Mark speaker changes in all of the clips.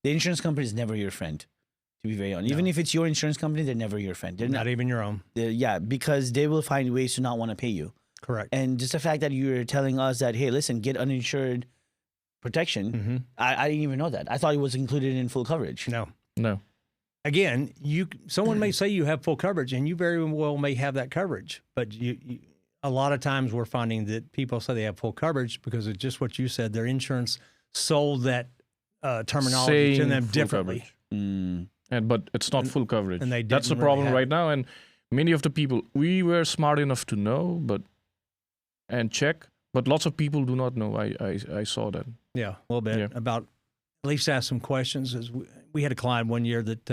Speaker 1: The insurance company is never your friend, to be very honest. Even if it's your insurance company, they're never your friend. They're
Speaker 2: Not even your own.
Speaker 1: Yeah, because they will find ways to not want to pay you.
Speaker 2: Correct.
Speaker 1: And just the fact that you're telling us that, hey, listen, get uninsured protection. I didn't even know that. I thought it was included in full coverage.
Speaker 2: No. Again, someone may say you have full coverage, and you very well may have that coverage. But a lot of times we're finding that people say they have full coverage because of just what you said. Their insurance sold that terminology to them differently.
Speaker 3: But it's not full coverage.
Speaker 2: And
Speaker 3: that's the problem right now. And many of the people, we were smart enough to know and check, but lots of people do not know. I saw that.
Speaker 2: Yeah, a little bit about. At least ask some questions. As we had a client one year that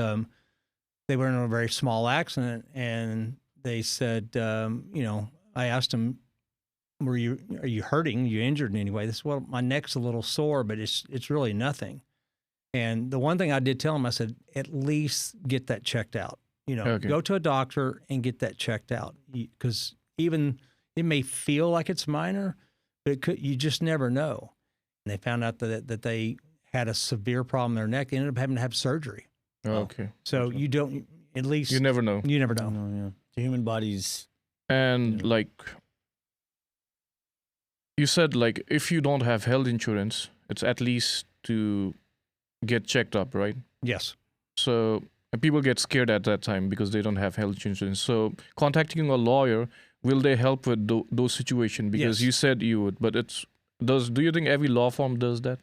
Speaker 2: they were in a very small accident, and they said, I asked them, are you hurting? Are you injured in any way? They said, well, my neck's a little sore, but it's really nothing. And the one thing I did tell them, I said, at least get that checked out. Go to a doctor and get that checked out, because even it may feel like it's minor, but you just never know. And they found out that they had a severe problem in their neck. They ended up having to have surgery.
Speaker 3: Okay.
Speaker 2: So you don't, at least...
Speaker 3: You never know.
Speaker 2: You never know.
Speaker 1: No, yeah. The human body's...
Speaker 3: And you said, if you don't have health insurance, it's at least to get checked up, right?
Speaker 2: Yes.
Speaker 3: So people get scared at that time because they don't have health insurance. So contacting a lawyer, will they help with those situations? Because you said you would, but do you think every law firm does that?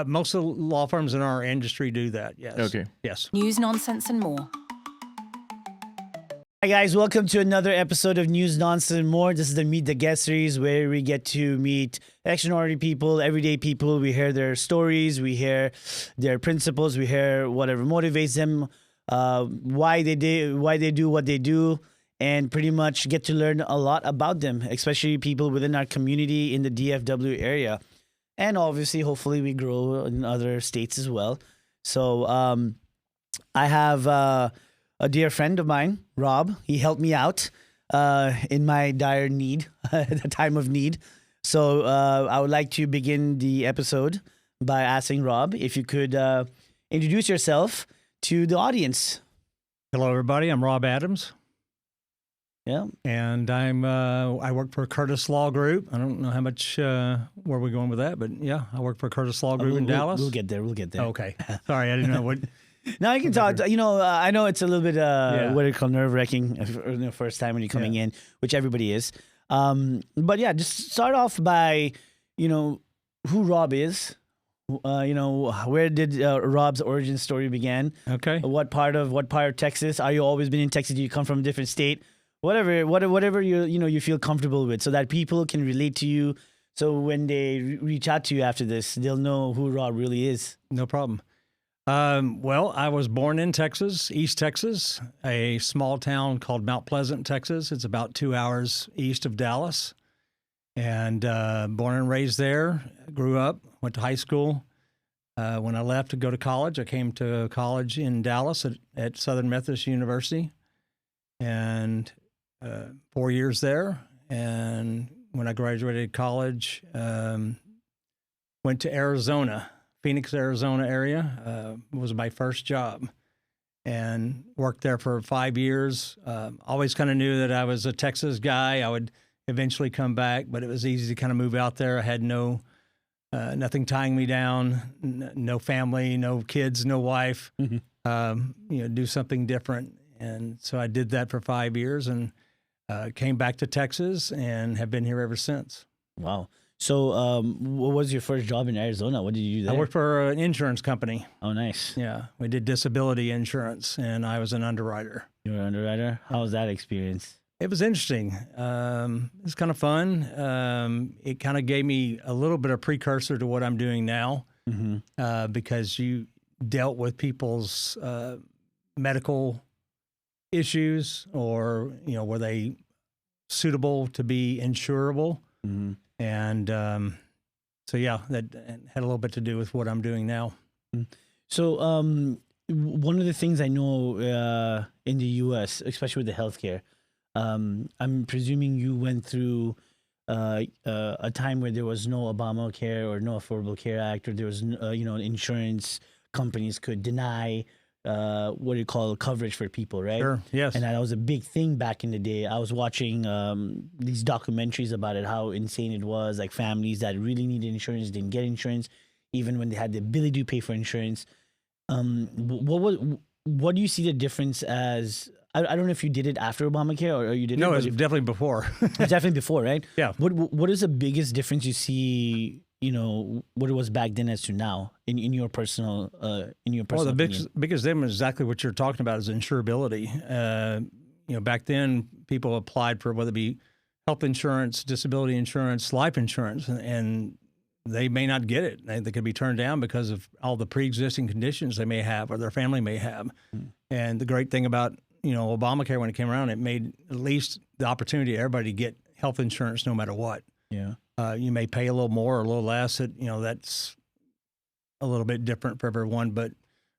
Speaker 2: Most of the law firms in our industry do that, yes.
Speaker 3: Okay.
Speaker 2: Yes.
Speaker 4: News, nonsense, and more.
Speaker 1: Hi guys, welcome to another episode of News, Nonsense, and More. This is the Meet the Guest series where we get to meet extraordinary people, everyday people. We hear their stories, we hear their principles, we hear whatever motivates them, why they do what they do, and pretty much get to learn a lot about them, especially people within our community in the DFW area. And obviously, hopefully, we grow in other states as well. So I have a dear friend of mine, Rob. He helped me out in my dire need, the time of need. So I would like to begin the episode by asking Rob if you could introduce yourself to the audience.
Speaker 2: Hello, everybody. I'm Rob Adams.
Speaker 1: Yeah.
Speaker 2: And I work for Curtis Law Group. I don't know how much where we're going with that, but yeah, I work for Curtis Law Group in Dallas.
Speaker 1: We'll get there.
Speaker 2: Okay. Sorry, I didn't know what.
Speaker 1: Now you can talk. I know it's a little bit what it called nerve-wracking the first time when you're coming in, which everybody is. But yeah, just start off by who Rob is. Where did Rob's origin story begin?
Speaker 2: Okay.
Speaker 1: What part of Texas? Are you always been in Texas? Do you come from a different state? Whatever you feel comfortable with, so that people can relate to you. So when they reach out to you after this, they'll know who Rob really is.
Speaker 2: No problem. Well, I was born in Texas, East Texas, a small town called Mount Pleasant, Texas. It's about 2 hours east of Dallas. And born and raised there, grew up, went to high school. When I left to go to college, I came to college in Dallas at Southern Methodist University. And 4 years there, and when I graduated college, went to Arizona, Phoenix, Arizona area. Was my first job, and worked there for 5 years. Always kind of knew that I was a Texas guy. I would eventually come back, but it was easy to kind of move out there. I had nothing tying me down, no family, no kids, no wife. Do something different. And so I did that for 5 years and came back to Texas and have been here ever since.
Speaker 1: Wow. So what was your first job in Arizona? What did you do there?
Speaker 2: I worked for an insurance company.
Speaker 1: Oh, nice.
Speaker 2: Yeah. We did disability insurance, and I was an underwriter.
Speaker 1: You were an underwriter? How was that experience?
Speaker 2: It was interesting. It was kind of fun. It kind of gave me a little bit of precursor to what I'm doing now, because you dealt with people's medical issues, or were they suitable to be insurable? And so yeah, that had a little bit to do with what I'm doing now.
Speaker 1: So one of the things I know in the U.S., especially with the healthcare, I'm presuming you went through a time where there was no Obamacare or no Affordable Care Act, or there was an insurance companies could deny what do you call coverage for people, right?
Speaker 2: Sure. Yes.
Speaker 1: And that was a big thing back in the day. I was watching these documentaries about it, how insane it was. Like families that really needed insurance didn't get insurance, even when they had the ability to pay for insurance. What do you see the difference as? I don't know if you did it after Obamacare or you did
Speaker 2: No,
Speaker 1: it.
Speaker 2: it was definitely before.
Speaker 1: It's definitely before, right?
Speaker 2: Yeah.
Speaker 1: What is the biggest difference you see? What it was back then as to now in your personal
Speaker 2: Well, the biggest difference is exactly what you're talking about is insurability. Back then people applied for whether it be health insurance, disability insurance, life insurance, and they may not get it. They could be turned down because of all the pre-existing conditions they may have or their family may have. And the great thing about Obamacare, when it came around, it made at least the opportunity for everybody to get health insurance no matter what.
Speaker 1: Yeah.
Speaker 2: You may pay a little more or a little less. That's a little bit different for everyone, but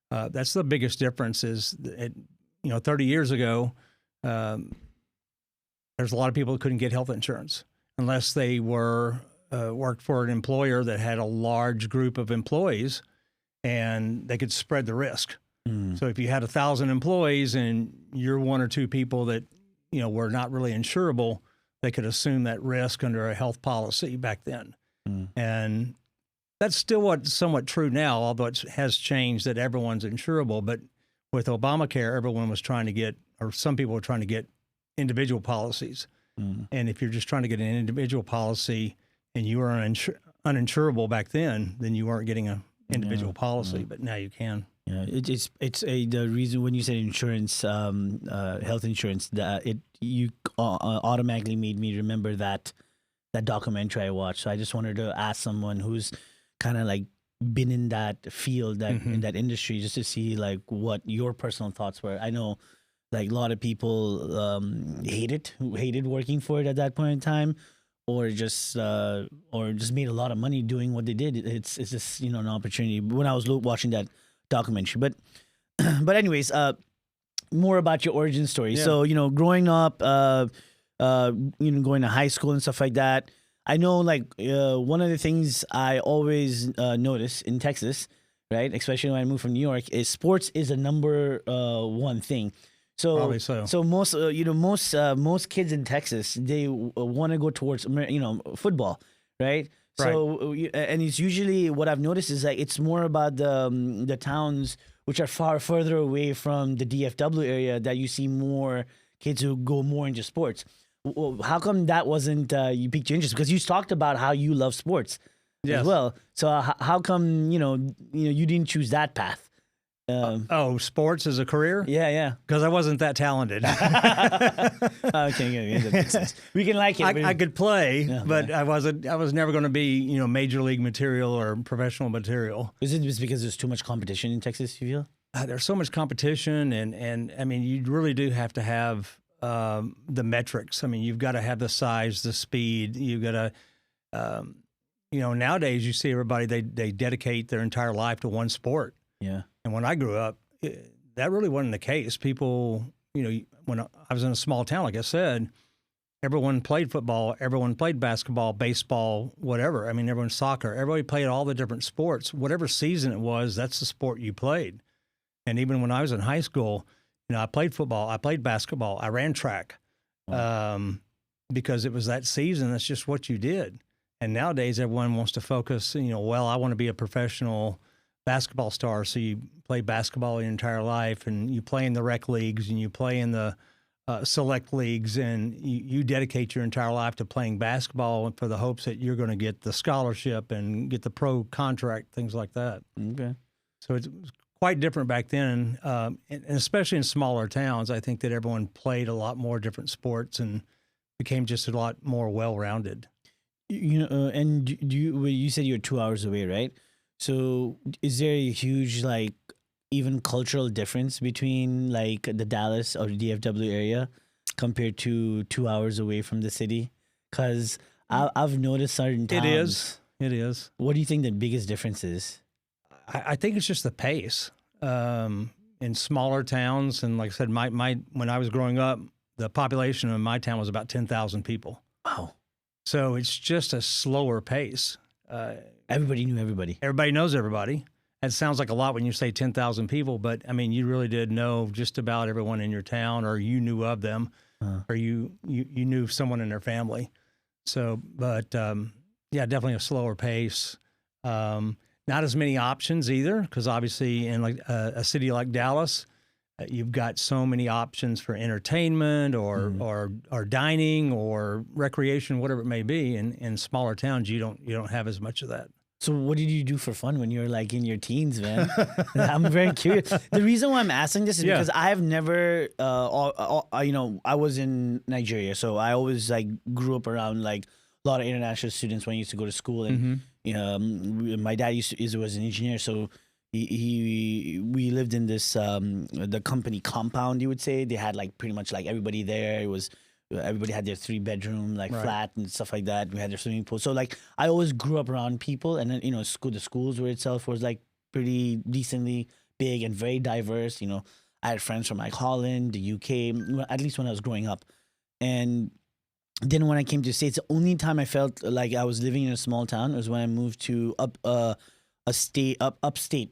Speaker 2: that's the biggest difference. Is 30 years ago, there's a lot of people that couldn't get health insurance unless they worked for an employer that had a large group of employees, and they could spread the risk. So if you had 1,000 employees and you're one or two people that were not really insurable, they could assume that risk under a health policy back then. And that's still somewhat true now, although it has changed that everyone's insurable. But with Obamacare, everyone was trying to get, or some people were trying to get individual policies. And if you're just trying to get an individual policy and you were uninsurable back then you weren't getting an individual policy, but now you can.
Speaker 1: Yeah, it's the reason when you said insurance, health insurance, that you automatically made me remember that documentary I watched. So I just wanted to ask someone who's kind of like been in that field, in that industry, just to see like what your personal thoughts were. I know like a lot of people hated working for it at that point in time, or just made a lot of money doing what they did. It's just an opportunity. When I was watching that documentary, but anyways, more about your origin story.
Speaker 2: Yeah.
Speaker 1: So growing up, going to high school and stuff like that. I know like one of the things I always notice in Texas, right, especially when I moved from New York, is sports is a number one thing. So
Speaker 2: Probably so.
Speaker 1: So most most kids in Texas, they want to go towards football, right? So and it's usually what I've noticed is like it's more about the towns which are far further away from the DFW area that you see more kids who go more into sports. Well, how come that wasn't you piqued your interest? Because you talked about how you love sports as well. So how come you didn't choose that path?
Speaker 2: Sports as a career?
Speaker 1: Yeah.
Speaker 2: Because I wasn't that talented.
Speaker 1: Okay, yeah, that makes sense. We can like it.
Speaker 2: I could play, but I was never going to be major league material or professional material.
Speaker 1: Is it just because there's too much competition in Texas, you feel?
Speaker 2: There's so much competition, and I mean, you really do have to have the metrics. I mean, you've got to have the size, the speed. You've got to, nowadays you see everybody, they dedicate their entire life to one sport.
Speaker 1: Yeah.
Speaker 2: And when I grew up, that really wasn't the case. People, when I was in a small town, like I said, everyone played football, everyone played basketball, baseball, whatever. I mean, everyone soccer. Everybody played all the different sports. Whatever season it was, that's the sport you played. And even when I was in high school, I played football, I played basketball, I ran track, because it was that season. That's just what you did. And nowadays, everyone wants to focus. I want to be a professional basketball star. So you play basketball your entire life, and you play in the rec leagues, and you play in the select leagues, and you dedicate your entire life to playing basketball for the hopes that you're going to get the scholarship and get the pro contract, things like that.
Speaker 1: Okay.
Speaker 2: So it's quite different back then, and especially in smaller towns. I think that everyone played a lot more different sports and became just a lot more well-rounded.
Speaker 1: And you said you're 2 hours away, right? So is there a huge, like, even cultural difference between, like, the Dallas or the DFW area compared to 2 hours away from the city? Because I've noticed certain towns.
Speaker 2: It is.
Speaker 1: What do you think the biggest difference is?
Speaker 2: I think it's just the pace. In smaller towns, and like I said, when I was growing up, the population of my town was about 10,000 people.
Speaker 1: Wow.
Speaker 2: So it's just a slower pace.
Speaker 1: Everybody knew everybody.
Speaker 2: Everybody knows everybody. It sounds like a lot when you say 10,000 people, but I mean, you really did know just about everyone in your town, or you knew of them, or you knew someone in their family. So, but yeah, definitely a slower pace. Not as many options either, because obviously in like a city like Dallas, you've got so many options for entertainment or dining or recreation, whatever it may be. In smaller towns, you don't have as much of that.
Speaker 1: So what did you do for fun when you were like in your teens, man? I'm very curious. The reason why I'm asking this is because I have never, I was in Nigeria, so I always like grew up around like a lot of international students when I used to go to school, and my dad was an engineer, so we lived in this the company compound. You would say they had like pretty much like everybody there. It was. Everybody had their 3-bedroom like flat and stuff like that. We had their swimming pool. So like I always grew up around people, and then the schools were itself was like pretty decently big and very diverse. I had friends from like Holland, the UK, at least when I was growing up. And then when I came to the States, the only time I felt like I was living in a small town was when I moved to upstate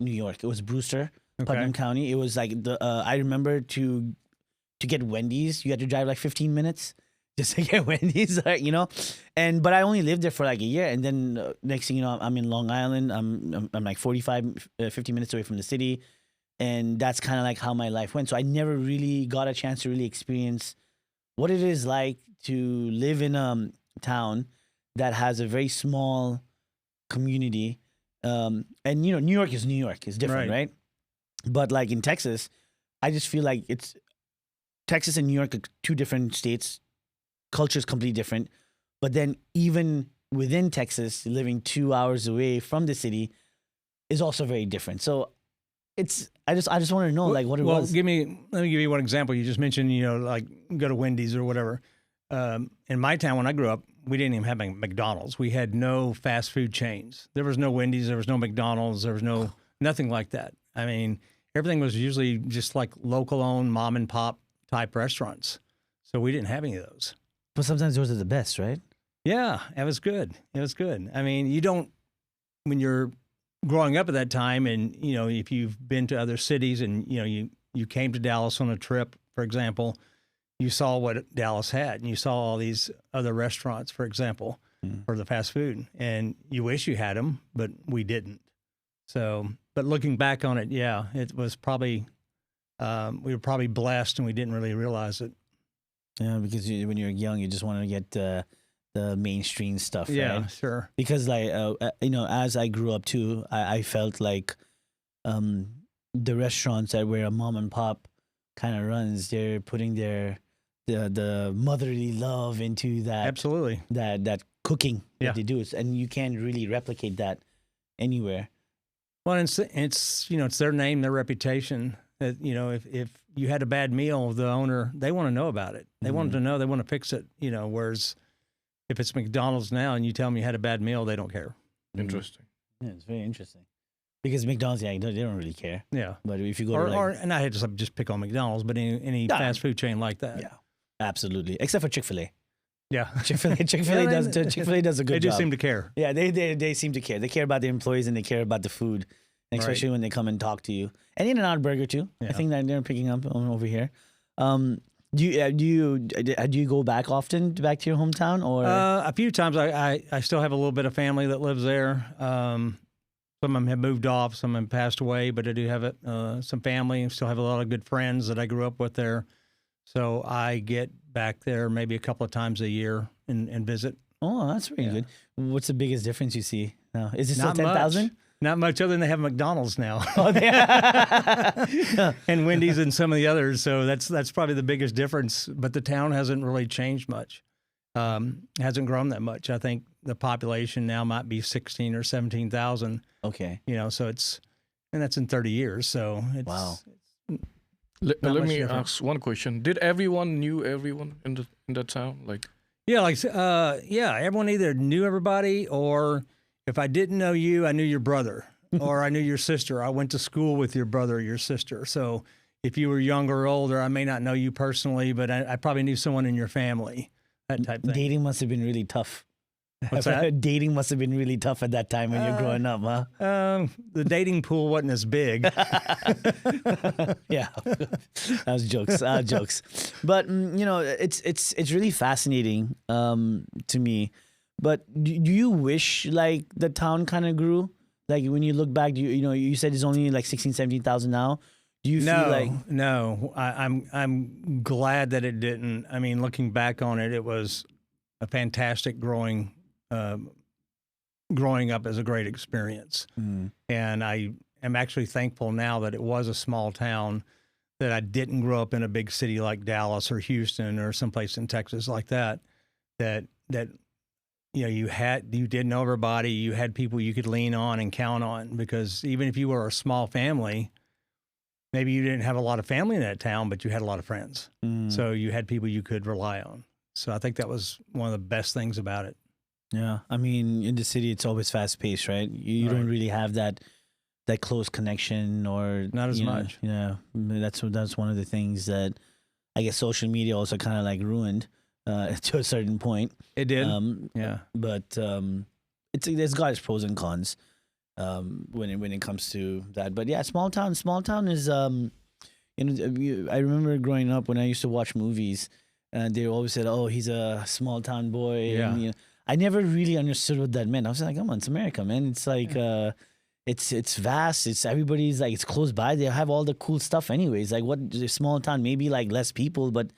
Speaker 1: New York. It was Brewster, Putnam County. It was like I remember to get Wendy's, you had to drive like 15 minutes just to get Wendy's, but I only lived there for like a year. And then next thing you know, I'm in Long Island. I'm like 50 minutes away from the city. And that's kind of like how my life went. So I never really got a chance to really experience what it is like to live in a town that has a very small community. And New York is New York. It's different, right? But like in Texas, I just feel like Texas and New York are two different states. Culture is completely different. But then even within Texas, living 2 hours away from the city is also very different. So I just want to know like what it was.
Speaker 2: Let me give you one example. You just mentioned, like go to Wendy's or whatever. In my town, when I grew up, we didn't even have McDonald's. We had no fast food chains. There was no Wendy's. There was no McDonald's. There was nothing like that. I mean, everything was usually just like local owned mom and pop type restaurants. So we didn't have any of those.
Speaker 1: But sometimes those are the best, right?
Speaker 2: Yeah, it was good. It was good. I mean, when you're growing up at that time and, if you've been to other cities and, you came to Dallas on a trip, for example, you saw what Dallas had and you saw all these other restaurants, for example, for the fast food. And you wish you had them, but we didn't. So, but looking back on it, yeah, it was probably... we were probably blessed and we didn't really realize it.
Speaker 1: Yeah, because when you're young, you just want to get the mainstream stuff, right?
Speaker 2: Yeah, sure.
Speaker 1: Because like, as I grew up too, I felt like the restaurants where a mom and pop kind of runs, they're putting the motherly love into that. Absolutely. That cooking that they do. And you can't really replicate that anywhere.
Speaker 2: Well, it's their name, their reputation. That, if you had a bad meal, the owner, they want to know about it. They want to know, they want to fix it, whereas if it's McDonald's now and you tell them you had a bad meal, they don't care.
Speaker 3: Interesting.
Speaker 1: Yeah, it's very interesting. Because McDonald's, they don't really care.
Speaker 2: Yeah.
Speaker 1: But if you go
Speaker 2: and I had to just pick on McDonald's, but any fast food chain like that.
Speaker 1: Yeah, absolutely. Except for Chick-fil-A.
Speaker 2: Yeah.
Speaker 1: Chick-fil-A does a good job.
Speaker 2: They just seem to care.
Speaker 1: Yeah, they seem to care. They care about the employees and they care about the food. Especially when they come and talk to you. And In-N-Out Burger too. Yeah. I think that they're picking up over here. Do you go back often back to your hometown or
Speaker 2: a few times? I still have a little bit of family that lives there. Some of them have moved off, some have passed away, but I do have some family and still have a lot of good friends that I grew up with there. So I get back there maybe a couple of times a year and visit.
Speaker 1: Oh, that's pretty good. What's the biggest difference you see now? Is it still 10,000?
Speaker 2: Not much, other than they have McDonald's now. And Wendy's and some of the others. So that's probably the biggest difference. But the town hasn't really changed much. Hasn't grown that much. I think the population now might be 16 or 17,000.
Speaker 1: Okay.
Speaker 2: So and that's in 30 years. So it's,
Speaker 1: wow.
Speaker 3: Let me ask one question. Did everyone knew everyone in that town?
Speaker 2: Everyone either knew everybody, or if I didn't know you, I knew your brother or I knew your sister. I went to school with your brother or your sister. So if you were younger or older, I may not know you personally, but I probably knew someone in your family, that type thing.
Speaker 1: Dating must have been really tough
Speaker 2: What's
Speaker 1: I've
Speaker 2: that?
Speaker 1: heard dating must have been really tough at that time when you're growing up, huh?
Speaker 2: The dating pool wasn't as big.
Speaker 1: Yeah, that was jokes. Jokes. But it's really fascinating to me. But do you wish like the town kind of grew? Like when you look back, you said it's only like 16, 17,000 now. Do you feel like
Speaker 2: No, I'm glad that it didn't. I mean, looking back on it, it was a fantastic growing up as a great experience. And I am actually thankful now that it was a small town, that I didn't grow up in a big city like Dallas or Houston or someplace in Texas like that, that you did know everybody, you had people you could lean on and count on, because even if you were a small family, maybe you didn't have a lot of family in that town, but you had a lot of friends. So you had people you could rely on. So I think that was one of the best things about it.
Speaker 1: Yeah, I mean, in the city, it's always fast paced, right? You don't really have that close connection, or
Speaker 2: Not as much.
Speaker 1: Yeah, that's one of the things that I guess social media also kind of like ruined to a certain point.
Speaker 2: It did. Yeah.
Speaker 1: But it's got its pros and cons when it comes to that. But yeah, small town is I remember growing up when I used to watch movies, and they always said, "Oh, he's a small town boy."
Speaker 2: Yeah.
Speaker 1: And, I never really understood what that meant. I was like, "Come on, it's America, man. It's like it's vast. It's everybody's like it's close by. They have all the cool stuff, anyways. Like what small town, maybe like less people, but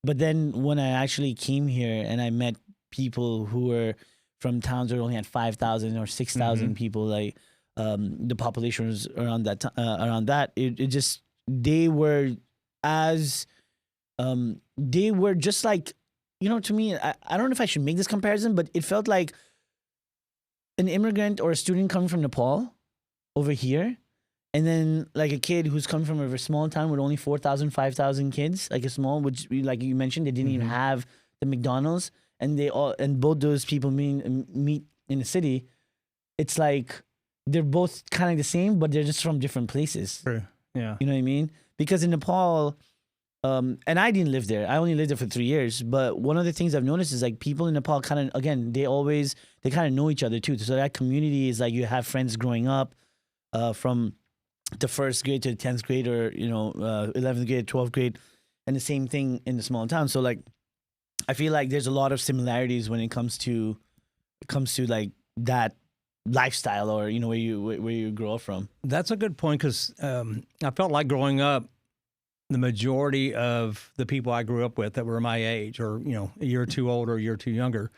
Speaker 1: then when I actually came here and I met people who were from towns that only had 5,000 or 6,000 people, like the population was around that. It just they were just like, to me, I don't know if I should make this comparison, but it felt like an immigrant or a student coming from Nepal over here, and then like a kid who's come from a small town with only 4,000, 5,000 kids, like which like you mentioned, they didn't even have the McDonald's, and both those people meet in the city. It's like they're both kind of the same, but they're just from different places.
Speaker 2: True. Yeah.
Speaker 1: You know what I mean? Because in Nepal, and I didn't live there. I only lived there for 3 years. But one of the things I've noticed is like people in Nepal kind of, again, they kind of know each other too. So that community is like you have friends growing up from the first grade to the 10th grade, or 11th grade, 12th grade, and the same thing in the small town. So like I feel like there's a lot of similarities when it comes to like that lifestyle, or where you grow up from.
Speaker 2: That's a good point, because I felt like growing up, the majority of the people I grew up with that were my age, or a year or two older, a year or two younger,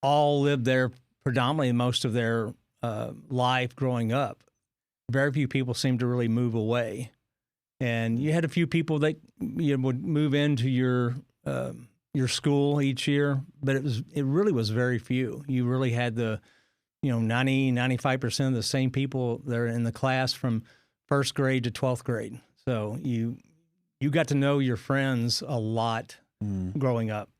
Speaker 2: all lived there predominantly most of their life growing up. Very few people seemed to really move away, and you had a few people that would move into your school each year, but it really was very few. You really had the 95% of the same people that are in the class from first grade to 12th grade. So you got to know your friends a lot growing up.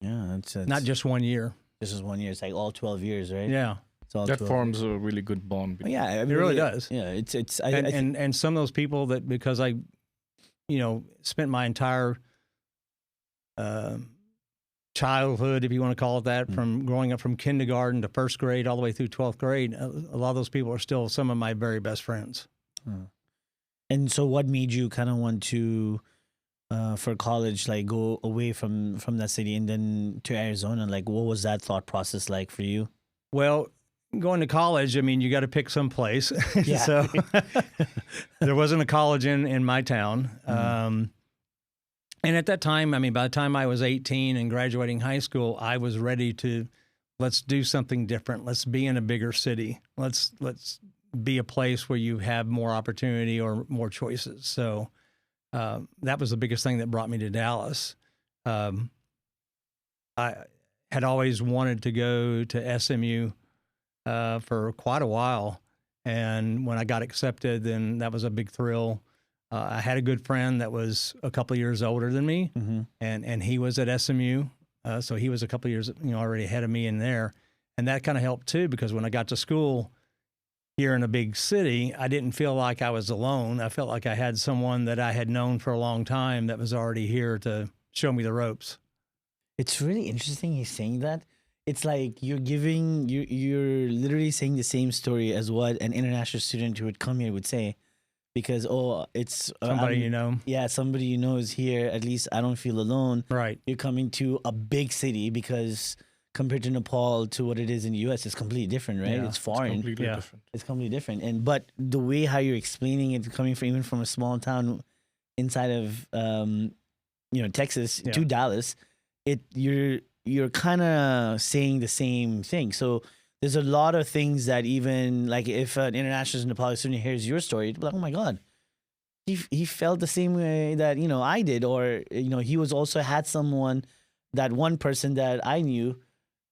Speaker 1: Yeah, that's
Speaker 2: not just 1 year.
Speaker 1: This is 1 year. It's like all 12 years, right?
Speaker 2: Yeah.
Speaker 1: It's all
Speaker 3: That
Speaker 1: 12
Speaker 3: forms a really good bond.
Speaker 1: Yeah, I mean,
Speaker 2: it really does.
Speaker 1: Yeah, it's
Speaker 2: and some of those people that, because I spent my entire childhood, if you want to call it that, from growing up from kindergarten to first grade all the way through 12th grade, a lot of those people are still some of my very best friends.
Speaker 1: And so what made you kind of want to, for college, like go away from that city and then to Arizona? Like, what was that thought process like for you?
Speaker 2: Well, going to college, I mean, you got to pick some place.
Speaker 1: Yeah.
Speaker 2: So there wasn't a college in my town. And at that time, I mean, by the time I was 18 and graduating high school, I was ready to, let's do something different. Let's be in a bigger city. Let's be a place where you have more opportunity or more choices. So that was the biggest thing that brought me to Dallas. I had always wanted to go to SMU for quite a while. And when I got accepted, then that was a big thrill. I had a good friend that was a couple of years older than me, and he was at SMU. So he was a couple of years already ahead of me in there. And that kind of helped too, because when I got to school here in a big city, I didn't feel like I was alone. I felt like I had someone that I had known for a long time that was already here to show me the ropes.
Speaker 1: It's really interesting he's saying that. it's like you're literally saying the same story as what an international student who would come here would say, because it's
Speaker 2: Somebody you know.
Speaker 1: yeah, somebody you know is here. At least I don't feel alone.
Speaker 2: Right.
Speaker 1: You're coming to a big city, because compared to Nepal to what it is in the U.S., it's completely different, right?
Speaker 2: Yeah,
Speaker 1: It's foreign.
Speaker 3: Completely
Speaker 2: Yeah.
Speaker 3: different.
Speaker 1: It's completely different. But the way how you're explaining it, coming from even from a small town inside of Texas
Speaker 2: Yeah.
Speaker 1: to Dallas, you're kind of saying the same thing. So there's a lot of things that, even like if an international Nepali student hears your story, it'll be like, oh my God, he felt the same way that I did, or he was also had someone, that one person that I knew,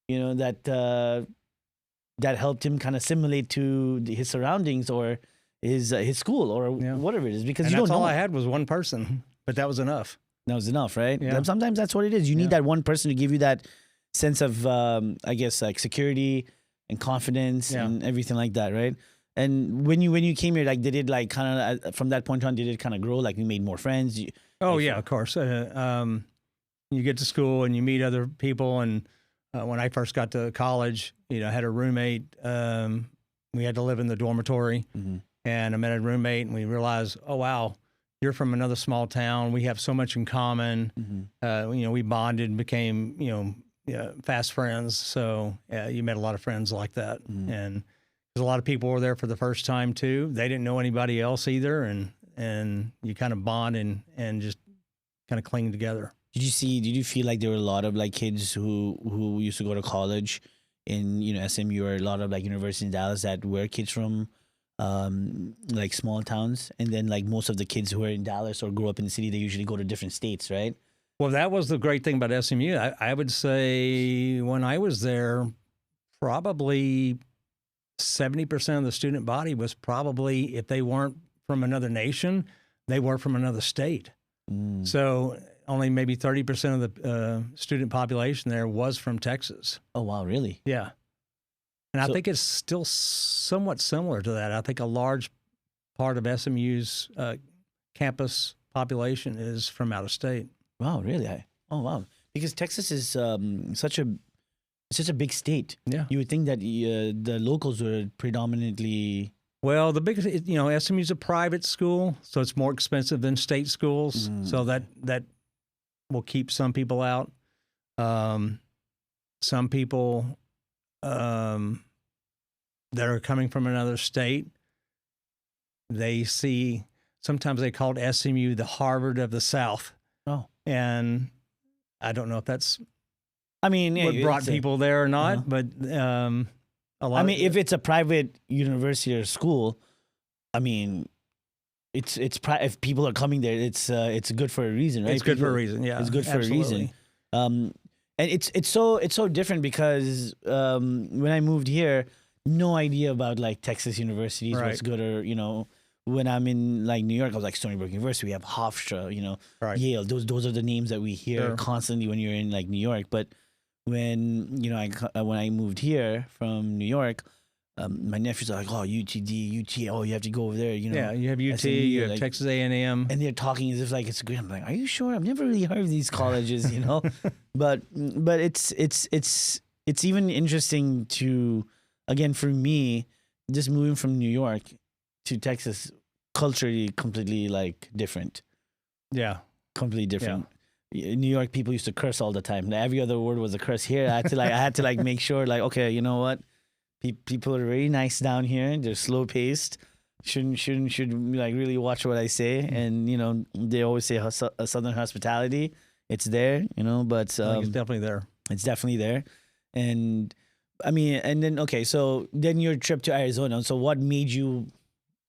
Speaker 1: that helped him kind of assimilate to his surroundings or his school or
Speaker 2: Yeah.
Speaker 1: whatever it is, because
Speaker 2: And
Speaker 1: you
Speaker 2: that's
Speaker 1: don't know.
Speaker 2: all I had was one person, but that was enough.
Speaker 1: That was enough, right?
Speaker 2: Yeah.
Speaker 1: Sometimes that's what it is. You need
Speaker 2: Yeah.
Speaker 1: that one person to give you that sense of, I guess, like security and confidence
Speaker 2: Yeah.
Speaker 1: and everything like that, right? And when you came here, like, did it like kind of from that point on, did it kind of grow? Like, you made more friends?
Speaker 2: Oh
Speaker 1: Like,
Speaker 2: yeah, of course. You get to school and you meet other people. And when I first got to college, I had a roommate. We had to live in the dormitory,
Speaker 1: Mhm.
Speaker 2: and I met a roommate, and we realized, oh wow, you're from another small town. We have so much in common.
Speaker 1: Mhm.
Speaker 2: We bonded and became fast friends. So you met a lot of friends like that,
Speaker 1: Mhm.
Speaker 2: and there's a lot of people were there for the first time too. They didn't know anybody else either, and you kind of bond and just kind of cling together.
Speaker 1: Did you feel like there were a lot of like kids who used to go to college in SMU, or a lot of like universities in Dallas that were kids from like small towns, and then like most of the kids who are in Dallas or grew up in the city, they usually go to different states, right?
Speaker 2: Well, that was the great thing about SMU. I would say when I was there, probably 70% of the student body was probably, if they weren't from another nation, they were from another state.
Speaker 1: Mm.
Speaker 2: So only maybe 30% of the student population there was from Texas.
Speaker 1: Oh wow, really?
Speaker 2: Yeah. And I
Speaker 1: So-
Speaker 2: think it's still somewhat similar to that. I think a large part of SMU's campus population is from out of state.
Speaker 1: Wow, really? Oh wow, because Texas is such a big state.
Speaker 2: Yeah.
Speaker 1: You would think that the locals were predominantly.
Speaker 2: Well, the biggest, SMU's a private school, so it's more expensive than state schools.
Speaker 1: Mm.
Speaker 2: So that will keep some people out. Some people that are coming from another state, they see, sometimes they called SMU the Harvard of the South.
Speaker 1: Oh.
Speaker 2: And I don't know if that's
Speaker 1: I mean,
Speaker 2: what brought people there or not,
Speaker 1: Uh-huh.
Speaker 2: but a lot.
Speaker 1: I mean, if it's a private university or school, I mean, if people are coming there, it's good for a reason, right?
Speaker 2: it's good for a
Speaker 1: People-
Speaker 2: reason. Yeah,
Speaker 1: It's good for a
Speaker 2: absolutely.
Speaker 1: reason. And it's so different because when I moved here, no idea about like Texas universities, what's
Speaker 2: Right.
Speaker 1: good, or when I'm in like New York, I was like Stony Brook University, we have Hofstra,
Speaker 2: Right.
Speaker 1: Yale. Those are the names that we hear
Speaker 2: Sure.
Speaker 1: constantly when you're in like New York. But when when I moved here from New York, my nephews are like, oh, UTD, UT, oh, you have to go over there,
Speaker 2: Yeah, you have UT,
Speaker 1: SMU,
Speaker 2: you have
Speaker 1: like-
Speaker 2: Texas A&M.
Speaker 1: and they're talking as if like it's great. I'm like, are you sure? I've never really heard of these colleges, But it's even interesting to, again, for me, just moving from New York to Texas, culturally completely like different,
Speaker 2: Yeah,
Speaker 1: completely different. New York people used to curse all the time. Every other word was a curse. Here, I had to like make sure, like, okay, you know what? People are very nice down here. They're slow paced. Should like really watch what I say. And they always say a Southern hospitality. It's there, but
Speaker 2: I think it's definitely there.
Speaker 1: it's definitely there. And I mean, and then okay, so then your trip to Arizona. So what made you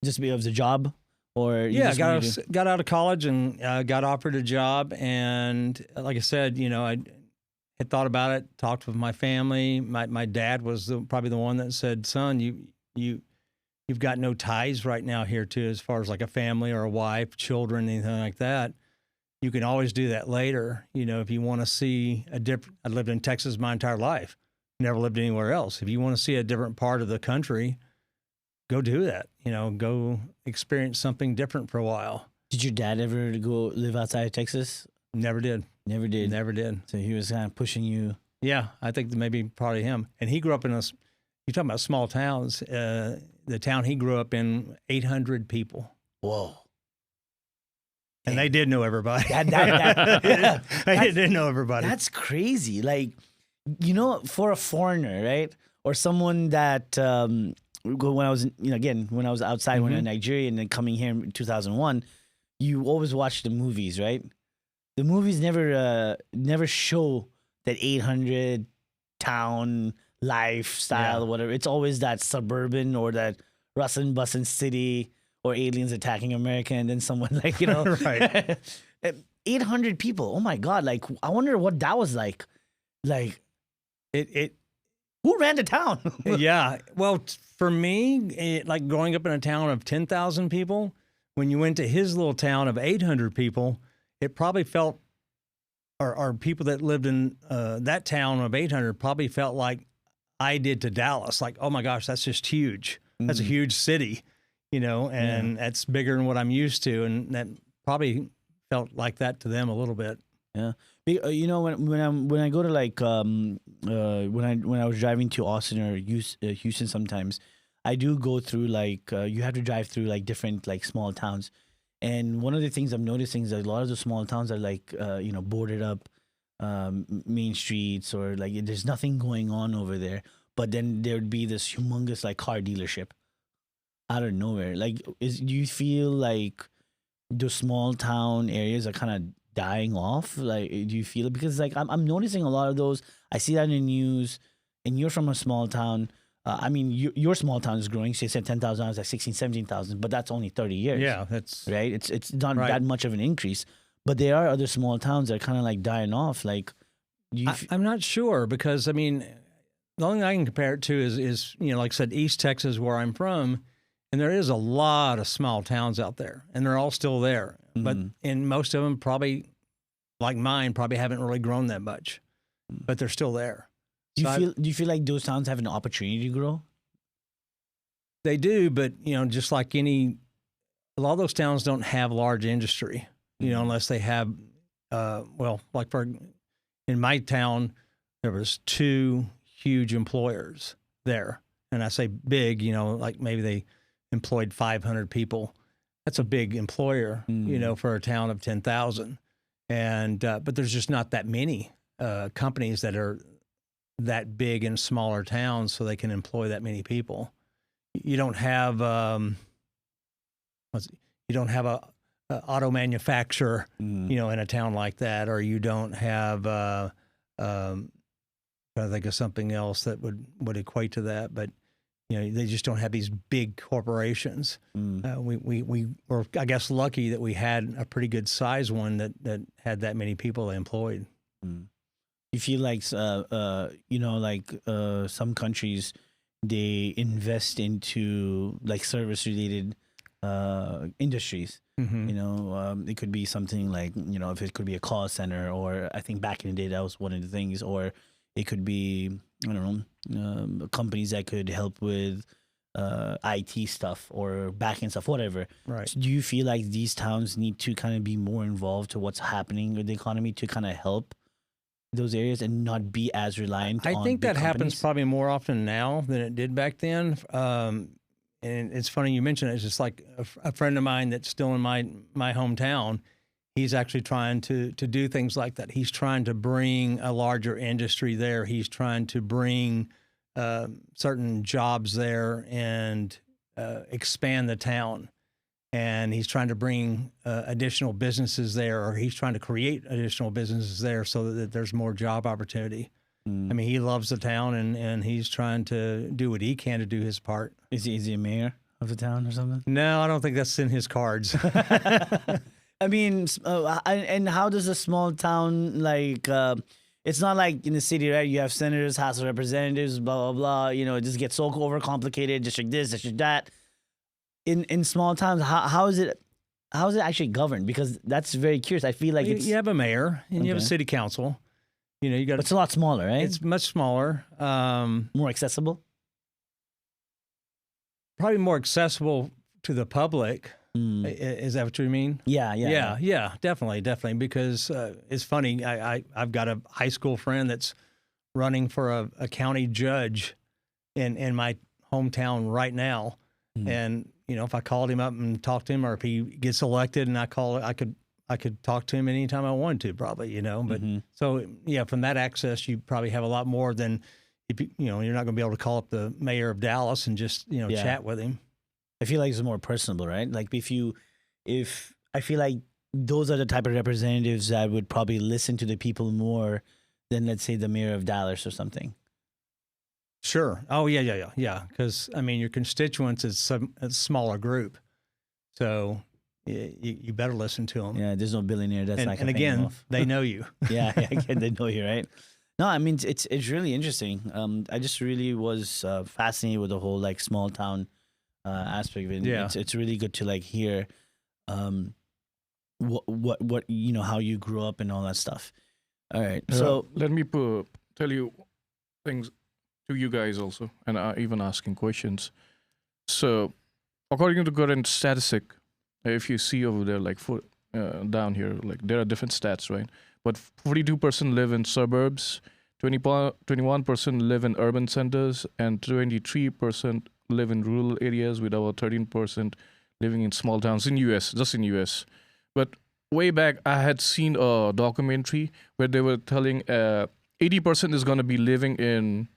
Speaker 1: just be of the job, or you
Speaker 2: Yeah,
Speaker 1: just wanted to-
Speaker 2: got out of college and got offered a job, and like I said, I had thought about it, talked with my family. My dad was probably the one that said, "Son, you've got no ties right now here too, as far as like a family or a wife, children, anything like that. You can always do that later. If you want to see a different." I lived in Texas my entire life, never lived anywhere else. If you want to see a different part of the country, go do that. Go experience something different for a while.
Speaker 1: Did your dad ever go live outside of Texas?
Speaker 2: Never did.
Speaker 1: Never did.
Speaker 2: Never did.
Speaker 1: So he was kind of pushing you.
Speaker 2: Yeah, I think that maybe probably him. And he grew up in you're talking about small towns. The town he grew up in, 800 people.
Speaker 1: Whoa.
Speaker 2: And they did know everybody.
Speaker 1: Yeah.
Speaker 2: They did know everybody.
Speaker 1: That's crazy. Like, for a foreigner, right? Or someone that, when I was, when I was outside, when I was in Nigeria and then coming here in 2001, you always watch the movies, right? The movies never show that 800 town lifestyle or whatever. It's always that suburban or that rustin' bussin' city or aliens attacking America and then someone like,
Speaker 2: Right.
Speaker 1: 800 people. Oh my God. Like, I wonder what that was like. Like, who ran the town?
Speaker 2: Yeah. Well, for me, like growing up in a town of 10,000 people, when you went to his little town of 800 people, it probably felt, or people that lived in that town of 800 probably felt like I did to Dallas. Like, oh my gosh, that's just huge. That's a huge city, and that's bigger than what I'm used to. And that probably felt like that to them a little bit.
Speaker 1: Yeah. When I go to like when I was driving to Austin or Houston sometimes, I do go through like you have to drive through like different like small towns. And one of the things I'm noticing is that a lot of the small towns are like, boarded up main streets or like there's nothing going on over there. But then there'd be this humongous like car dealership out of nowhere. Like, do you feel like the small town areas are kind of dying off? Like, do you feel it? Because like I'm noticing a lot of those. I see that in the news, and you're from a small town. I mean, your small town is growing. So you said 10,000, I was like 16, 17,000, but that's only 30 years.
Speaker 2: Yeah, that's
Speaker 1: right. It's not that much of an increase, but there are other small towns that are kind of like dying off. Like,
Speaker 2: I'm not sure because I mean, the only thing I can compare it to is like I said, East Texas, where I'm from, and there is a lot of small towns out there, and they're all still there. But and most of them probably, like mine, probably haven't really grown that much, but they're still there.
Speaker 1: Do you feel like those towns have an opportunity to grow?
Speaker 2: They do, but just like a lot of those towns don't have large industry, unless they have, like in my town, there was 2 huge employers there, and I say big, like maybe they employed 500 people. That's a big employer, for a town of 10,000, and but there's just not that many companies that are that big in smaller towns, so they can employ that many people. You don't have a auto manufacturer, in a town like that, or you don't have I think of something else that would equate to that, but they just don't have these big corporations. We were, I guess, lucky that we had a pretty good size one that had that many people employed.
Speaker 1: You feel like, some countries, they invest into like service related industries. It could be something like, if it could be a call center, or I think back in the day that was one of the things, or it could be, I don't know, companies that could help with IT stuff or back-end stuff, whatever.
Speaker 2: Right.
Speaker 1: So do you feel like these towns need to kind of be more involved to what's happening with the economy to kind of help those areas and not be as reliant on
Speaker 2: I think
Speaker 1: big
Speaker 2: that happens
Speaker 1: companies?
Speaker 2: probably more often now than it did back then. And it's funny you mention it. It's just like a friend of mine that's still in my hometown. He's actually trying to do things like that. He's trying to bring a larger industry there. He's trying to bring certain jobs there and expand the town. And he's trying to bring additional businesses there, or he's trying to create additional businesses there so that there's more job opportunity. I mean, he loves the town, and he's trying to do what he can to do his part.
Speaker 1: Is he a mayor of the town or something?
Speaker 2: No, I don't think that's in his cards.
Speaker 1: I mean, and how does a small town like? It's not like in the city, right? You have senators, House of Representatives, blah blah blah. It just gets so overcomplicated. District this, district that. In small towns, how is it actually governed? Because that's very curious. I feel like
Speaker 2: you have a mayor and you have a city council. You got.
Speaker 1: It's a lot smaller, right?
Speaker 2: It's much smaller.
Speaker 1: More accessible.
Speaker 2: Probably more accessible to the public. Is that what you mean?
Speaker 1: Yeah,
Speaker 2: definitely. Because it's funny. I've got a high school friend that's running for a county judge in my hometown right now. And, you know, if I called him up and talked to him, or if he gets elected and I could talk to him anytime I wanted to, probably, you know. But so, yeah, from that access, you probably have a lot more than, if you know, you're not going to be able to call up the mayor of Dallas and just, you know, chat with him.
Speaker 1: I feel like it's more personable, right? Like if I feel like those are the type of representatives that would probably listen to the people more than, let's say, the mayor of Dallas or something.
Speaker 2: Sure. Oh, yeah. Because, I mean, your constituents is a smaller group. So you better listen to them.
Speaker 1: Yeah, there's no billionaire that's not going to pay them
Speaker 2: again,
Speaker 1: off.
Speaker 2: they know you.
Speaker 1: Yeah, again, they know you, right? No, I mean, it's really interesting. I just really was fascinated with the whole, like, small town aspect of it.
Speaker 2: Yeah.
Speaker 1: It's really good to, like, hear what you know, how you grew up and all that stuff. All right. So
Speaker 3: let me tell you things to you guys also, and even asking questions. So, according to the current statistic, if you see over there, like down here, like there are different stats, right? But 42% live in suburbs, 21% live in urban centers, and 23% live in rural areas, with about 13% living in small towns in US, just in US. But way back, I had seen a documentary where they were telling 80% is going to be living in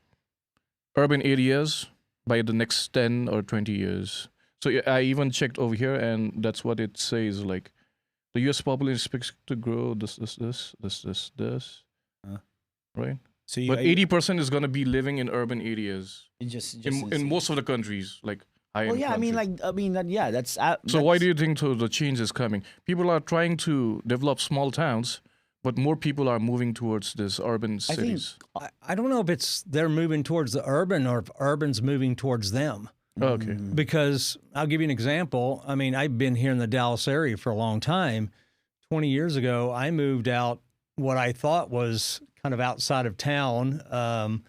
Speaker 3: urban areas by the next 10 or 20 years. So I even checked over here, and that's what it says. Like, the U.S. population is expected to grow this, right?
Speaker 1: So
Speaker 3: but 80% is going to be living in urban areas
Speaker 1: just
Speaker 3: in most of the countries, like high-end
Speaker 1: well, yeah,
Speaker 3: countries.
Speaker 1: that's
Speaker 3: So why do you think the change is coming? People are trying to develop small towns, but more people are moving towards these urban cities.
Speaker 2: I don't know if it's they're moving towards the urban or if urban's moving towards them.
Speaker 3: Okay.
Speaker 2: Because I'll give you an example. I mean, I've been here in the Dallas area for a long time. 20 years ago, I moved out what I thought was kind of outside of town,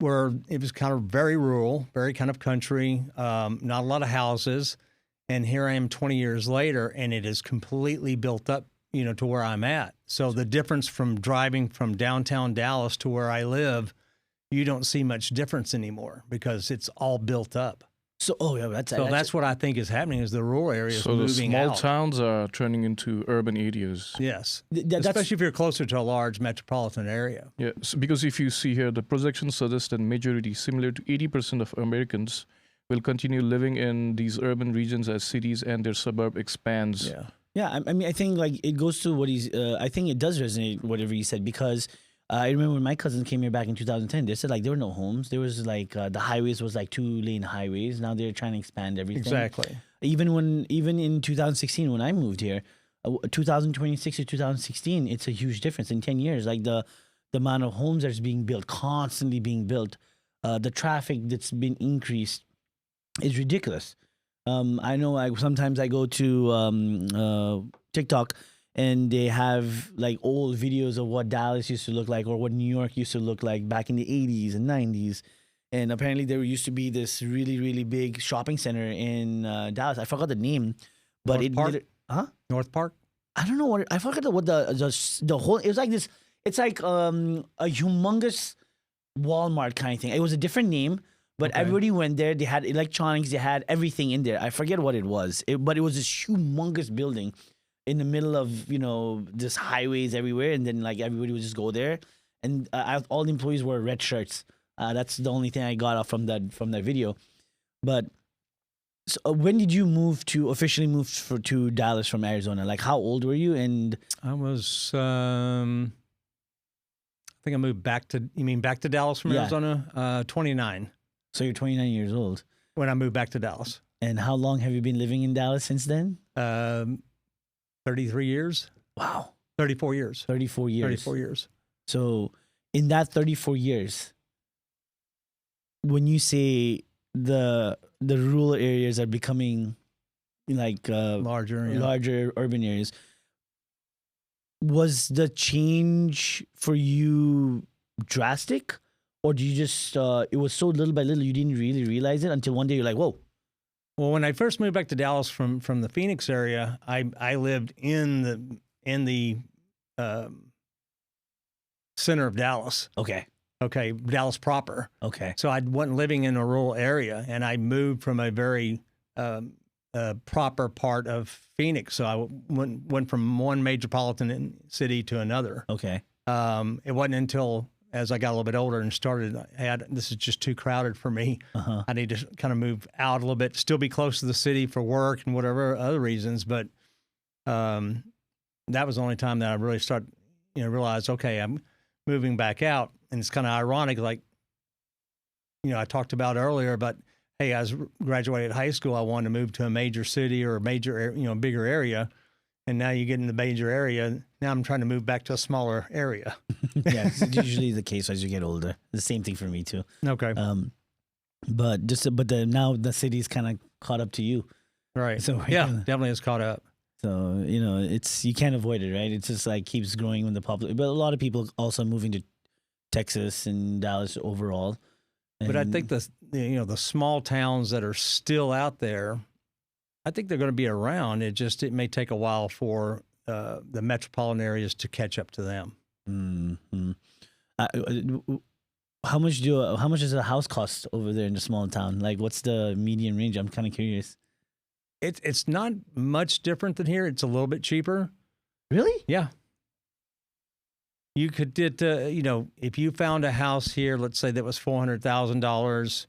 Speaker 2: where it was kind of very rural, very kind of country, not a lot of houses. And here I am 20 years later, and it is completely built up, you know, to where I'm at. So the difference from driving from downtown Dallas to where I live, you don't see much difference anymore because it's all built up.
Speaker 1: So,
Speaker 2: that's what I think is happening is the rural areas moving
Speaker 3: the small
Speaker 2: out.
Speaker 3: towns are turning into urban areas.
Speaker 2: Yes, especially if you're closer to a large metropolitan area.
Speaker 3: Yeah, because if you see here, the projections suggest that majority, similar to 80% of Americans, will continue living in these urban regions as cities and their suburb expands.
Speaker 1: Yeah, I mean, I think like it goes to what I think it does resonate whatever he said, because I remember when my cousins came here back in 2010, they said like there were no homes. There was like the highways was like 2-lane highways. Now they're trying to expand everything.
Speaker 2: Exactly.
Speaker 1: Even in 2016 when I moved here, 2026 to 2016, it's a huge difference in 10 years. Like the amount of homes that's being built, constantly being built, the traffic that's been increased is ridiculous. I know sometimes I go to TikTok and they have like old videos of what Dallas used to look like or what New York used to look like back in the 80s and 90s. And apparently there used to be this really, really big shopping center in Dallas. I forgot the name, but
Speaker 2: North Park?
Speaker 1: I don't know I forgot what the whole, it was like this, it's like a humongous Walmart kind of thing. It was a different name. But everybody went there. They had electronics. They had everything in there. I forget what it was. But it was this humongous building in the middle of, you know, just highways everywhere. And then like everybody would just go there. And all the employees wore red shirts. That's the only thing I got off from that video. But so, when did you officially move to Dallas from Arizona? Like how old were you? And
Speaker 2: I was, I think I moved back to Dallas from Arizona? 29.
Speaker 1: So you're 29 years old.
Speaker 2: When I moved back to Dallas.
Speaker 1: And how long have you been living in Dallas since then?
Speaker 2: 33 years.
Speaker 1: Wow.
Speaker 2: 34 years.
Speaker 1: 34 years.
Speaker 2: 34 years.
Speaker 1: So in that 34 years, when you say the rural areas are becoming like larger urban areas, was the change for you drastic? Or do you just, it was so little by little, you didn't really realize it until one day you're like, whoa.
Speaker 2: Well, when I first moved back to Dallas from the Phoenix area, I lived in the center of Dallas.
Speaker 1: Okay.
Speaker 2: Okay, Dallas proper.
Speaker 1: Okay.
Speaker 2: So I wasn't living in a rural area, and I moved from a very proper part of Phoenix. So I went from one metropolitan city to another.
Speaker 1: Okay.
Speaker 2: It wasn't until as I got a little bit older and started, this is just too crowded for me. I need to kind of move out a little bit, still be close to the city for work and whatever other reasons. But that was the only time that I really realized, okay, I'm moving back out. And it's kind of ironic, like, I talked about earlier, but hey, I graduated high school. I wanted to move to a major city or a major, bigger area. And now you get in the major area. Now I'm trying to move back to a smaller area.
Speaker 1: Yeah, it's usually the case as you get older. The same thing for me too.
Speaker 2: Okay.
Speaker 1: But now the city's kind of caught up to you.
Speaker 2: Right.
Speaker 1: So
Speaker 2: yeah, definitely it's caught up.
Speaker 1: So, you can't avoid it, right? It's just like keeps growing with the public. But a lot of people also moving to Texas and Dallas overall.
Speaker 2: But I think the small towns that are still out there, I think they're going to be around. It may take a while for the metropolitan areas to catch up to them.
Speaker 1: Mm-hmm. How much does a house cost over there in the small town? Like, what's the median range? I'm kind of curious.
Speaker 2: It's not much different than here. It's a little bit cheaper.
Speaker 1: Really?
Speaker 2: Yeah. You could get, if you found a house here, let's say that was $400,000,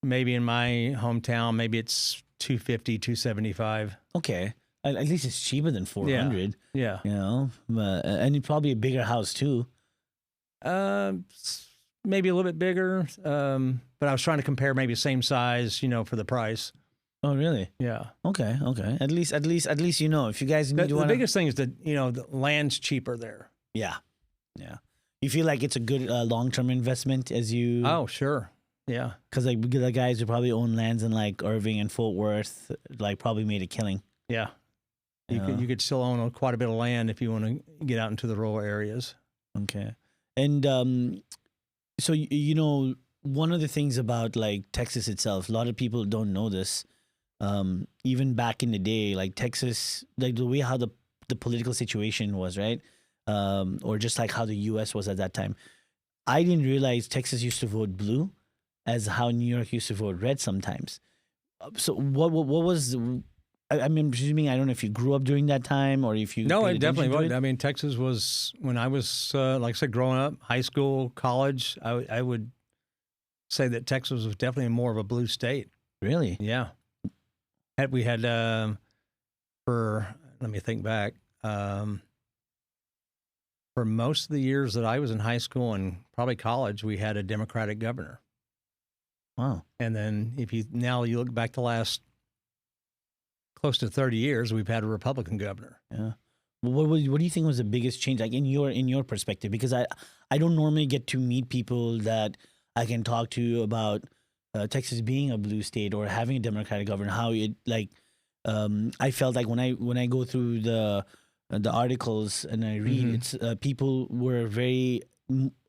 Speaker 2: maybe in my hometown, maybe it's $250,000, $275,000.
Speaker 1: Okay. At least it's cheaper than $400,000.
Speaker 2: Yeah.
Speaker 1: And it's probably a bigger house too.
Speaker 2: Maybe a little bit bigger. But I was trying to compare maybe same size, for the price.
Speaker 1: Oh, really?
Speaker 2: Yeah.
Speaker 1: Okay. At least if you guys need
Speaker 2: the biggest thing is that the land's cheaper there.
Speaker 1: Yeah. You feel like it's a good long-term investment as you.
Speaker 2: Oh, sure. Yeah.
Speaker 1: Because like the guys who probably own lands in like Irving and Fort Worth, like probably made a killing.
Speaker 2: Yeah. You could still own quite a bit of land if you want to get out into the rural areas.
Speaker 1: Okay. And so one of the things about like Texas itself, a lot of people don't know this. Even back in the day, like Texas, like the way how the political situation was, right? Or just like how the U.S. was at that time. I didn't realize Texas used to vote blue as how New York used to vote red sometimes. So what was, I'm presuming, I don't know if you grew up during that time or if you.
Speaker 2: No, it definitely was. I mean, Texas was, when I was, like I said, growing up, high school, college, I would say that Texas was definitely more of a blue state.
Speaker 1: Really?
Speaker 2: Yeah. We had, let me think back. For most of the years that I was in high school and probably college, we had a Democratic governor.
Speaker 1: Wow.
Speaker 2: And then if you look back the last close to 30 years, we've had a Republican governor.
Speaker 1: Yeah. What do you think was the biggest change, like in your perspective? Because I don't normally get to meet people that I can talk to about Texas being a blue state or having a Democratic governor. How it I felt like when I go through the articles and I read, it's people were a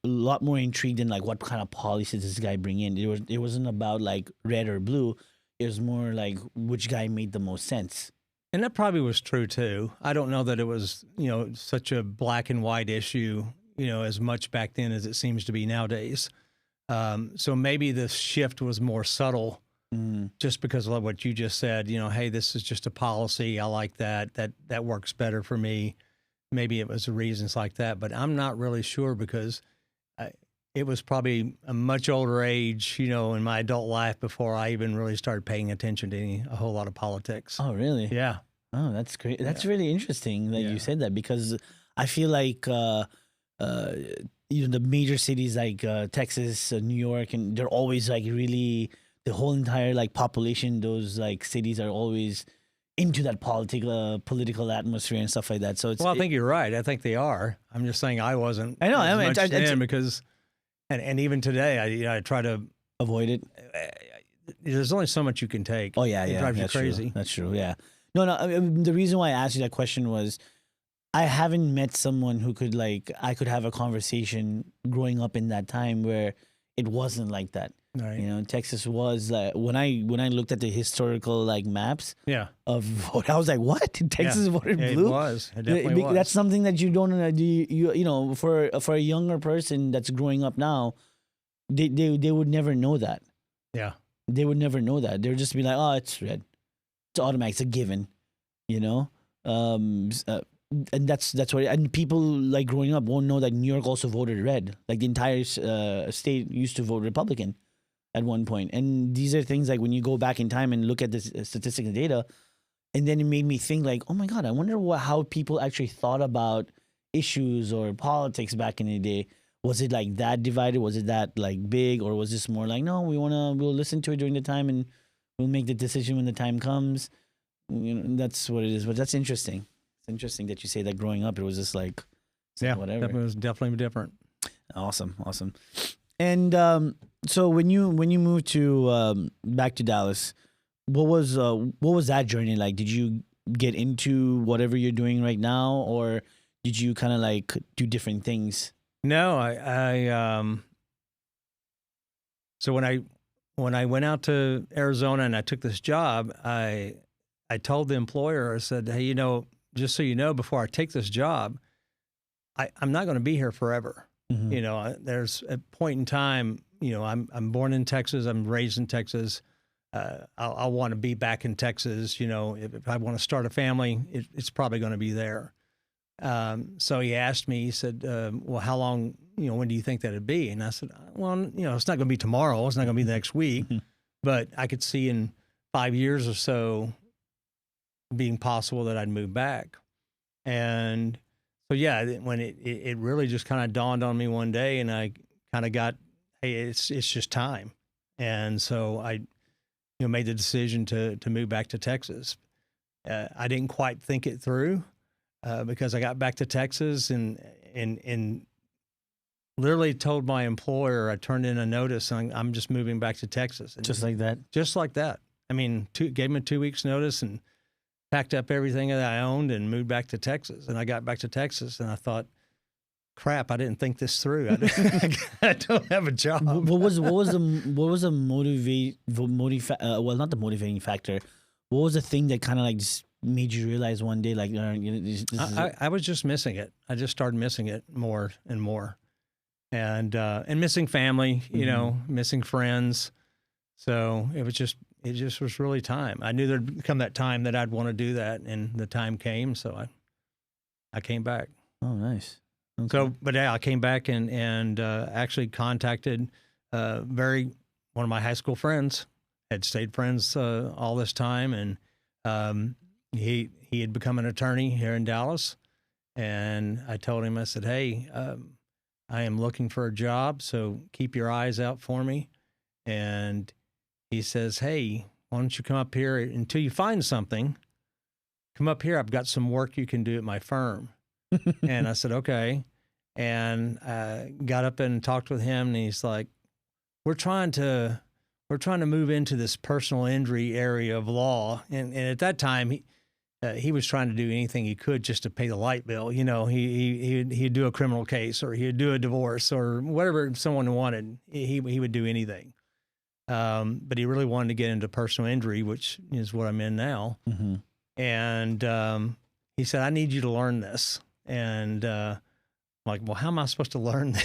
Speaker 1: lot more intrigued in like what kind of policies this guy bring in. It wasn't about like red or blue. It was more like which guy made the most sense.
Speaker 2: And that probably was true too. I don't know that it was, such a black and white issue, as much back then as it seems to be nowadays. So maybe the shift was more subtle. Just because of what you just said, hey, this is just a policy. I like that. That works better for me. Maybe it was reasons like that, but I'm not really sure because it was probably a much older age, in my adult life before I even really started paying attention to a whole lot of politics.
Speaker 1: Oh, really?
Speaker 2: Yeah.
Speaker 1: Oh, that's great. That's really interesting that you said that because I feel like the major cities like Texas, New York, and they're always like really. The whole entire like population, those like cities are always into that political atmosphere and stuff like that. So
Speaker 2: I think you're right. I think they are. I'm just saying I wasn't.
Speaker 1: I know.
Speaker 2: Then because, and even today, I try to
Speaker 1: avoid it.
Speaker 2: There's only so much you can take.
Speaker 1: Oh yeah,
Speaker 2: it drives you crazy.
Speaker 1: True. That's true. Yeah. No. The reason why I asked you that question was, I haven't met someone who could I could have a conversation growing up in that time where it wasn't like that.
Speaker 2: Right.
Speaker 1: You know, Texas was when I looked at the historical like maps
Speaker 2: Yeah.
Speaker 1: of vote, I was like, what? Texas voted blue?
Speaker 2: It was. It definitely was.
Speaker 1: That's something that you don't you know for a younger person that's growing up now, they would never know that.
Speaker 2: Yeah.
Speaker 1: They would never know that. They would just be like, oh, it's red. It's automatic. It's a given. You know. And that's what. And people like growing up won't know that New York also voted red. Like the entire state used to vote Republican at one point. And these are things like when you go back in time and look at the statistics and data, and then it made me think like, oh my God, I wonder how people actually thought about issues or politics back in the day. Was it like that divided? Was it that like big, or was this more like, no, we'll listen to it during the time and we'll make the decision when the time comes. You know, that's what it is. But that's interesting. It's interesting that you say that growing up, it was just like, whatever.
Speaker 2: It was definitely different.
Speaker 1: Awesome. And so when you moved to back to Dallas, what was that journey like? Did you get into whatever you're doing right now, or did you kind of like do different things?
Speaker 2: No, so when I went out to Arizona and I took this job, I told the employer, I said, hey, you know, just so you know, before I take this job, I'm not going to be here forever.
Speaker 1: Mm-hmm.
Speaker 2: You know, there's a point in time, you know, I'm born in Texas, I'm raised in Texas. I want to be back in Texas. You know, if I want to start a family, it's probably going to be there. So he asked me, he said, well, how long, you know, when do you think that'd be? And I said, well, you know, it's not going to be tomorrow. It's not going to be the next week, but I could see in 5 years or so being possible that I'd move back. And so, yeah, when it really just kind of dawned on me one day, and I kind of got, hey, it's just time. And so I, you know, made the decision to move back to Texas. I didn't quite think it through. Because I got back to Texas and literally told my employer, I turned in a notice, and I'm just moving back to Texas. And
Speaker 1: Just like that?
Speaker 2: Just like that. I mean, gave him a 2 weeks notice and packed up everything that I owned and moved back to Texas. And I got back to Texas and I thought, crap, I didn't think this through. I don't have a job.
Speaker 1: What was the not the motivating factor. What was the thing that kind of like just made you realize one day, like,
Speaker 2: I was just missing it. I just started missing it more and more, and missing family, you know, missing friends. So it just was really time. I knew there'd come that time that I'd want to do that, and the time came. So I came back.
Speaker 1: Oh, nice. Okay.
Speaker 2: So, but yeah, I came back and actually contacted one of my high school friends. Had stayed friends all this time, and he had become an attorney here in Dallas. And I told him, I said, hey, I am looking for a job, so keep your eyes out for me. And he says, hey, why don't you come up here until you find something? Come up here. I've got some work you can do at my firm. And I said, okay. And I got up and talked with him, and he's like, we're trying to move into this personal injury area of law. And at that time, he was trying to do anything he could just to pay the light bill. You know, he'd do a criminal case, or he'd do a divorce, or whatever someone wanted. He would do anything. But he really wanted to get into personal injury, which is what I'm in now.
Speaker 1: Mm-hmm.
Speaker 2: And he said, I need you to learn this. And I'm like, well, how am I supposed to learn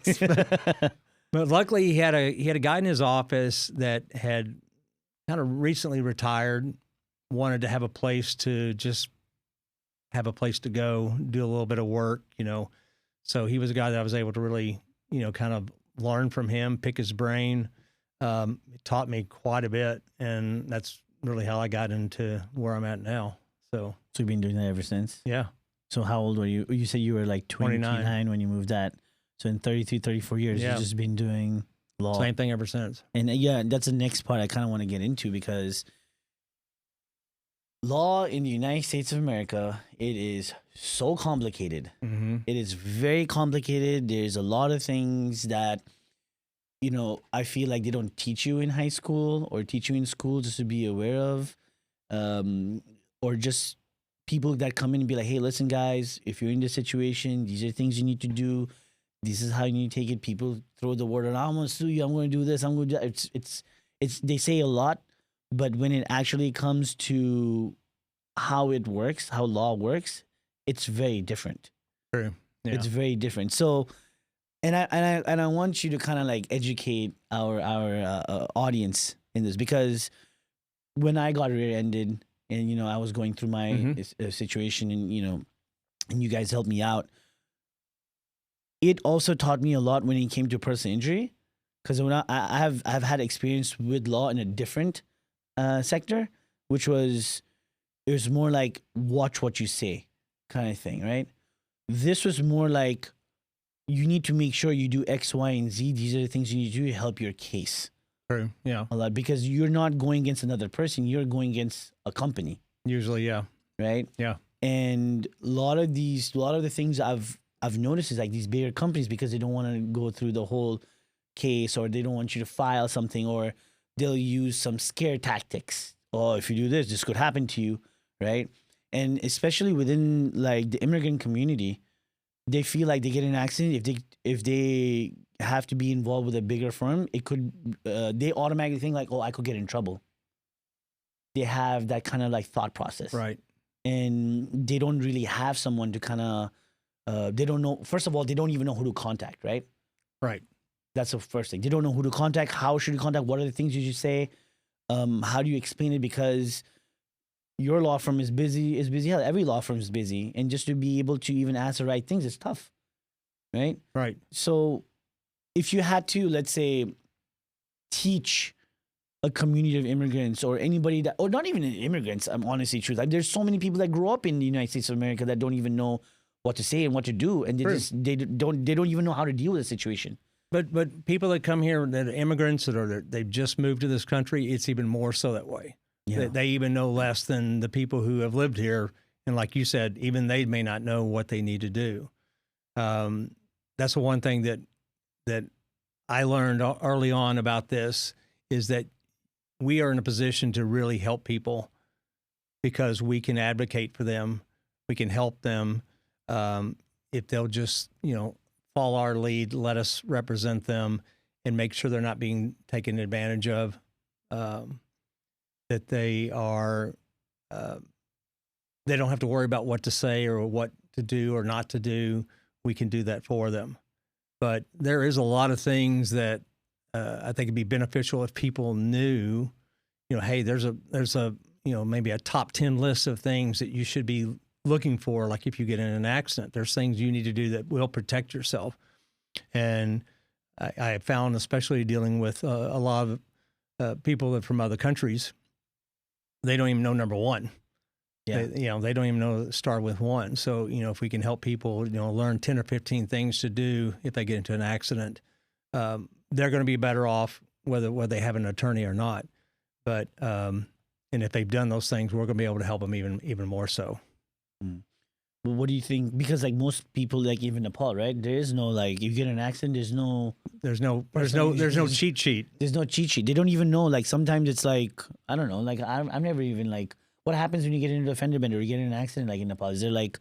Speaker 2: this? But luckily, he had a guy in his office that had kind of recently retired, wanted to have a place to go, do a little bit of work, you know. So he was a guy that I was able to really, you know, kind of learn from him, pick his brain. It taught me quite a bit, and that's really how I got into where I'm at now. So
Speaker 1: you've been doing that ever since?
Speaker 2: Yeah.
Speaker 1: So how old were you? You said you were like 29 when you moved that. So in 33, 34 years, you've just been doing law.
Speaker 2: Same thing ever since.
Speaker 1: And yeah, that's the next part I kind of want to get into, because law in the United States of America, it is so complicated.
Speaker 2: Mm-hmm.
Speaker 1: It is very complicated. There's a lot of things that, you know, I feel like they don't teach you in high school or teach you in school just to be aware of, or just people that come in and be like, hey, listen, guys, if you're in this situation, these are things you need to do. this is how you need to take it. People throw the word around, I'm going to sue you, I'm going to do this, I'm going to do that. It's they say a lot, but when it actually comes to how it works, how law works, it's very different.
Speaker 2: True. Yeah.
Speaker 1: It's very different. So, and I want you to kind of like educate our audience in this, because when I got rear-ended and I was going through my situation, and and you guys helped me out, it also taught me a lot when it came to personal injury, because when I've had experience with law in a different sector, which was, it was more like watch what you say kind of thing, right? This was more like, you need to make sure you do X, Y, and Z. These are the things you need to do to help your case.
Speaker 2: True. Yeah.
Speaker 1: A lot, because you're not going against another person, you're going against a company.
Speaker 2: Usually, yeah.
Speaker 1: Right?
Speaker 2: Yeah.
Speaker 1: And a lot of the things I've noticed is like these bigger companies, because they don't want to go through the whole case, or they don't want you to file something, or they'll use some scare tactics. Oh, if you do this could happen to you, right? And especially within like the immigrant community, they feel like they get in an accident, if they have to be involved with a bigger firm, it could they automatically think like, oh, I could get in trouble. They have that kind of like thought process,
Speaker 2: Right?
Speaker 1: And they don't really have someone to kind of they don't know. First of all, they don't even know who to contact, right?
Speaker 2: Right.
Speaker 1: That's the first thing. They don't know who to contact. How should you contact? What are the things you should say? How do you explain it? Because your law firm is busy. Hell, every law firm is busy, and just to be able to even ask the right things is tough, right?
Speaker 2: Right.
Speaker 1: So, if you had to, let's say, teach a community of immigrants, or anybody that, or not even immigrants, I'm honestly true. Like, there's so many people that grow up in the United States of America that don't even know what to say and what to do, and they don't even know how to deal with the situation.
Speaker 2: But people that come here, that are immigrants, they've just moved to this country, it's even more so that way.
Speaker 1: Yeah.
Speaker 2: They even know less than the people who have lived here, and like you said, even they may not know what they need to do. That's the one thing that I learned early on about this, is that we are in a position to really help people, because we can advocate for them, we can help them if they'll just follow our lead, let us represent them, and make sure they're not being taken advantage of. That they are, they don't have to worry about what to say or what to do or not to do. We can do that for them. But there is a lot of things that I think it'd be beneficial if people knew, hey, there's a maybe a top 10 list of things that you should be looking for. Like if you get in an accident, there's things you need to do that will protect yourself. And I have found, especially dealing with a lot of people that from other countries, they don't even know number one.
Speaker 1: Yeah.
Speaker 2: They don't even know start with one. So, if we can help people, learn 10 or 15 things to do if they get into an accident, they're going to be better off whether they have an attorney or not. But, and if they've done those things, we're going to be able to help them even more so.
Speaker 1: Well, what do you think? Because like most people, like even Nepal, right? There is no like, if you get in an accident, there's no
Speaker 2: cheat sheet.
Speaker 1: There's no cheat sheet. They don't even know. Like sometimes it's like, I don't know. Like I'm never even like, what happens when you get into a fender bender or you get in an accident like in Nepal? Is there like,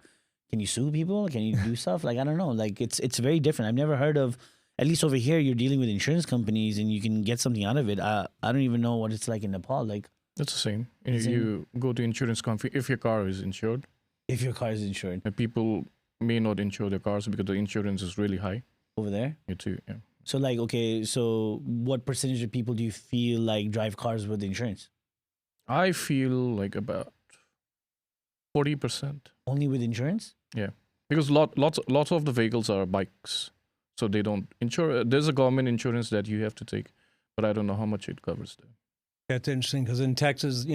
Speaker 1: can you sue people? Can you do stuff? Like I don't know. Like it's very different. I've never heard of. At least over here, you're dealing with insurance companies and you can get something out of it. I don't even know what it's like in Nepal. Like
Speaker 3: that's the same. You go to insurance company if your car is insured.
Speaker 1: If your car is insured.
Speaker 3: And people may not insure their cars because the insurance is really high.
Speaker 1: Over there?
Speaker 3: Me too, yeah.
Speaker 1: So like, okay, so what percentage of people do you feel like drive cars with insurance?
Speaker 3: I feel like about 40%.
Speaker 1: Only with insurance?
Speaker 3: Yeah. Because lots of the vehicles are bikes. So they don't insure. There's a government insurance that you have to take, but I don't know how much it covers there.
Speaker 2: That's interesting because in Texas,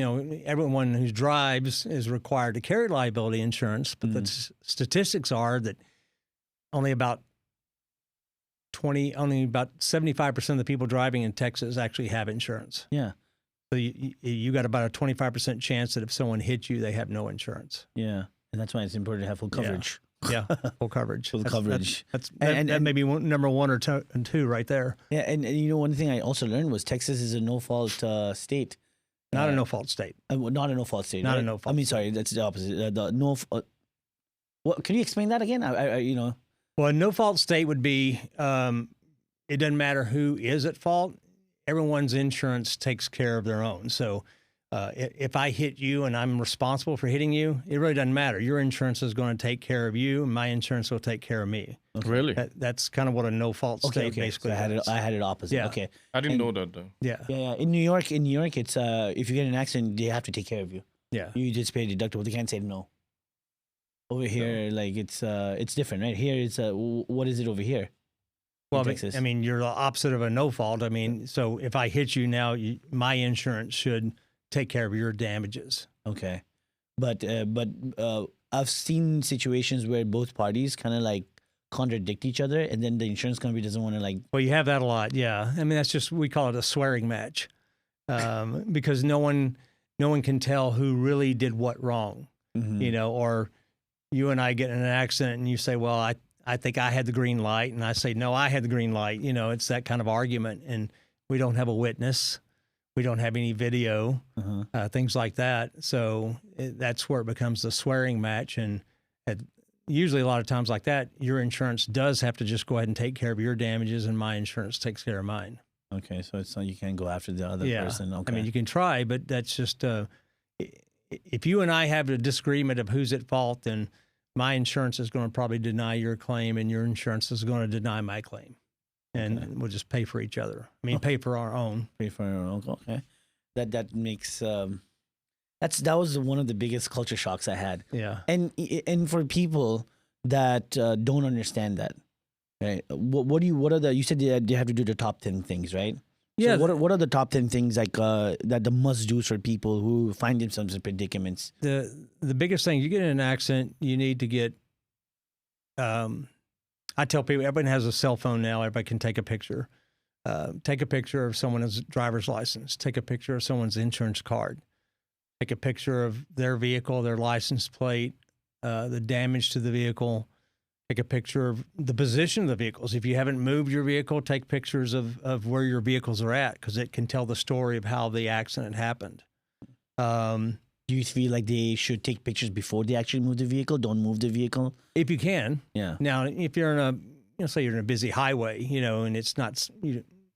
Speaker 2: everyone who drives is required to carry liability insurance, but the statistics are that only about 75% of the people driving in Texas actually have insurance.
Speaker 1: Yeah.
Speaker 2: So you got about a 25% chance that if someone hits you, they have no insurance.
Speaker 1: Yeah. And that's why it's important to have full coverage.
Speaker 2: Yeah, full coverage.
Speaker 1: Full coverage.
Speaker 2: That may be number one or two right there.
Speaker 1: Yeah, and one thing I also learned was Texas is a no-fault state.
Speaker 2: Not a no-fault state.
Speaker 1: Not a no-fault state.
Speaker 2: Not
Speaker 1: right?
Speaker 2: a no-fault.
Speaker 1: I mean, sorry, that's the opposite. What? Can you explain that again?
Speaker 2: Well, a no-fault state would be it doesn't matter who is at fault. Everyone's insurance takes care of their own. So if I hit you and I'm responsible for hitting you, it really doesn't matter. Your insurance is going to take care of you, and my insurance will take care of me.
Speaker 3: Okay. Really?
Speaker 2: That's kind of what a no-fault state basically
Speaker 1: so I had it opposite.
Speaker 2: Yeah.
Speaker 1: Okay.
Speaker 3: I didn't know that though.
Speaker 2: Yeah.
Speaker 1: Yeah. In New York, it's if you get in an accident, they have to take care of you.
Speaker 2: Yeah.
Speaker 1: You just pay a deductible. They can't say no. Over here, like it's different, right? Here, it's what is it over here?
Speaker 2: Well,
Speaker 1: Texas.
Speaker 2: I mean, you're the opposite of a no fault. I mean, so if I hit you now, my insurance should take care of your damages.
Speaker 1: Okay, but I've seen situations where both parties kind of like contradict each other, and then the insurance company doesn't want to like.
Speaker 2: Well, you have that a lot, yeah. I mean, that's just we call it a swearing match, because no one can tell who really did what wrong, you know. Or you and I get in an accident, and you say, "Well, I think I had the green light," and I say, "No, I had the green light." You know, it's that kind of argument, and we don't have a witness. We don't have any video, things like that. So that's where it becomes a swearing match. And usually a lot of times like that, your insurance does have to just go ahead and take care of your damages, and my insurance takes care of mine.
Speaker 1: Okay, so it's not you can't go after the other person. Okay.
Speaker 2: I mean, you can try, but that's just if you and I have a disagreement of who's at fault, then my insurance is going to probably deny your claim, and your insurance is going to deny my claim. And we'll just pay for each other. I mean, pay for our own.
Speaker 1: Pay for our own. Okay, that makes that was one of the biggest culture shocks I had.
Speaker 2: Yeah,
Speaker 1: and for people that don't understand that, right? What are the you said they have to do the top 10 things, right?
Speaker 2: Yeah.
Speaker 1: So what are the top 10 things like that the must do's for people who find themselves in predicaments?
Speaker 2: The biggest thing, you get in an accident, you need to get. I tell people, everybody has a cell phone now. Everybody can take a picture. Take a picture of someone's driver's license. Take a picture of someone's insurance card. Take a picture of their vehicle, their license plate, the damage to the vehicle. Take a picture of the position of the vehicles. If you haven't moved your vehicle, take pictures of where your vehicles are at, because it can tell the story of how the accident happened.
Speaker 1: Do you feel like they should take pictures before they actually move the vehicle? Don't move the vehicle?
Speaker 2: If you can.
Speaker 1: Yeah.
Speaker 2: Now, if you're say you're in a busy highway, and it's not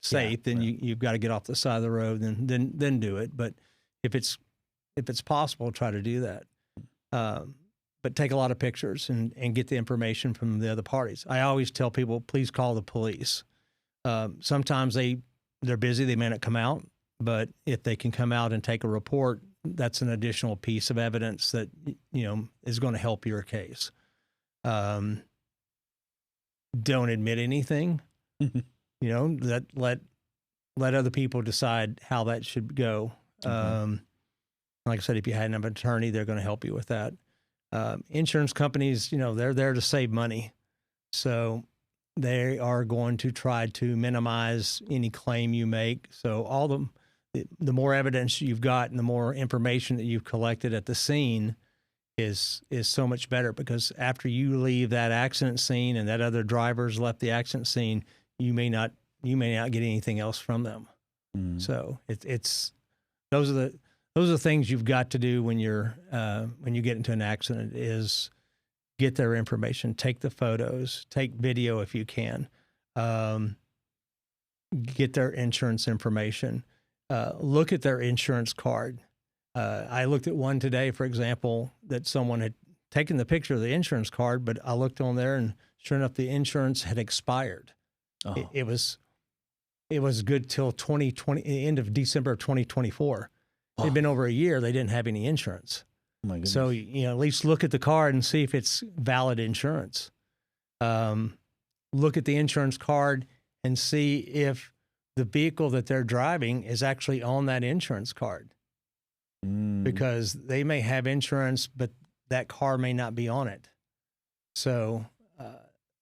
Speaker 2: safe, then you've got to get off the side of the road, and then do it. But if it's possible, try to do that. But take a lot of pictures and get the information from the other parties. I always tell people, please call the police. Sometimes they're busy, they may not come out, but if they can come out and take a report, that's an additional piece of evidence that is going to help your case. Don't admit anything. Let other people decide how that should go. Like I said, if you had an attorney, they're going to help you with that. Insurance companies, they're there to save money, so they are going to try to minimize any claim you make. So the more evidence you've got and the more information that you've collected at the scene is so much better, because after you leave that accident scene and that other driver's left the accident scene, you may not get anything else from them. So it's those are the things you've got to do when you get into an accident, is get their information, take the photos, take video if you can, get their insurance information. Look at their insurance card. I looked at one today, for example, that someone had taken the picture of the insurance card, but I looked on there, and sure enough, the insurance had expired. Oh. It was good till 2020, end of December of 2024. Oh. It'd been over a year. They didn't have any insurance.
Speaker 1: Oh my goodness.
Speaker 2: So at least look at the card and see if it's valid insurance. Look at the insurance card and see if the vehicle that they're driving is actually on that insurance card, because they may have insurance, but that car may not be on it. So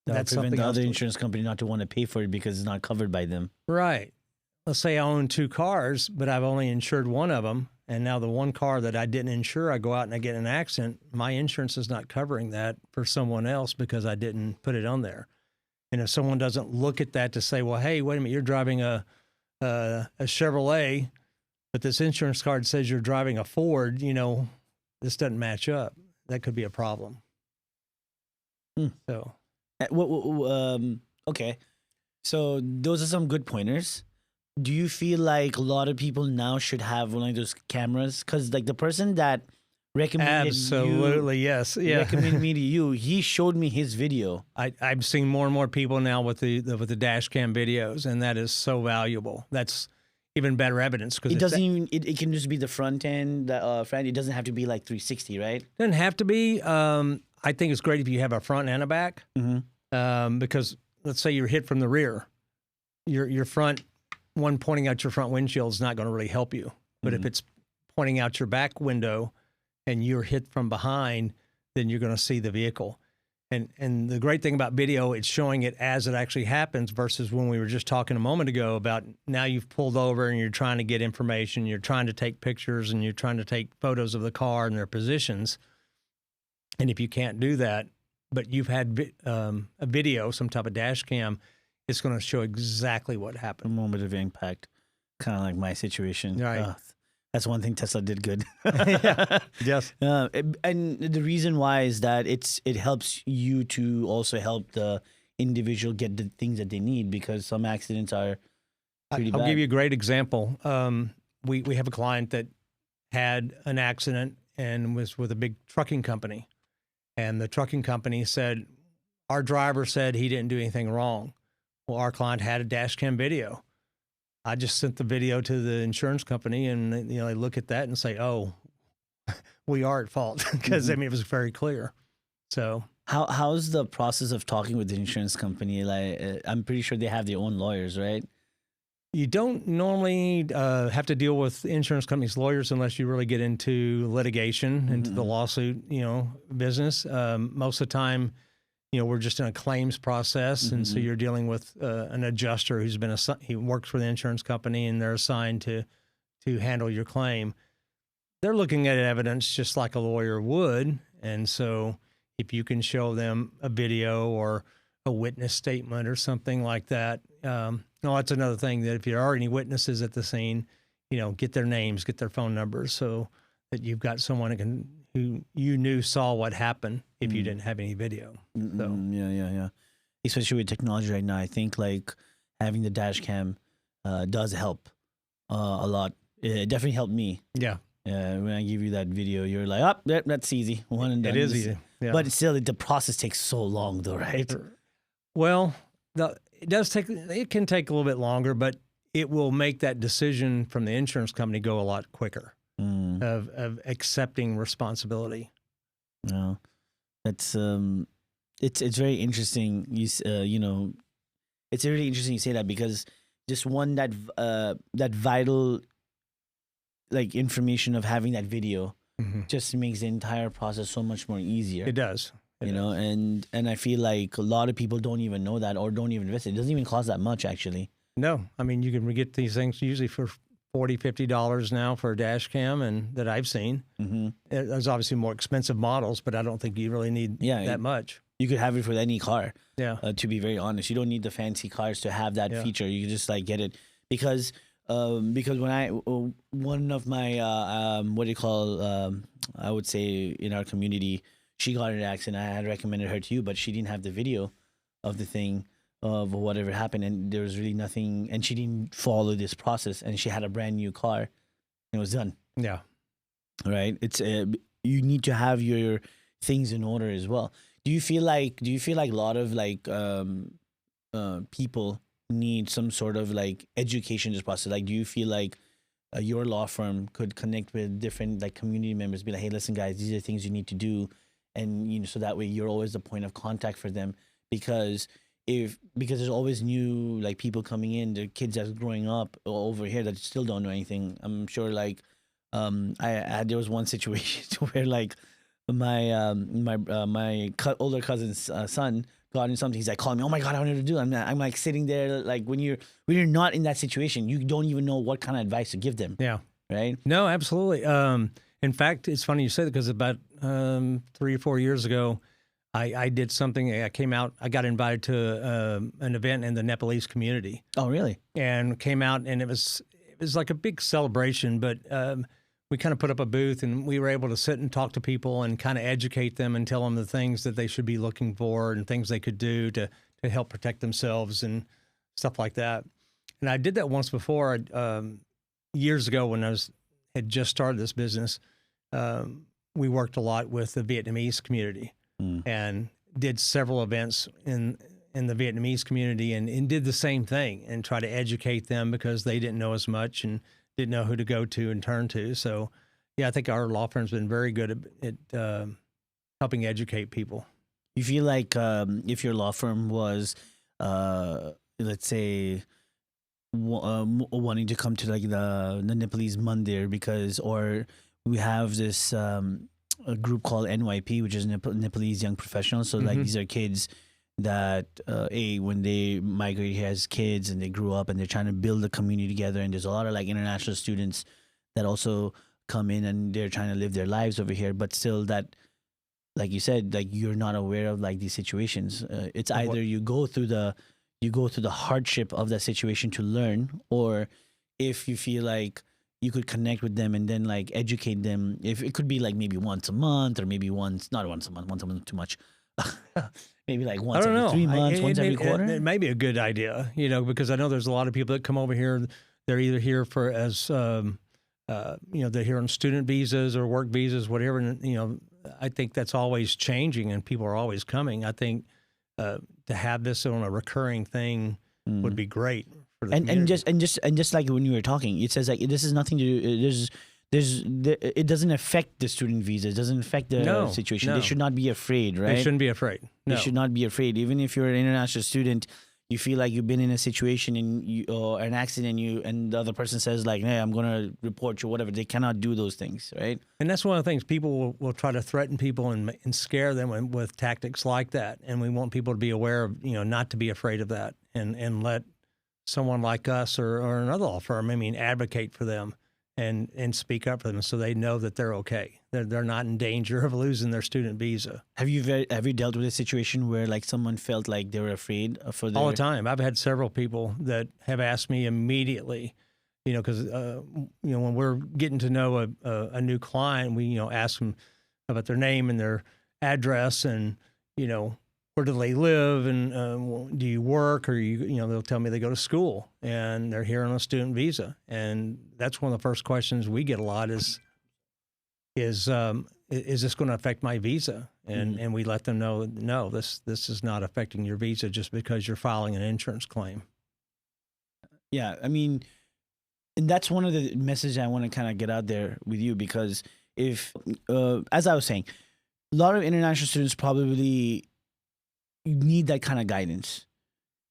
Speaker 2: that's something
Speaker 1: the other insurance company not to want to pay for it because it's not covered by them.
Speaker 2: Right. Let's say I own 2 cars, but I've only insured one of them, and now the one car that I didn't insure, I go out and I get in an accident. My insurance is not covering that for someone else because I didn't put it on there. And if someone doesn't look at that to say, well, hey, wait a minute, you're driving a Chevrolet, but this insurance card says you're driving a Ford, this doesn't match up. That could be a problem. So
Speaker 1: Okay, so those are some good pointers. Do you feel like a lot of people now should have one of those cameras? Because like the person that
Speaker 2: Absolutely, yes. Yeah.
Speaker 1: recommended me to you, he showed me his video.
Speaker 2: I've seen more and more people now with the dash cam videos, and that is so valuable. That's even better evidence because
Speaker 1: It doesn't even. It can just be the front end, the front. It doesn't have to be like 360, right?
Speaker 2: doesn't have to be. I think it's great if you have a front and a back, because let's say you're hit from the rear, your front one pointing out your front windshield is not going to really help you. But if it's pointing out your back window and you're hit from behind, then you're going to see the vehicle. And the great thing about video, it's showing it as it actually happens versus when we were just talking a moment ago about now you've pulled over and you're trying to get information, you're trying to take pictures and you're trying to take photos of the car and their positions. And if you can't do that, but you've had a video, some type of dash cam, it's going to show exactly what
Speaker 1: A
Speaker 2: happened.
Speaker 1: moment of impact, kind of like my situation.
Speaker 2: Right.
Speaker 1: That's one thing Tesla did good.
Speaker 2: Yes.
Speaker 1: And the reason why is that it helps you to also help the individual get the things that they need, because some accidents are pretty
Speaker 2: I'll
Speaker 1: bad.
Speaker 2: give you a great example. We have a client that had an accident and was with a big trucking company. And the trucking company said, our driver said he didn't do anything wrong. Well, our client had a dash cam video. I just sent the video to the insurance company, and they look at that and say, "Oh, we are at fault," because I mean it was very clear. So
Speaker 1: How's the process of talking with the insurance company? Like, I'm pretty sure they have their own lawyers, right?
Speaker 2: you don't normally have to deal with insurance companies' lawyers unless you really get into litigation, into the lawsuit, business. Most of the time, we're just in a claims process, and so you're dealing with an adjuster who's been he works for the insurance company, and they're assigned to handle your claim. They're looking at evidence just like a lawyer would, and so if you can show them a video or a witness statement or something like that, that's another thing, that if there are any witnesses at the scene, get their names, get their phone numbers, so that you've got someone who you knew saw what happened if you didn't have any video. So.
Speaker 1: Yeah. Especially with technology right now, I think like having the dash cam does help a lot. It definitely helped me.
Speaker 2: Yeah.
Speaker 1: When I give you that video, you're like, oh, that's easy. One and done.
Speaker 2: It is easy. Yeah.
Speaker 1: But still, the process takes so long though, right?
Speaker 2: Well, it can take a little bit longer, but it will make that decision from the insurance company go a lot quicker of accepting responsibility.
Speaker 1: No, that's it's very interesting. It's really interesting you say that, because just one that vital like information of having that video just makes the entire process so much more easier.
Speaker 2: It does.
Speaker 1: And I feel like a lot of people don't even know that or don't even invest it. It doesn't even cost that much, actually.
Speaker 2: No, I mean, you can get these things usually for $40, $50 now for a dash cam, and that I've seen. There's obviously more expensive models, but I don't think you really need that much.
Speaker 1: You could have it for any car.
Speaker 2: Yeah.
Speaker 1: To be very honest, you don't need the fancy cars to have that feature. You can just like get it because when one of my I would say in our community, she got in an accident. I had recommended her to you, but she didn't have the video of the thing of whatever happened, and there was really nothing, and she didn't follow this process, and she had a brand new car, and it was done.
Speaker 2: Yeah.
Speaker 1: Right. It's you need to have your things in order as well. Do you feel like a lot of like people need some sort of like education in this process? Like, do you feel like your law firm could connect with different like community members, be like, hey, listen, guys, these are things you need to do, and so that way you're always the point of contact for them, because there's always new like people coming in, the kids that's growing up over here that still don't know anything. I'm sure like there was one situation where like my older cousin's son got into something. He's like calling me, oh my God, I don't know what to do. I'm like sitting there, like when you're not in that situation, you don't even know what kind of advice to give them.
Speaker 2: Yeah.
Speaker 1: Right.
Speaker 2: No, absolutely. In fact, it's funny you say that, because about 3 or 4 years ago, I did something. I came out. I got invited to an event in the Nepalese community.
Speaker 1: Oh, really?
Speaker 2: And came out, and it was like a big celebration. But we kind of put up a booth, and we were able to sit and talk to people and kind of educate them and tell them the things that they should be looking for and things they could do to help protect themselves and stuff like that. And I did that once before, years ago when I had just started this business. We worked a lot with the Vietnamese community and did several events in the Vietnamese community and did the same thing and try to educate them because they didn't know as much and didn't know who to go to and turn to. So, yeah, I think our law firm's been very good at helping educate people.
Speaker 1: You feel like if your law firm was, let's say, wanting to come to like the Nepalese Mandir or we have this a group called NYP, which is Nepalese Young Professionals. So like these are kids that when they migrate here as kids and they grew up and they're trying to build a community together. And there's a lot of like international students that also come in and they're trying to live their lives over here, but still that, like you said, like you're not aware of like these situations. It's either you go through the hardship of that situation to learn, or if you feel like you could connect with them and then like educate them. If it could be like maybe once a month or maybe not once a month too much. Maybe like once every 3 months, once every quarter.
Speaker 2: It may be a good idea, because I know there's a lot of people that come over here. They're either here for as, they're here on student visas or work visas, whatever. And, I think that's always changing and people are always coming. I think to have this on a recurring thing would be great. And
Speaker 1: just like when you were talking, it says like this is nothing to do. It doesn't affect the student visa. It doesn't affect the situation.
Speaker 2: No.
Speaker 1: They should not be afraid, right?
Speaker 2: They shouldn't be afraid. No.
Speaker 1: They should not be afraid. Even if you're an international student, you feel like you've been in a situation or an accident, and the other person says like, "Hey, I'm gonna report you," whatever. They cannot do those things, right?
Speaker 2: And that's one of the things people will try to threaten people and scare them with tactics like that. And we want people to be aware of, not to be afraid of that, and let someone like us or another law firm, advocate for them and speak up for them so they know that they're okay. They're not in danger of losing their student visa.
Speaker 1: Have you dealt with a situation where like someone felt like they were afraid for their...
Speaker 2: All the time. I've had several people that have asked me immediately, because when we're getting to know a new client, we ask them about their name and their address and where do they live and do you work, or they'll tell me they go to school and they're here on a student visa, and that's one of the first questions we get a lot is this going to affect my visa? And we let them know that no, this is not affecting your visa just because you're filing an insurance claim.
Speaker 1: Yeah, and that's one of the messages I want to kind of get out there with you, because if as I was saying, a lot of international students probably need that kind of guidance.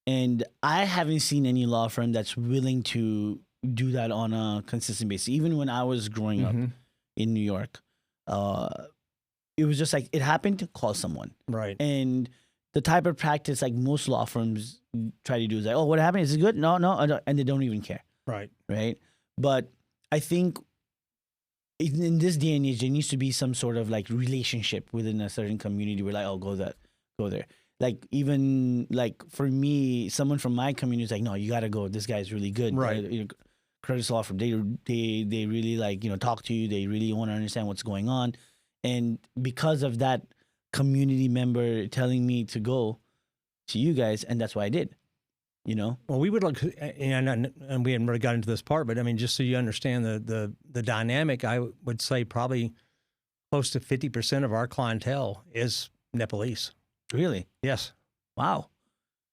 Speaker 1: And I haven't seen any law firm that's willing to do that on a consistent basis. Even when I was growing up in New York, it was just like, it happened to call someone.
Speaker 2: Right.
Speaker 1: And the type of practice like most law firms try to do is like, oh, what happened? Is it good? No. And they don't even care.
Speaker 2: Right.
Speaker 1: Right. But I think in this day and age, there needs to be some sort of like relationship within a certain community where like, oh, go there. Like even like for me, someone from my community is like, no, you got to go. This guy's really good.
Speaker 2: Right.
Speaker 1: Curtis Law Firm, they really like, talk to you. They really want to understand what's going on. And because of that community member telling me to go to you guys, and that's why I did, Well,
Speaker 2: we would look, and we hadn't really got into this part, but just so you understand the dynamic, I would say probably close to 50% of our clientele is Nepalese.
Speaker 1: Really?
Speaker 2: Yes.
Speaker 1: Wow.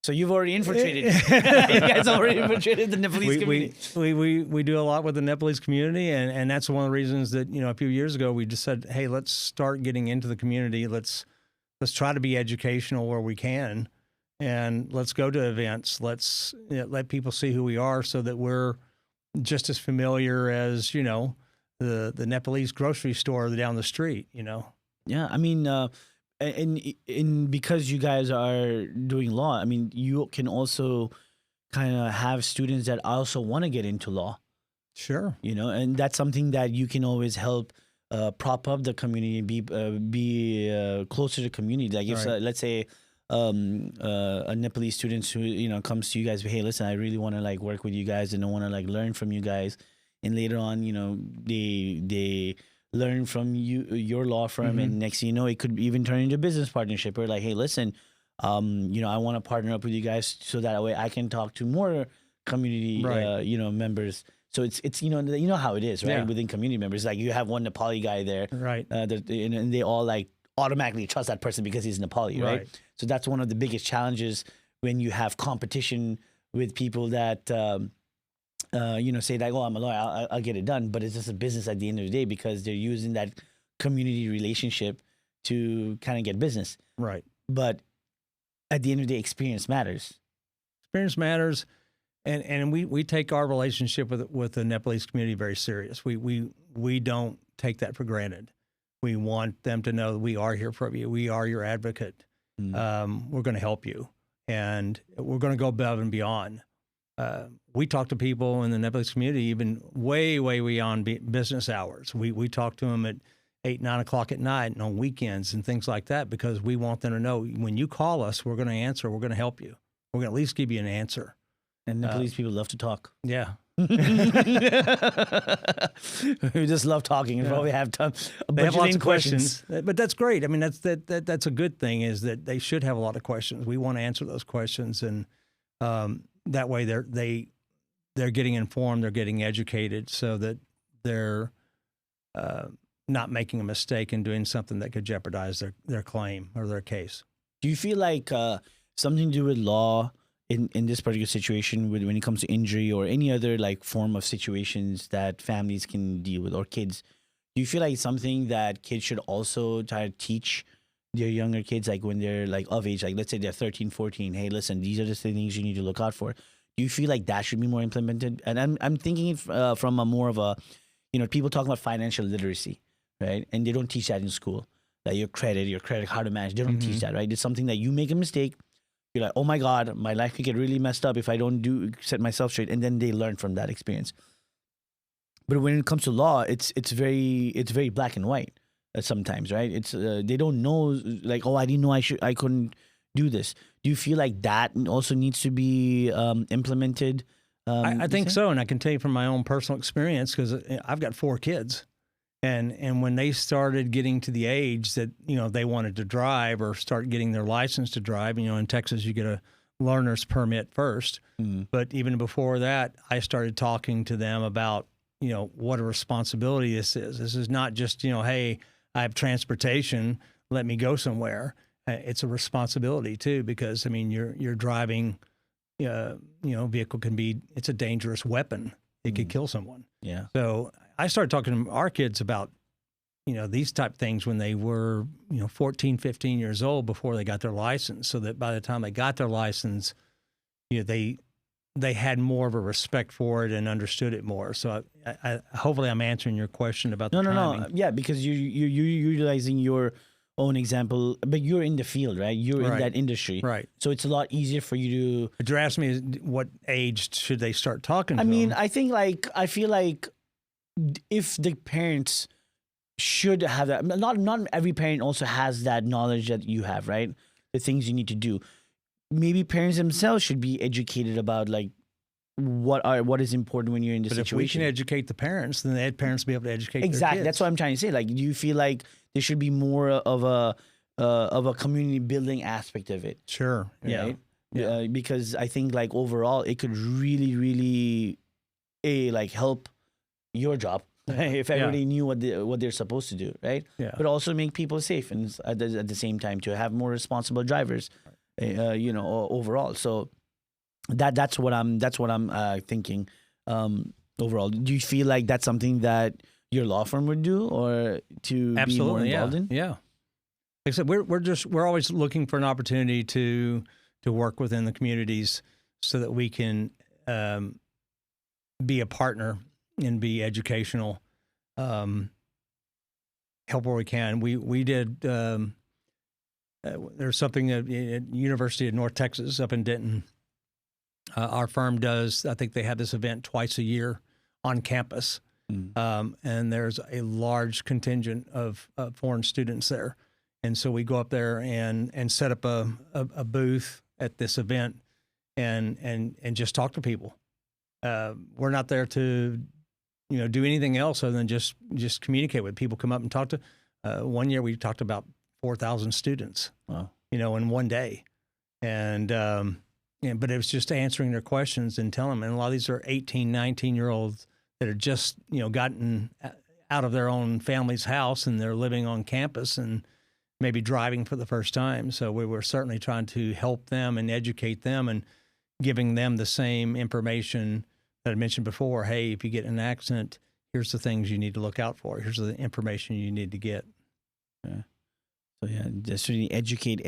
Speaker 1: So you've already infiltrated. You guys already infiltrated the Nepalese community.
Speaker 2: We do a lot with the Nepalese community, and that's one of the reasons that a few years ago we just said, hey, let's start getting into the community. Let's try to be educational where we can, and let's go to events. Let's let people see who we are, so that we're just as familiar as the Nepalese grocery store down the street.
Speaker 1: Yeah, and because you guys are doing law, you can also kind of have students that also want to get into law.
Speaker 2: Sure.
Speaker 1: And that's something that you can always help prop up the community and be closer to the community. Like if, let's say, a Nepalese student who, comes to you guys, hey, listen, I really want to like work with you guys and I want to like learn from you guys. and later on, they learn from your law firm, and next thing you know, it could even turn into a business partnership. Or like, hey, listen, I want to partner up with you guys so that way I can talk to more community, members. So it's you know how it is, right?
Speaker 2: Yeah.
Speaker 1: Within community members, like you have one Nepali guy there,
Speaker 2: Right.
Speaker 1: and they all like automatically trust that person because he's Nepali, right? So that's one of the biggest challenges when you have competition with people that say like, oh, I'm a lawyer, I'll get it done, but it's just a business at the end of the day because they're using that community relationship to kind of get business.
Speaker 2: Right.
Speaker 1: But at the end of the day, experience matters.
Speaker 2: Experience matters. And we take our relationship with the Nepalese community very serious. We don't take that for granted. We want them to know that we are here for you. We are your advocate. We're going to help you, and we're going to go above and beyond. We talk to people in the Nepalese community even way beyond business hours. We talk to them at 8, 9 o'clock at night and on weekends and things like that because we want them to know when you call us, we're going to answer. We're going to help you. We're going to at least give you an answer.
Speaker 1: And Nepalese people love to talk.
Speaker 2: Yeah.
Speaker 1: We just love talking and probably have a
Speaker 2: They have lots
Speaker 1: bajillion
Speaker 2: of questions, but that's great. I mean, that's a good thing is that they should have a lot of questions. We want to answer those questions, and that way they're getting informed, they're getting educated, so that they're not making a mistake and doing something that could jeopardize their claim or their case.
Speaker 1: Do you feel like something to do with law in this particular situation when it comes to injury or any other like form of situations that families can deal with or kids? Do you feel like something that kids should also try to teach their younger kids, like when they're like of age, like let's say they're 13, 14, hey, listen, these are the things you need to look out for. Do you feel like that should be more implemented? And I'm thinking it from a more of a, people talking about financial literacy, right? And they don't teach that in school. Like your credit, how to manage. They don't teach that, right? It's something that you make a mistake. You're like, oh my God, my life could get really messed up if I don't set myself straight. And then they learn from that experience. But when it comes to law, it's very black and white sometimes, right? It's they don't know, like, oh, I didn't know I couldn't do this. Do you feel like that also needs to be implemented?
Speaker 2: I think so, and I can tell you from my own personal experience because I've got 4 kids. And when they started getting to the age that, they wanted to drive or start getting their license to drive, in Texas, you get a learner's permit first. But even before that, I started talking to them about, what a responsibility this is. This is not just, hey, I have transportation, let me go somewhere. It's a responsibility too, because you're driving, vehicle it's a dangerous weapon. It could kill someone.
Speaker 1: Yeah.
Speaker 2: So I started talking to our kids about, these type things when they were, 14, 15 years old before they got their license, so that by the time they got their license, they had more of a respect for it and understood it more. So I hopefully I'm answering your question about the timing.
Speaker 1: No. Yeah, because you're utilizing your own example, but you're in the field, right? You're in that industry.
Speaker 2: Right.
Speaker 1: So it's a lot easier for you to...
Speaker 2: But you're asking me what age should they start talking to
Speaker 1: them?
Speaker 2: them?
Speaker 1: I feel like if the parents should have that, not every parent also has that knowledge that you have, right? The things you need to do. Maybe parents themselves should be educated about like what is important when you're in this situation.
Speaker 2: If we can educate the parents, then the parents will be able to educate their
Speaker 1: exactly.
Speaker 2: kids.
Speaker 1: That's what I'm trying to say. Like, do you feel like there should be more of a community building aspect of it?
Speaker 2: Sure.
Speaker 1: Right? Yeah. Because I think like overall it could really, really help your job if everybody knew what they're supposed to do, right?
Speaker 2: Yeah.
Speaker 1: But also make people safe and at the same time to have more responsible drivers, overall. So that's what I'm thinking overall. Do you feel like that's something that your law firm would do or to be more involved in?
Speaker 2: Yeah. Like I said, we're always looking for an opportunity to work within the communities so that we can be a partner and be educational, help where we can. We did. There's something at University of North Texas up in Denton. Our firm does. I think they have this event twice a year on campus, and there's a large contingent of foreign students there, and so we go up there and set up a booth at this event and just talk to people. We're not there to do anything else other than just communicate with people. Come up and talk to. One year we talked about 4,000 students.
Speaker 1: Wow.
Speaker 2: In one day, and but it was just answering their questions and telling them. And a lot of these are 18, 19-year-olds that are just gotten out of their own family's house and they're living on campus and maybe driving for the first time. So we were certainly trying to help them and educate them and giving them the same information that I mentioned before. Hey, if you get in an accident, here's the things you need to look out for. Here's the information you need to get.
Speaker 1: Yeah. So yeah, just really educate.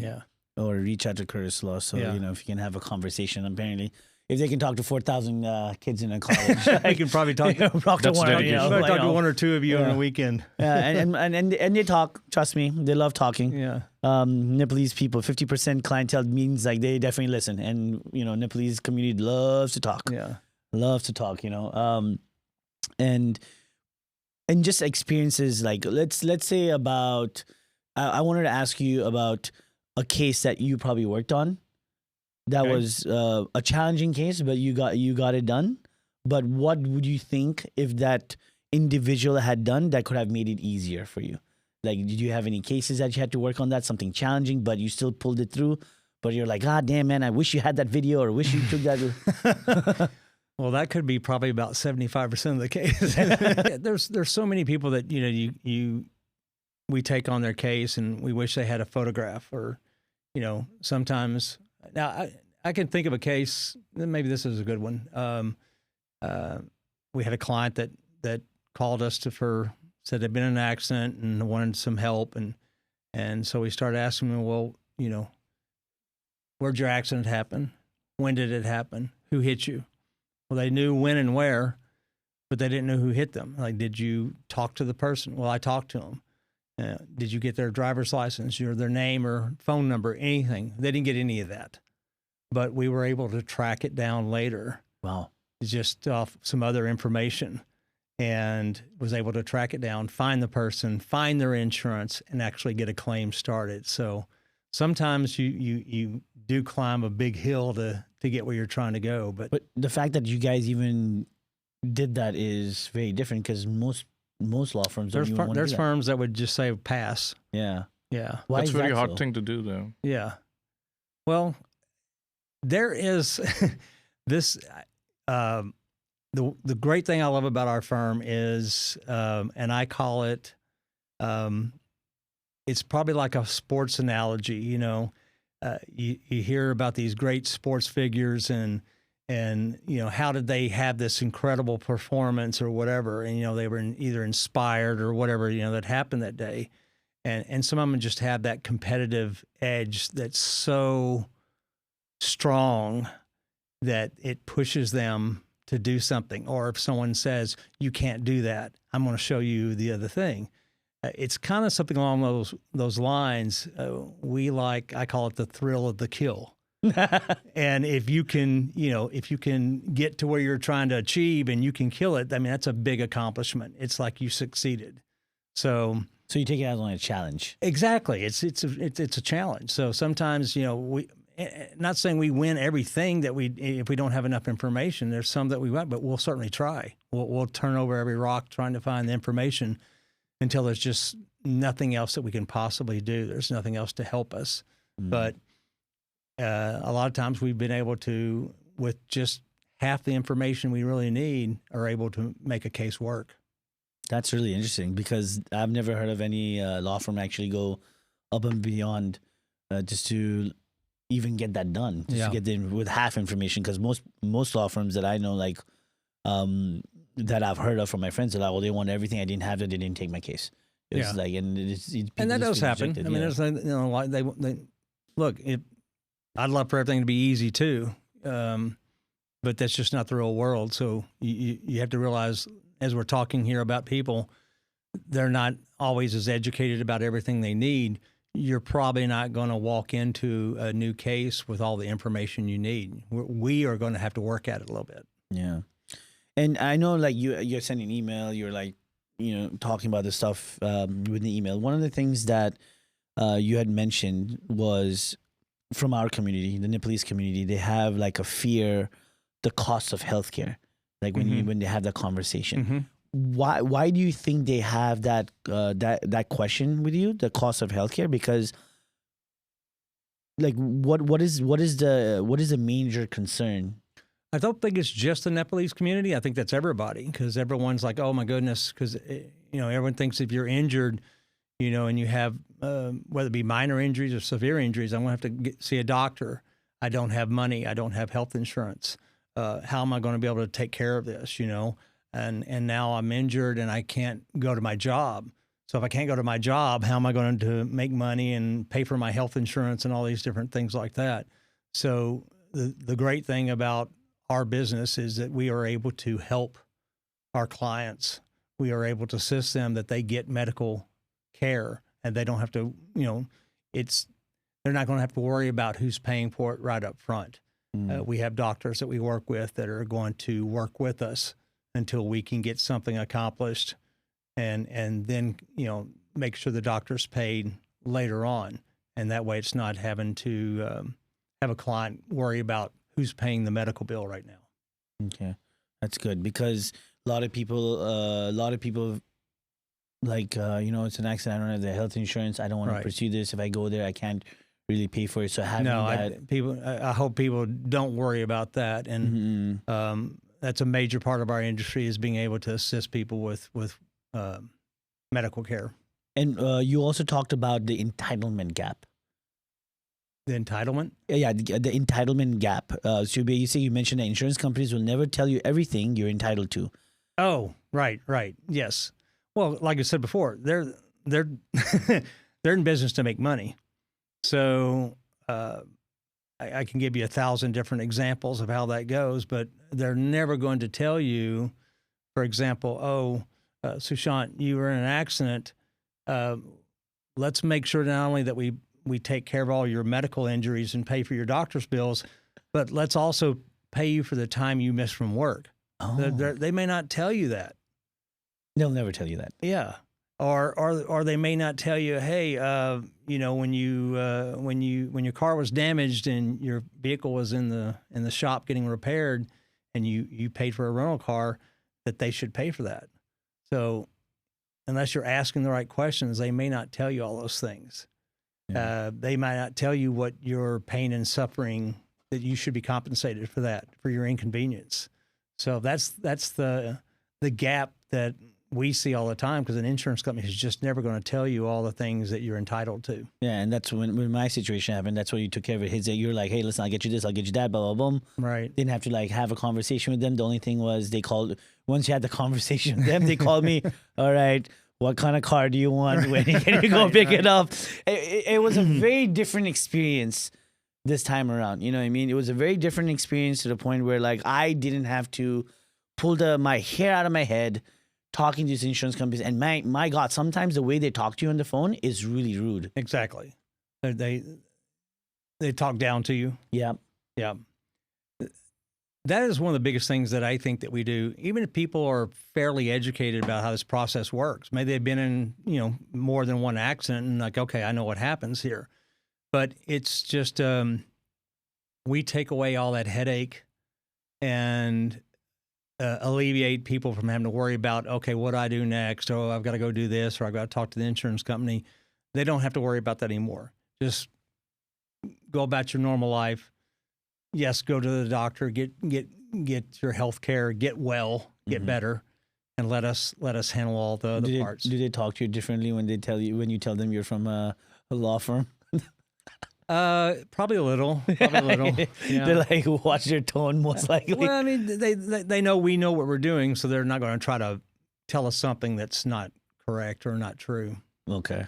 Speaker 2: Yeah.
Speaker 1: Or reach out to Curtis Law. So,
Speaker 2: Yeah.
Speaker 1: If you can have a conversation, apparently, if they can talk to 4,000 kids in a college,
Speaker 2: I can probably talk to
Speaker 1: talk to
Speaker 3: That's
Speaker 1: one,
Speaker 3: dedication.
Speaker 2: probably talk to one or two of you on a weekend.
Speaker 1: and they talk. Trust me, they love talking.
Speaker 2: Yeah.
Speaker 1: Nepalese people, 50% clientele means like they definitely listen, and Nepalese community loves to talk.
Speaker 2: Yeah.
Speaker 1: Loves to talk. And just experiences like let's say about. I wanted to ask you about a case that you probably worked on. That
Speaker 2: Okay.
Speaker 1: was a challenging case, but you got it done. But what would you think if that individual had done that could have made it easier for you? Like, did you have any cases that you had to work on that, something challenging, but you still pulled it through? But you're like, God damn, man, I wish you had that video or wish you took that.
Speaker 2: Well, that could be probably about 75% of the case. There's so many people that we take on their case and we wish they had a photograph or sometimes. Now I can think of a case. Maybe this is a good one. We had a client that called us said they'd been in an accident and wanted some help, and so we started asking them, well, where'd your accident happen? When did it happen? Who hit you? Well, they knew when and where, but they didn't know who hit them. Like, did you talk to the person? Well, I talked to them. Did you get their driver's license or their name or phone number, anything? They didn't get any of that, but we were able to track it down later.
Speaker 1: Wow.
Speaker 2: Just off some other information, and was able to track it down, find the person, find their insurance, and actually get a claim started. So sometimes you do climb a big hill to get where you're trying to go.
Speaker 1: But the fact that you guys even did that is very different because most law firms don't even want to do
Speaker 2: there's
Speaker 1: that.
Speaker 2: firms that would just say pass.
Speaker 1: Yeah.
Speaker 2: Yeah.
Speaker 1: Why
Speaker 3: That's
Speaker 1: is
Speaker 3: a very
Speaker 1: that
Speaker 3: hard
Speaker 1: so?
Speaker 3: thing to do, though.
Speaker 2: Yeah. Well, there is this. The great thing I love about our firm is, and I call it, it's probably like a sports analogy. You hear about these great sports figures and how did they have this incredible performance or whatever, and they were either inspired or whatever that happened that day, and some of them just have that competitive edge that's so strong that it pushes them to do something. Or if someone says you can't do that, I'm going to show you the other thing. It's kind of something along those lines. I call it the thrill of the kill. And if you can get to where you're trying to achieve and you can kill it, I mean, that's a big accomplishment. It's like you succeeded. So
Speaker 1: you take it as a challenge.
Speaker 2: exactly. It's a challenge. So sometimes, we, not saying we win everything if we don't have enough information. There's some that we won't, but we'll certainly try. We'll turn over every rock trying to find the information until there's just nothing else that we can possibly do. There's nothing else to help us. But a lot of times we've been able to, with just half the information we really need, are able to make a case work.
Speaker 1: That's really interesting because I've never heard of any law firm actually go up and beyond just to even get that done, just to get them with half information. Because most law firms that I know, like that I've heard of from my friends, are like, well, they want everything. I didn't have that. They didn't take my case. It's like, and
Speaker 2: that does happen.
Speaker 1: Rejected.
Speaker 2: I mean, there's like they look. I'd love for everything to be easy too, but that's just not the real world. So you have to realize, as we're talking here about people, they're not always as educated about everything they need. You're probably not going to walk into a new case with all the information you need. We are going to have to work at it a little bit.
Speaker 1: Yeah. And I know, like, you're sending an email, you're like, talking about this stuff with the email. One of the things that you had mentioned was from our community, the Nepalese community, they have like a fear, the cost of healthcare. like when they have that conversation.
Speaker 2: Mm-hmm.
Speaker 1: Why do you think they have that question with you, the cost of healthcare? Because like what is the major concern?
Speaker 2: I don't think it's just the Nepalese community. I think that's everybody, because everyone's like, oh my goodness, because everyone thinks if you're injured, and you have whether it be minor injuries or severe injuries, I'm going to have to see a doctor. I don't have money. I don't have health insurance. How am I going to be able to take care of this? And now I'm injured and I can't go to my job. So if I can't go to my job, how am I going to make money and pay for my health insurance and all these different things like that? So the great thing about our business is that we are able to help our clients. We are able to assist them that they get medical care and they don't have to, they're not going to have to worry about who's paying for it right up front. We have doctors that we work with that are going to work with us until we can get something accomplished, and then make sure the doctor's paid later on, and that way it's not having to have a client worry about who's paying the medical bill right now.
Speaker 1: Okay, that's good, because a lot of people like it's an accident. I don't have the health insurance. I don't want to pursue this. If I go there, I can't really pay for it. So having
Speaker 2: I hope people don't worry about that, and that's a major part of our industry, is being able to assist people with medical care.
Speaker 1: And you also talked about the entitlement gap.
Speaker 2: The entitlement?
Speaker 1: Yeah, the entitlement gap. So you mentioned that insurance companies will never tell you everything you're entitled to.
Speaker 2: Oh, right, yes. Well, like I said before, they're they're in business to make money. So I can give you 1,000 different examples of how that goes, but they're never going to tell you, for example, Sushant, you were in an accident. Let's make sure not only that we take care of all your medical injuries and pay for your doctor's bills, but let's also pay you for the time you missed from work.
Speaker 1: Oh.
Speaker 2: They may not tell you that.
Speaker 1: They'll never tell you that.
Speaker 2: Yeah. Or they may not tell you, hey, when your car was damaged and your vehicle was in the shop getting repaired, and you paid for a rental car, that they should pay for that. So unless you're asking the right questions, they may not tell you all those things. Yeah. They might not tell you what your pain and suffering, that you should be compensated for that, for your inconvenience. So that's the gap that we see all the time, because an insurance company is just never going to tell you all the things that you're entitled to.
Speaker 1: Yeah, and that's when my situation happened. That's why you took care of it. You're like, hey, listen, I'll get you this, I'll get you that, blah, blah, blah.
Speaker 2: Right.
Speaker 1: Didn't have to have a conversation with them. The only thing was they called, once you had the conversation with them, they called me, all right, what kind of car do you want? When can you go pick it up? It was a very different experience this time around. You know what I mean? It was a very different experience, to the point where I didn't have to pull my hair out of my head talking to these insurance companies. And my God, sometimes the way they talk to you on the phone is really rude.
Speaker 2: Exactly. They talk down to you.
Speaker 1: Yeah.
Speaker 2: Yeah. That is one of the biggest things that I think that we do. Even if people are fairly educated about how this process works, maybe they've been in, more than one accident and okay, I know what happens here. But it's just, we take away all that headache and alleviate people from having to worry about, okay, what do I do next? Oh, I've got to go do this, or I've got to talk to the insurance company. They don't have to worry about that anymore. Just go about your normal life. Yes, go to the doctor, get your health care, get well, get better, and let us handle all the parts.
Speaker 1: Do they talk to you differently when you tell them you're from a law firm?
Speaker 2: Probably a little. Yeah.
Speaker 1: They're watch your tone, most likely.
Speaker 2: Well, I mean, they know we know what we're doing, so they're not going to try to tell us something that's not correct or not true.
Speaker 1: Okay.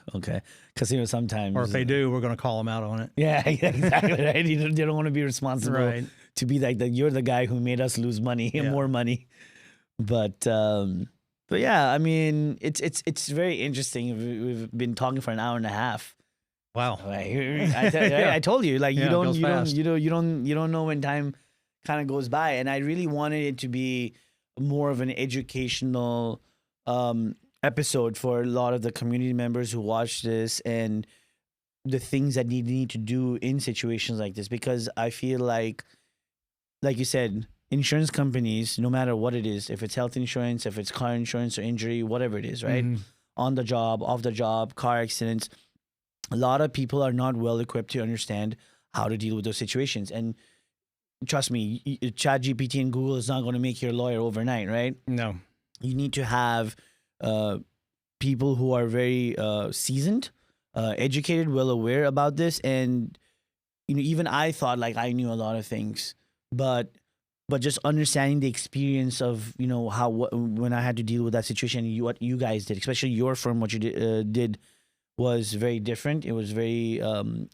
Speaker 1: Because sometimes,
Speaker 2: or if they do, we're going to call them out on it.
Speaker 1: Yeah, exactly. Right. They don't want to be responsible to be like that. You're the guy who made us lose money and more money. But yeah, I mean, it's very interesting. We've been talking for an hour and a half.
Speaker 2: Wow.
Speaker 1: I told you, you don't know when time kind of goes by, and I really wanted it to be more of an educational episode for a lot of the community members who watch this, and the things that they need to do in situations like this, because I feel like you said, insurance companies, no matter what it is, if it's health insurance, if it's car insurance or injury, whatever it is, right? On the job, off the job, car accidents, a lot of people are not well equipped to understand how to deal with those situations. And trust me, ChatGPT and Google is not going to make you a lawyer overnight, right?
Speaker 2: No.
Speaker 1: You need to have people who are very seasoned, educated, well aware about this. And even I thought like I knew a lot of things, but just understanding the experience of when I had to deal with that situation, what you guys did, especially your firm, what you did was very different. It was very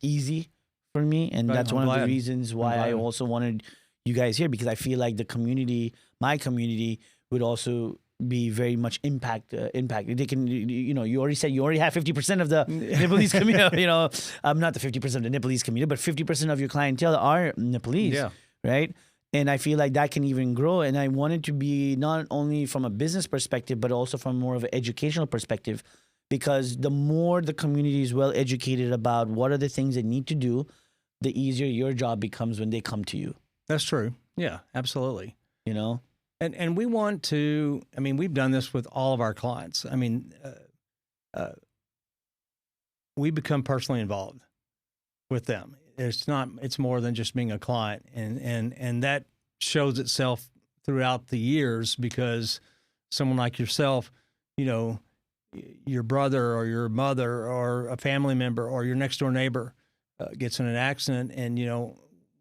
Speaker 1: easy for me, and
Speaker 2: Right,
Speaker 1: that's
Speaker 2: I'm
Speaker 1: one of
Speaker 2: glad.
Speaker 1: the reasons why I also wanted you guys here, because I feel like the community, my community, would also be very much impacted. They can, you already said you already have 50% of the Nepalese community. Not the 50% of the Nepalese community, but 50% of your clientele are Nepalese.
Speaker 2: Yeah.
Speaker 1: Right. And I feel like that can even grow. And I wanted to be not only from a business perspective, but also from more of an educational perspective, because the more the community is well educated about what are the things they need to do, the easier your job becomes when they come to you.
Speaker 2: That's true. Yeah, absolutely.
Speaker 1: And
Speaker 2: we want to, we've done this with all of our clients. We become personally involved with them. It's more than just being a client. And that shows itself throughout the years, because someone like yourself, your brother or your mother or a family member or your next door neighbor gets in an accident, and,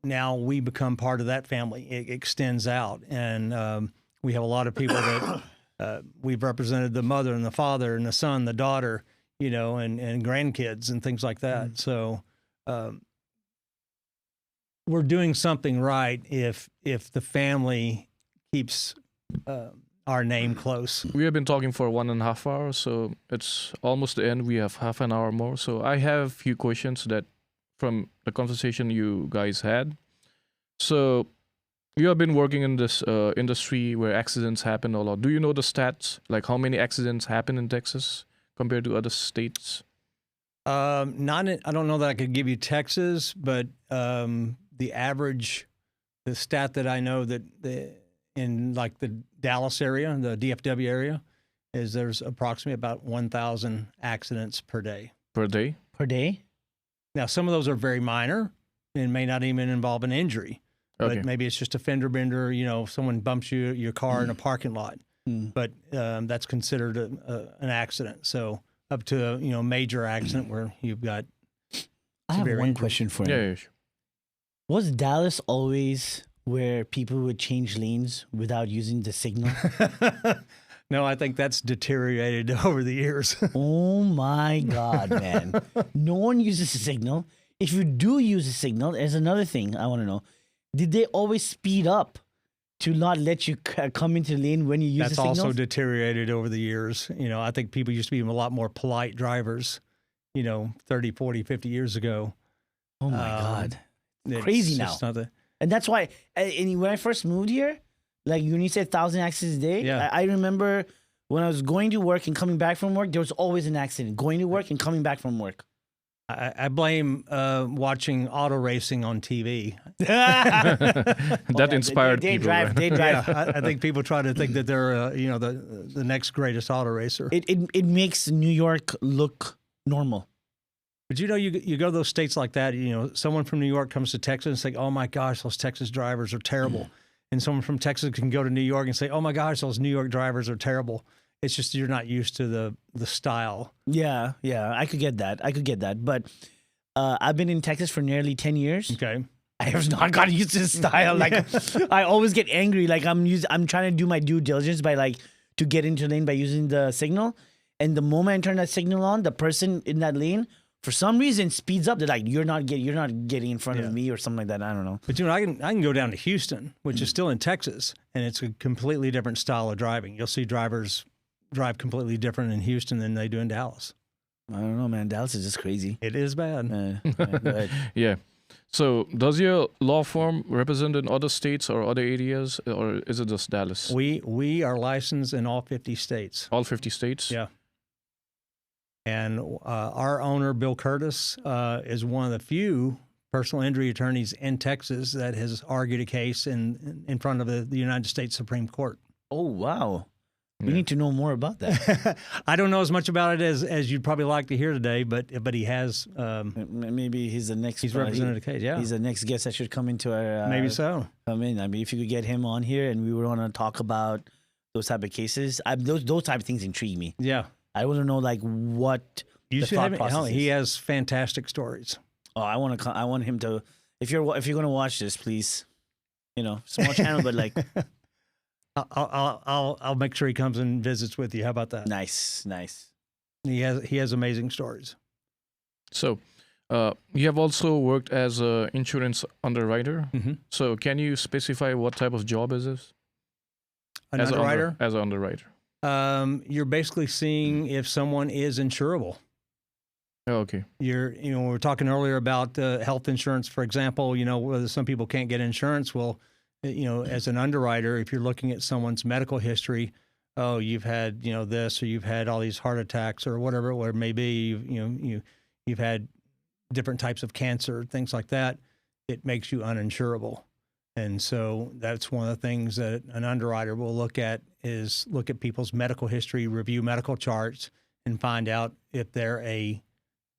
Speaker 2: now we become part of that family. It extends out. And we have a lot of people that we've represented, the mother and the father and the son, the daughter, and grandkids and things like that. So we're doing something right if the family keeps our name close.
Speaker 3: We have been talking for 1.5 hours, so it's almost the end. We have half an hour more. So I have a few questions that from the conversation you guys had. So you have been working in this industry where accidents happen a lot. Do you know the stats? Like how many accidents happen in Texas compared to other states?
Speaker 2: I don't know that I could give you Texas, but the average, the stat that I know that in like the Dallas area, the DFW area, is there's approximately about 1,000 accidents per day.
Speaker 3: Per day?
Speaker 1: per day.
Speaker 2: Now, some of those are very minor and may not even involve an injury.
Speaker 3: Okay.
Speaker 2: But maybe it's just a fender bender, someone bumps your car in a parking lot. But that's considered an accident. So up to a major accident where you've got
Speaker 1: I have
Speaker 2: severe
Speaker 1: one
Speaker 2: injury.
Speaker 1: question for you.
Speaker 3: Yeah.
Speaker 1: Was Dallas always where people would change lanes without using the signal?
Speaker 2: No, I think that's deteriorated over the years.
Speaker 1: Oh my God, man. No one uses the signal. If you do use the signal, there's another thing I want to know. Did they always speed up to not let you come into the lane when you use
Speaker 2: That's
Speaker 1: the signal?
Speaker 2: also deteriorated over the years. I think people used to be a lot more polite drivers, 30, 40, 50 years ago.
Speaker 1: Oh my God.
Speaker 2: It's
Speaker 1: Crazy
Speaker 2: just
Speaker 1: now.
Speaker 2: not the-
Speaker 1: And that's why, and when I first moved here, like when you said 1,000 accidents a day,
Speaker 2: Yeah.
Speaker 1: I remember when I was going to work and coming back from work, there was always an accident. Going to work and coming back from work.
Speaker 2: I blame watching auto racing on TV.
Speaker 3: That inspired
Speaker 1: they
Speaker 3: people.
Speaker 1: drive.
Speaker 3: right?
Speaker 1: They drive.
Speaker 2: I think people try to think that they're the next greatest auto racer.
Speaker 1: It makes New York look normal.
Speaker 2: But you go to those states like that, someone from New York comes to Texas and say, "Oh my gosh, those Texas drivers are terrible." And someone from Texas can go to New York and say, "Oh my gosh, those New York drivers are terrible." It's just you're not used to the style.
Speaker 1: Yeah, I could get that. But I've been in Texas for nearly 10 years.
Speaker 2: Okay.
Speaker 1: I have not gotten used to the style. Like I always get angry. Like I'm trying to do my due diligence by to get into the lane by using the signal. And the moment I turn that signal on, the person in that lane, for some reason, speeds up. They're like, you're not getting in front of me or something like that. I don't know.
Speaker 2: But I can go down to Houston, which is still in Texas, and it's a completely different style of driving. You'll see drivers drive completely different in Houston than they do in Dallas.
Speaker 1: I don't know, man. Dallas is just crazy.
Speaker 2: It is bad.
Speaker 1: Go ahead.
Speaker 3: Yeah. So does your law firm represent in other states or other areas, or is it just Dallas?
Speaker 2: We are licensed in all 50 states.
Speaker 3: All 50 states?
Speaker 2: Yeah. And our owner, Bill Curtis, is one of the few personal injury attorneys in Texas that has argued a case in front of the United States Supreme Court.
Speaker 1: Oh, wow. We
Speaker 3: Yeah.
Speaker 1: need to know more about that.
Speaker 2: I don't know as much about it as you'd probably like to hear today, but he has.
Speaker 1: Maybe he's the next.
Speaker 2: He's represented a case. Yeah,
Speaker 1: He's the next guest that should come into our.
Speaker 2: maybe so.
Speaker 1: Come in. I mean, if you could get him on here, and we were going to talk about those type of cases, those type of things intrigue me.
Speaker 2: Yeah,
Speaker 1: I want to know like what
Speaker 2: you
Speaker 1: the
Speaker 2: should
Speaker 1: thought
Speaker 2: have him.
Speaker 1: process
Speaker 2: He
Speaker 1: is.
Speaker 2: has fantastic stories.
Speaker 1: Oh, I want him to. If you're going to watch this, please, small channel, but like
Speaker 2: I'll make sure he comes and visits with you. How about that?
Speaker 1: nice.
Speaker 2: He has amazing stories.
Speaker 3: So, you have also worked as an insurance underwriter.
Speaker 2: Mm-hmm.
Speaker 3: So, can you specify what type of job is this?
Speaker 2: An
Speaker 3: As a
Speaker 2: underwriter.
Speaker 3: as an underwriter.
Speaker 2: You're basically seeing if someone is insurable.
Speaker 3: Oh, okay.
Speaker 2: We were talking earlier about health insurance, for example, whether some people can't get insurance. Well, as an underwriter, if you're looking at someone's medical history, oh, you've had, this, or you've had all these heart attacks or whatever it may be, you've had different types of cancer, things like that, it makes you uninsurable. And so that's one of the things that an underwriter will look at people's medical history, review medical charts, and find out if they're a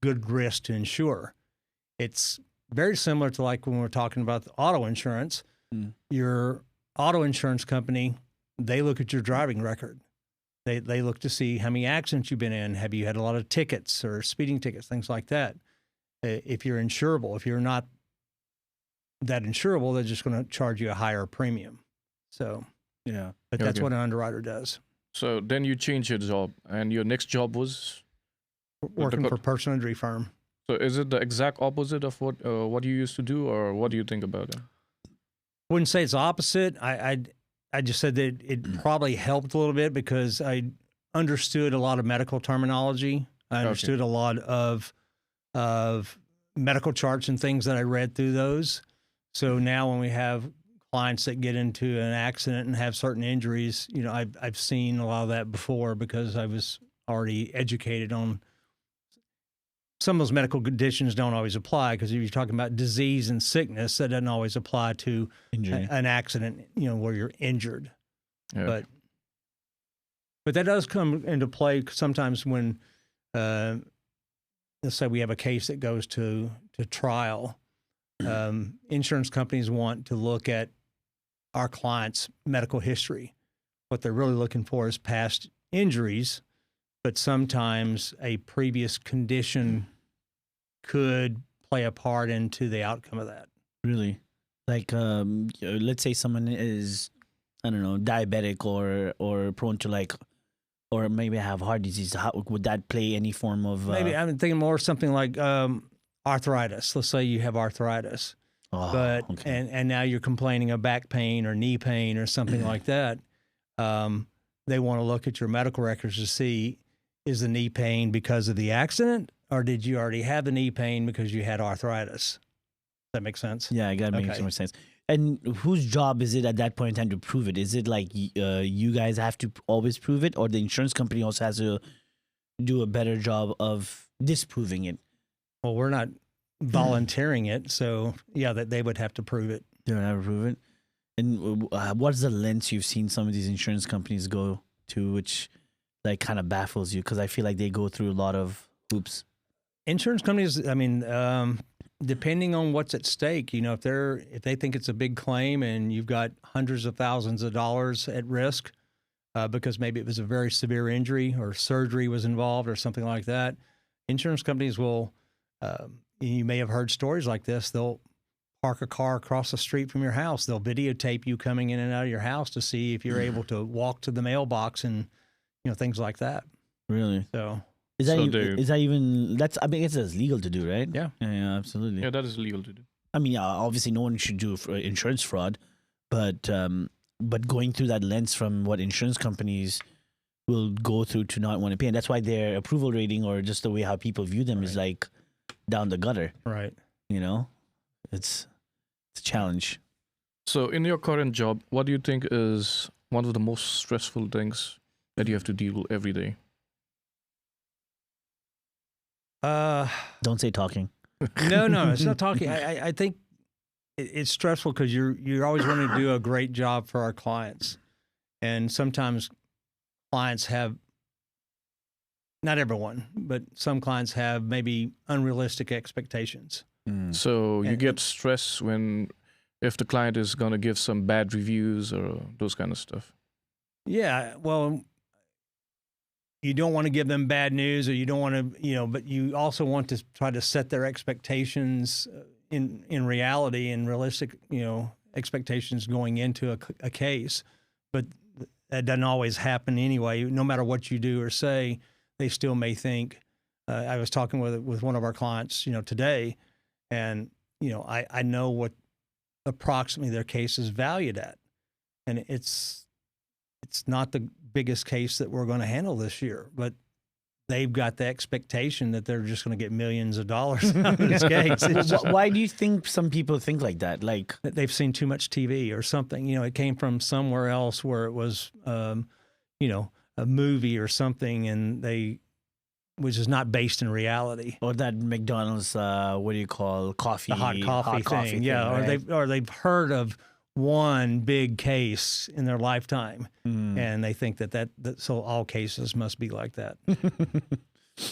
Speaker 2: good risk to insure. It's very similar to like when we're talking about the auto insurance. Your auto insurance company, they look at your driving record. They look to see how many accidents you've been in. Have you had a lot of tickets or speeding tickets, things like that? If you're insurable, if you're not that insurable, they're just going to charge you a higher premium. So,
Speaker 1: Yeah.
Speaker 2: but that's
Speaker 3: Okay.
Speaker 2: what an underwriter does.
Speaker 3: So then you change your job, and your next job was.
Speaker 2: Working
Speaker 3: co-
Speaker 2: for a personal injury firm.
Speaker 3: So is it the exact opposite of what you used to do, or what do you think about it?
Speaker 2: Wouldn't say it's opposite. I just said that it probably helped a little bit because I understood a lot of medical terminology. I understood a lot of medical charts and things that I read through those. So now when we have clients that get into an accident and have certain injuries, I've seen a lot of that before because I was already educated on. Some of those medical conditions don't always apply because if you're talking about disease and sickness, that doesn't always apply to
Speaker 1: Injury.
Speaker 2: an accident, where you're injured.
Speaker 3: Yeah.
Speaker 2: But that does come into play sometimes when, let's say we have a case that goes to trial. Insurance companies want to look at our client's medical history. What they're really looking for is past injuries, but sometimes a previous condition could play a part into the outcome of that.
Speaker 1: Really? Like, let's say someone is, I don't know, diabetic or prone to like, or maybe have heart disease. How would that play any form of?
Speaker 2: Maybe I'm thinking more something like arthritis. Let's say you have arthritis, but and now you're complaining of back pain or knee pain or something like that. They want to look at your medical records to see, is the knee pain because of the accident, or did you already have the knee pain because you had arthritis? Does that make sense?
Speaker 1: Yeah, I gotta make
Speaker 2: Okay.
Speaker 1: some more sense. And whose job is it at that point in time to prove it? Is it like you guys have to always prove it, or the insurance company also has to do a better job of disproving it?
Speaker 2: Well, we're not volunteering it, so yeah, that they would have to prove it.
Speaker 1: They don't have to prove it. And what's the lengths you've seen some of these insurance companies go to, which like kind of baffles you? Because I feel like they go through a lot of hoops.
Speaker 2: Insurance companies, I mean, depending on what's at stake, if they think it's a big claim and you've got hundreds of thousands of dollars at risk because maybe it was a very severe injury or surgery was involved or something like that, insurance companies will. You may have heard stories like this. They'll park a car across the street from your house. They'll videotape you coming in and out of your house to see if you're able to walk to the mailbox and things like that.
Speaker 1: Really?
Speaker 2: So
Speaker 1: Is that
Speaker 3: So
Speaker 1: even,
Speaker 3: they-
Speaker 1: is that even? That's, I mean, it's legal to do, right?
Speaker 2: Yeah.
Speaker 1: Yeah, absolutely.
Speaker 3: Yeah, that is legal to do.
Speaker 1: I mean, obviously, no one should do insurance fraud, but going through that lens from what insurance companies will go through to not want to pay, and that's why their approval rating or just the way how people view them is like down the gutter.
Speaker 2: right.
Speaker 1: It's a challenge.
Speaker 3: So in your current job, what do you think is one of the most stressful things that you have to deal every day?
Speaker 1: Don't say talking.
Speaker 2: No, it's not talking. I think it's stressful because you're always wanting to do a great job for our clients, and sometimes clients have, not everyone, but some clients have maybe unrealistic expectations.
Speaker 3: So you get stressed if the client is gonna give some bad reviews or those kind of stuff.
Speaker 2: Yeah, well, you don't want to give them bad news, or you don't want to, but you also want to try to set their expectations in reality and realistic, expectations going into a case. But that doesn't always happen anyway. No matter what you do or say, they still may think. I was talking with one of our clients, today, and I know what approximately their case is valued at, and it's not the biggest case that we're going to handle this year, but they've got the expectation that they're just going to get millions of dollars out of this case.
Speaker 1: Why do you think some people think like that? Like
Speaker 2: that they've seen too much TV or something. It came from somewhere else where it was, a movie or something, and which is not based in reality.
Speaker 1: or that McDonald's, what do you call coffee?
Speaker 2: The hot coffee thing, yeah.
Speaker 1: Right?
Speaker 2: Or they've heard of one big case in their lifetime, and they think that so all cases must be like that.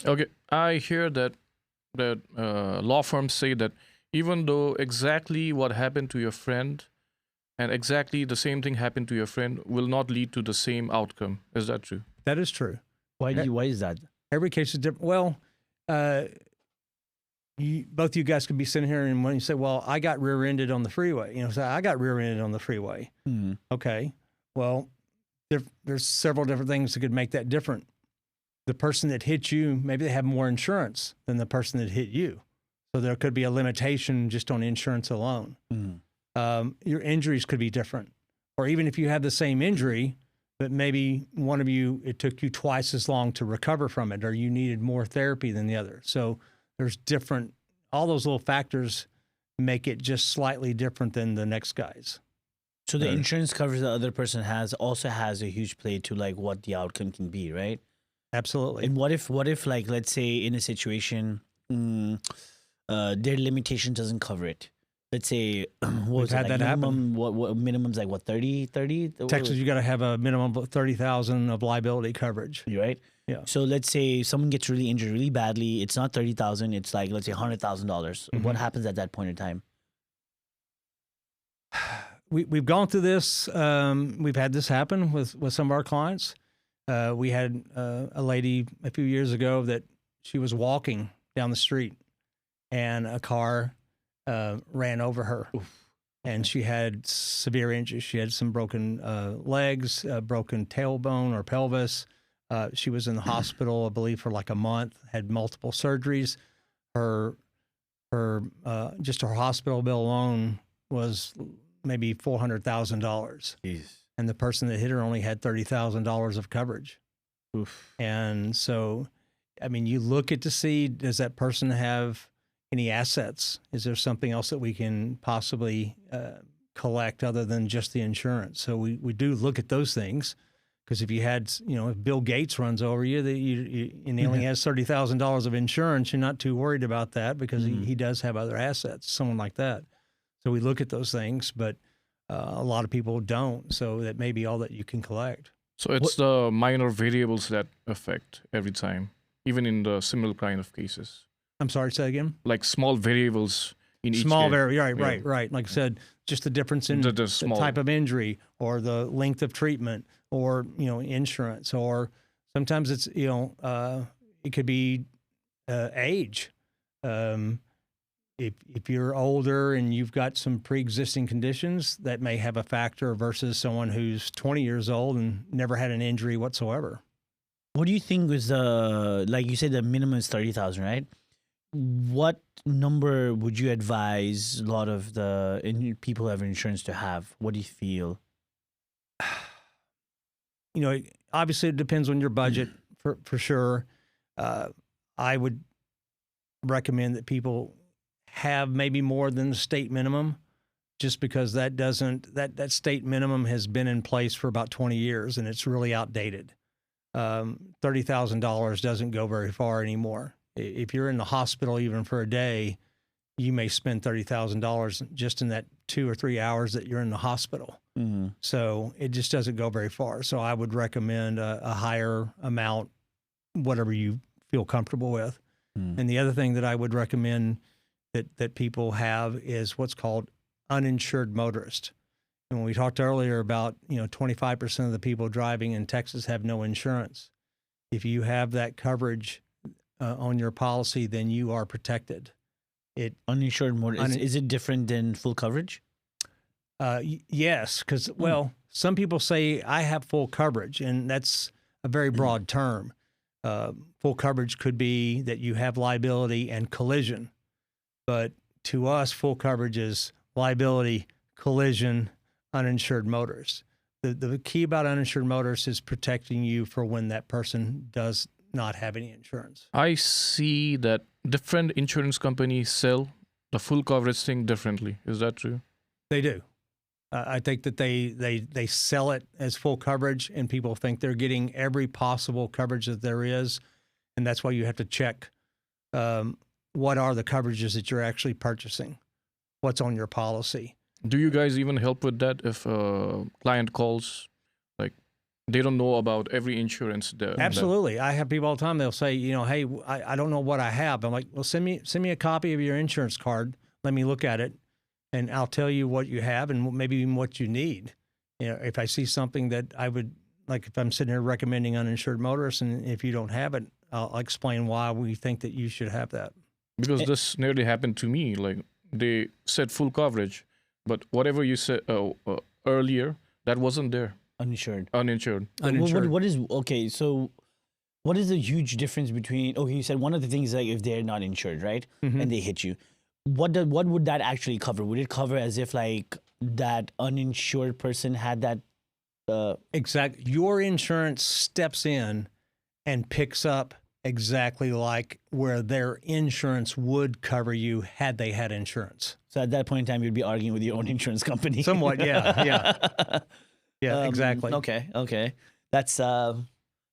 Speaker 3: Okay, I hear that law firms say that even though exactly what happened to your friend and exactly the same thing happened to your friend will not lead to the same outcome. Is that true?
Speaker 2: That is true.
Speaker 1: Why is that?
Speaker 2: Every case is different. Well, both you guys could be sitting here and when you say, well, I got rear-ended on the freeway, say, I got rear-ended on the freeway. Okay. Well, there's several different things that could make that different. The person that hit you, maybe they have more insurance than the person that hit you. So there could be a limitation just on insurance alone. Your injuries could be different. Or even if you have the same injury, but maybe one of you, it took you twice as long to recover from it, or you needed more therapy than the other. So there's all those little factors make it just slightly different than the next guy's.
Speaker 1: So the insurance coverage the other person also has a huge play to like what the outcome can be, right?
Speaker 2: Absolutely.
Speaker 1: And what if like, let's say in a situation, their limitation doesn't cover it. Let's say,
Speaker 2: We've had that happen.
Speaker 1: What minimum's like what 30?
Speaker 2: Texas, you got to have a minimum of $30,000 of liability coverage.
Speaker 1: You right?
Speaker 2: Yeah.
Speaker 1: So let's say someone gets really injured really badly. It's not 30,000. It's like let's say $100,000. What happens at that point in time?
Speaker 2: We've gone through this. We've had this happen with some of our clients. We had a lady a few years ago that she was walking down the street, and a car ran over her. Oof. And she had severe injuries. She had some broken legs, broken tailbone or pelvis. She was in the hospital, I believe, for like a month, had multiple surgeries. Her just her hospital bill alone was maybe $400,000. And the person that hit her only had $30,000 of coverage.
Speaker 1: Oof.
Speaker 2: And so, I mean, you look at to see, does that person have any assets? Is there something else that we can possibly collect other than just the insurance? So we do look at those things, because if you had, if Bill Gates runs over you, and he only has $30,000 of insurance, you're not too worried about that, because he does have other assets, someone like that. So we look at those things, but a lot of people don't. So that may be all that you can collect.
Speaker 3: So it's the minor variables that affect every time, even in the similar kind of cases.
Speaker 2: I'm sorry, say again?
Speaker 3: Like small variables in each case.
Speaker 2: Right. Like I said, just the difference in the type of injury, or the length of treatment, or, insurance, or sometimes it's, it could be age. If you're older and you've got some pre-existing conditions, that may have a factor versus someone who's 20 years old and never had an injury whatsoever.
Speaker 1: What do you think was like you said, the minimum is 30,000, right? What number would you advise a lot of the people who have insurance to have? What do you feel?
Speaker 2: Obviously it depends on your budget for sure. I would recommend that people have maybe more than the state minimum, just because that state minimum has been in place for about 20 years and it's really outdated. $30,000 doesn't go very far anymore. If you're in the hospital even for a day, you may spend $30,000 just in that 2 or 3 hours that you're in the hospital.
Speaker 1: Mm-hmm.
Speaker 2: So it just doesn't go very far. So I would recommend a higher amount, whatever you feel comfortable with. And the other thing that I would recommend that people have is what's called uninsured motorist. And when we talked earlier about, 25% of the people driving in Texas have no insurance. If you have that coverage on your policy, then you are protected.
Speaker 1: Uninsured motorist, is it different than full coverage?
Speaker 2: Yes, because, some people say I have full coverage, and that's a very broad term. Full coverage could be that you have liability and collision. But to us, full coverage is liability, collision, uninsured motorists. The key about uninsured motorists is protecting you for when that person does not have any insurance.
Speaker 3: I see that different insurance companies sell the full coverage thing differently. Is that true?
Speaker 2: They do. I think that they sell it as full coverage, and people think they're getting every possible coverage that there is, and that's why you have to check what are the coverages that you're actually purchasing, what's on your policy.
Speaker 3: Do you guys even help with that if a client calls, like they don't know about every insurance?
Speaker 2: Absolutely. I have people all the time. They'll say, hey, I don't know what I have. I'm like, well, send me a copy of your insurance card. Let me look at it. And I'll tell you what you have and maybe even what you need. If I see something that I would, like if I'm sitting here recommending uninsured motorists, and if you don't have it, I'll explain why we think that you should have that.
Speaker 3: Because this nearly happened to me. Like they said full coverage, but whatever you said earlier, that wasn't there.
Speaker 1: Uninsured.
Speaker 2: Uninsured.
Speaker 1: What is, okay, so what is the huge difference between, you said one of the things, like if they're not insured, right?
Speaker 2: Mm-hmm.
Speaker 1: And they hit you. What would that actually cover? Would it cover as if like that uninsured person had that?
Speaker 2: Exactly. Your insurance steps in and picks up exactly like where their insurance would cover you had they had insurance.
Speaker 1: So at that point in time, you'd be arguing with your own insurance company.
Speaker 2: Somewhat, yeah. Yeah, exactly.
Speaker 1: Okay. That's so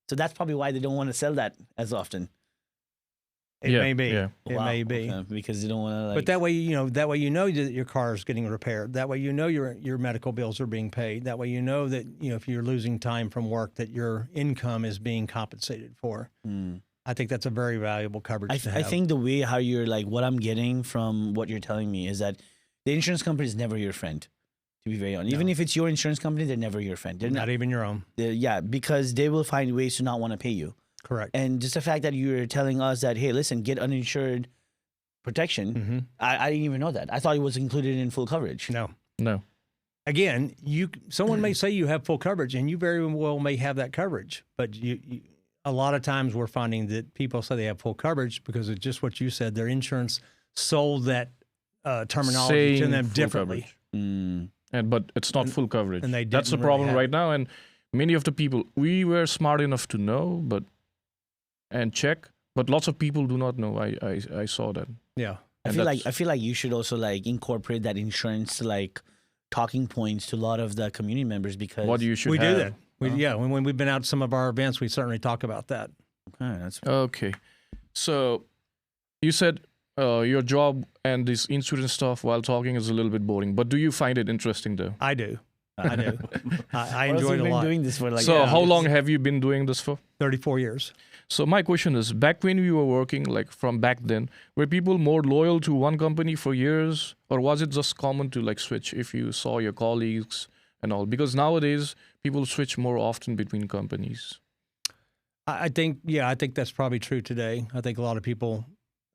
Speaker 1: that's probably why they don't want to sell that as often.
Speaker 2: It may be.
Speaker 3: Yeah.
Speaker 2: It may be.
Speaker 1: Okay, because they don't want to. Like,
Speaker 2: But that way, that your car is getting repaired. That way, your medical bills are being paid. That way, that if you're losing time from work, that your income is being compensated for. I think that's a very valuable coverage to have.
Speaker 1: I think the way how you're like, what I'm getting from what you're telling me is that the insurance company is never your friend. To be very honest, even if it's your insurance company, they're never your friend. They're
Speaker 2: not even your own.
Speaker 1: Yeah, because they will find ways to not want to pay you.
Speaker 2: Correct.
Speaker 1: And just the fact that you're telling us that, hey, listen, get uninsured protection.
Speaker 2: Mm-hmm.
Speaker 1: I didn't even know that. I thought it was included in full coverage.
Speaker 2: No. Again, someone may say you have full coverage, and you very well may have that coverage. But a lot of times we're finding that people say they have full coverage because of just what you said. Their insurance sold that terminology to them differently.
Speaker 3: But it's not full coverage.
Speaker 2: And
Speaker 3: that's the problem right now. And many of the people, we were smart enough to know, and check, but lots of people do not know. I saw that.
Speaker 2: Yeah.
Speaker 1: I feel like you should also like incorporate that insurance like talking points to a lot of the community members, because
Speaker 3: what you should
Speaker 2: we
Speaker 3: have.
Speaker 2: do that. When we've been out to some of our events, we certainly talk about that.
Speaker 3: Okay. So you said your job and this insurance stuff while talking is a little bit boring, but do you find it interesting though?
Speaker 2: I do. I enjoy it a lot.
Speaker 1: Doing this for like
Speaker 3: how long have you been doing this for?
Speaker 2: 34 years.
Speaker 3: So my question is, back when we were working, like from back then, were people more loyal to one company for years, or was it just common to like switch if you saw your colleagues and all? Because nowadays people switch more often between companies.
Speaker 2: I think that's probably true today. I think a lot of people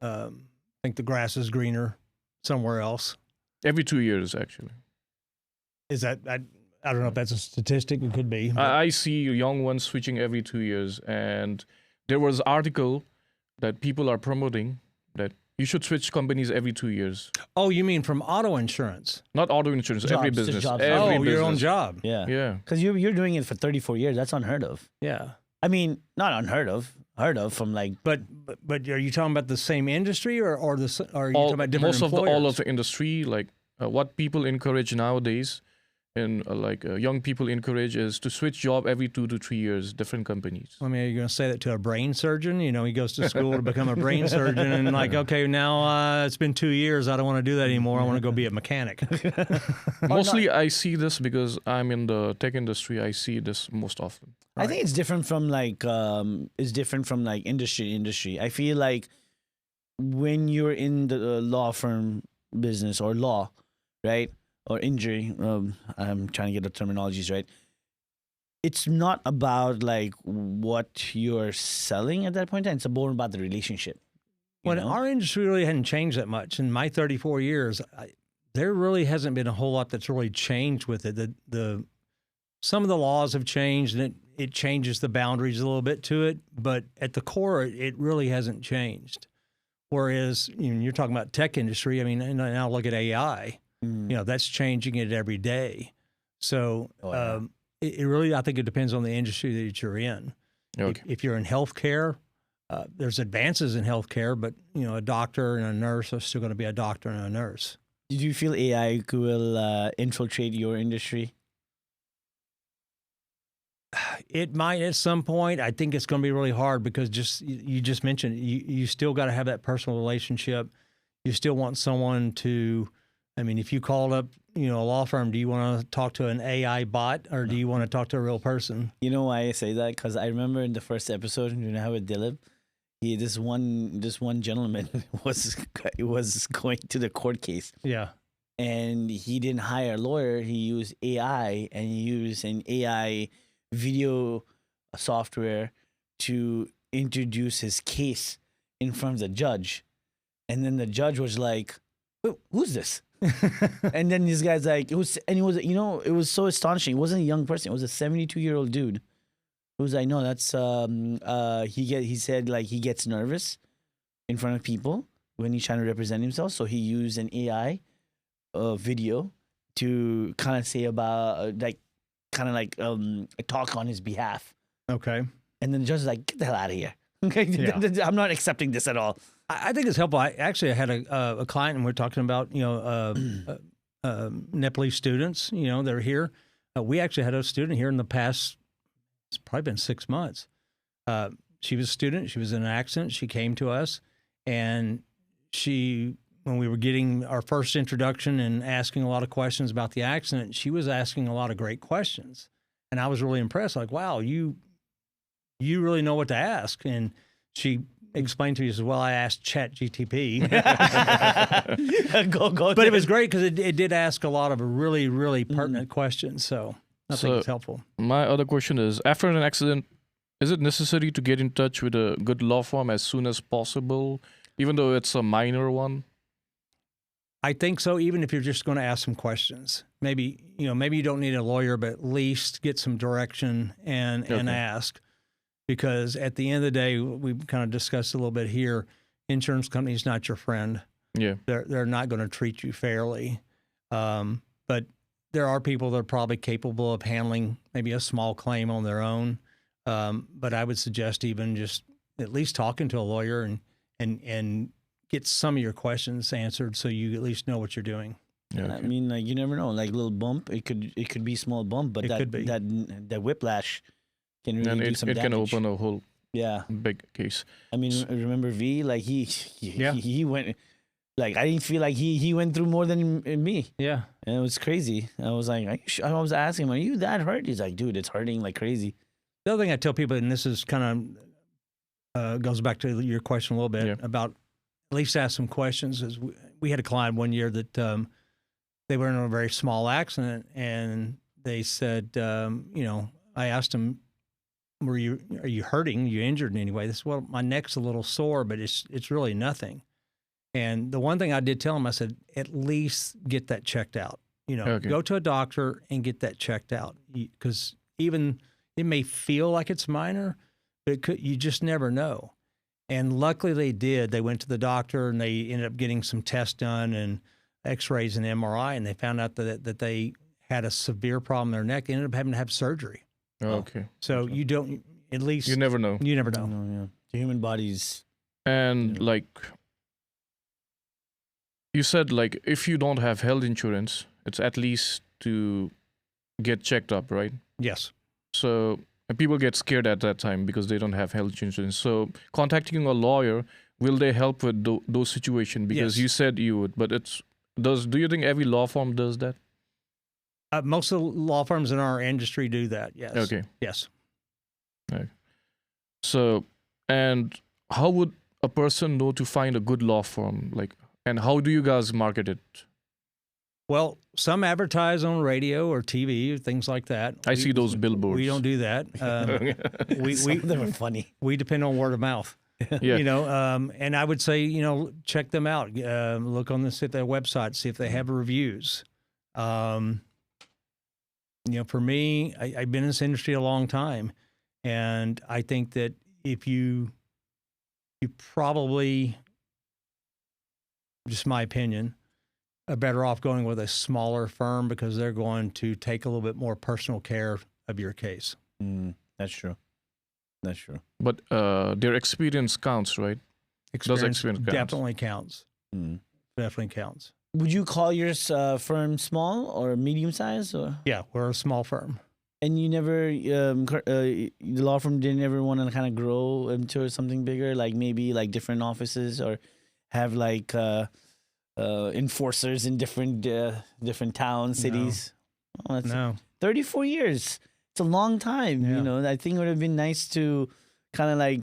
Speaker 2: think the grass is greener somewhere else.
Speaker 3: Every 2 years, actually.
Speaker 2: Is that, I don't know if that's a statistic. It could be.
Speaker 3: I see young ones switching every 2 years, and there was an article that people are promoting that you should switch companies every 2 years.
Speaker 2: Oh, you mean from auto insurance?
Speaker 3: Not auto insurance,
Speaker 1: Jobs,
Speaker 3: every
Speaker 1: just
Speaker 3: business.
Speaker 1: jobs.
Speaker 3: Every business.
Speaker 2: Your own job.
Speaker 1: Yeah. Because you're doing it for 34 years. That's unheard of.
Speaker 2: Yeah.
Speaker 1: I mean, not unheard of. Heard of from like.
Speaker 2: But are you talking about the same industry or are you talking about different
Speaker 3: all
Speaker 2: employers?
Speaker 3: of the industry, like what people encourage nowadays in young people encourage is to switch job every 2 to 3 years, different companies.
Speaker 2: I mean, are you going to say that to a brain surgeon? You know, he goes to school to become a brain surgeon and like, okay, now it's been 2 years. I don't want to do that anymore. I want to go be a mechanic.
Speaker 3: Mostly I see this because I'm in the tech industry. I see this most often.
Speaker 1: I think it's different from industry to industry. I feel like when you're in the law firm business or law, right? Or injury, I'm trying to get the terminologies right. It's not about like what you're selling at that point in time. It's more about the relationship.
Speaker 2: Well, our industry really hadn't changed that much. In my 34 years, there really hasn't been a whole lot that's really changed with it. Some of the laws have changed, and it changes the boundaries a little bit to it. But at the core, it really hasn't changed. Whereas you're talking about tech industry. I mean, and now look at AI. That's changing it every day. So it really, I think it depends on the industry that you're in.
Speaker 3: Okay.
Speaker 2: If you're in healthcare, there's advances in healthcare, but a doctor and a nurse are still going to be a doctor and a nurse.
Speaker 1: Did you feel AI will infiltrate your industry?
Speaker 2: It might at some point. I think it's going to be really hard because you just mentioned you still got to have that personal relationship. You still want someone to. I mean, if you called up, a law firm, do you want to talk to an AI bot or do you want to talk to a real person?
Speaker 1: You know why I say that? Because I remember in the first episode, how with Dilip, this one gentleman was going to the court case.
Speaker 2: Yeah.
Speaker 1: And he didn't hire a lawyer. He used AI, and he used an AI video software to introduce his case in front of the judge. And then the judge was like, who's this? And then this guy's like, it was so astonishing. It wasn't a young person. It was a 72-year-old dude who was like, no, that's he said like he gets nervous in front of people when he's trying to represent himself. So he used an AI video to kind of say about a talk on his behalf.
Speaker 2: Okay.
Speaker 1: And then the judge is like, get the hell out of here. Okay, yeah. I'm not accepting this at all.
Speaker 2: I think it's helpful. I had a client, and we're talking about Nepalese students. They're here. We actually had a student here in the past. It's probably been 6 months. She was a student. She was in an accident. She came to us, and when we were getting our first introduction and asking a lot of questions about the accident, she was asking a lot of great questions, and I was really impressed. Like, wow, you really know what to ask. And she explained to me, she said, well, I asked ChatGTP. But it was great because it did ask a lot of really, really pertinent questions. So I think it's helpful.
Speaker 3: My other question is, after an accident, is it necessary to get in touch with a good law firm as soon as possible, even though it's a minor one?
Speaker 2: I think so, even if you're just going to ask some questions. Maybe you don't need a lawyer, but at least get some direction and ask. Because at the end of the day, we kind of discussed a little bit here, insurance company's not your friend.
Speaker 3: Yeah.
Speaker 2: They're not going to treat you fairly. But there are people that are probably capable of handling maybe a small claim on their own. But I would suggest even just at least talking to a lawyer and get some of your questions answered so you at least know what you're doing.
Speaker 1: Yeah, okay. I mean, like, you never know. Like a little bump, it could be a small bump, but that whiplash can really do some damage. It can
Speaker 3: open a whole big case.
Speaker 1: I mean, remember V? Like he went. Like I didn't feel like he went through more than me.
Speaker 2: Yeah,
Speaker 1: and it was crazy. I was like, I was asking him, "Are you that hurt?" He's like, "Dude, it's hurting like crazy."
Speaker 2: The other thing I tell people, and this is kind of goes back to your question a little bit about at least ask some questions. Is we had a client one year that they were in a very small accident, and they said, I asked them, are you hurting? Are you injured in any way? They said, well, my neck's a little sore, but it's really nothing. And the one thing I did tell them, I said, at least get that checked out. Go to a doctor and get that checked out, because even it may feel like it's minor, but you just never know. And luckily they did. They went to the doctor and they ended up getting some tests done and X-rays and MRI, and they found out that they had a severe problem in their neck. They ended up having to have surgery.
Speaker 3: Okay.
Speaker 2: So you don't, at least
Speaker 3: you never know.
Speaker 2: You never know.
Speaker 1: Yeah. The human body's
Speaker 3: like you said, like if you don't have health insurance, it's at least to get checked up, right?
Speaker 2: Yes.
Speaker 3: So and people get scared at that time because they don't have health insurance. So contacting a lawyer, will they help with those situations? Because
Speaker 2: Yes.
Speaker 3: you said you would, but do you think every law firm does that?
Speaker 2: Most of the law firms in our industry do that. Yes.
Speaker 3: Okay.
Speaker 2: Yes.
Speaker 3: Okay. So, and how would a person know to find a good law firm? Like, and how do you guys market it?
Speaker 2: Well, some advertise on radio or TV, things like that.
Speaker 3: I see those billboards.
Speaker 2: We don't do that.
Speaker 1: Some of them are funny.
Speaker 2: We depend on word of mouth.
Speaker 3: Yeah.
Speaker 2: And I would say, check them out. Look on at their website, see if they have reviews. For me, I've been in this industry a long time, and I think that if you probably, just my opinion, are better off going with a smaller firm because they're going to take a little bit more personal care of your case.
Speaker 1: That's true. That's true.
Speaker 3: But their experience counts, right? Experience counts?
Speaker 2: Definitely counts. Definitely counts.
Speaker 1: Would you call your firm small or medium size, or?
Speaker 2: Yeah, we're a small firm.
Speaker 1: And you never, the law firm didn't ever want to kind of grow into something bigger, like maybe like different offices, or have like enforcers in different towns, cities?
Speaker 2: No.
Speaker 1: Oh, that's 34 years. It's a long time.
Speaker 2: Yeah.
Speaker 1: I think it would have been nice to kind of like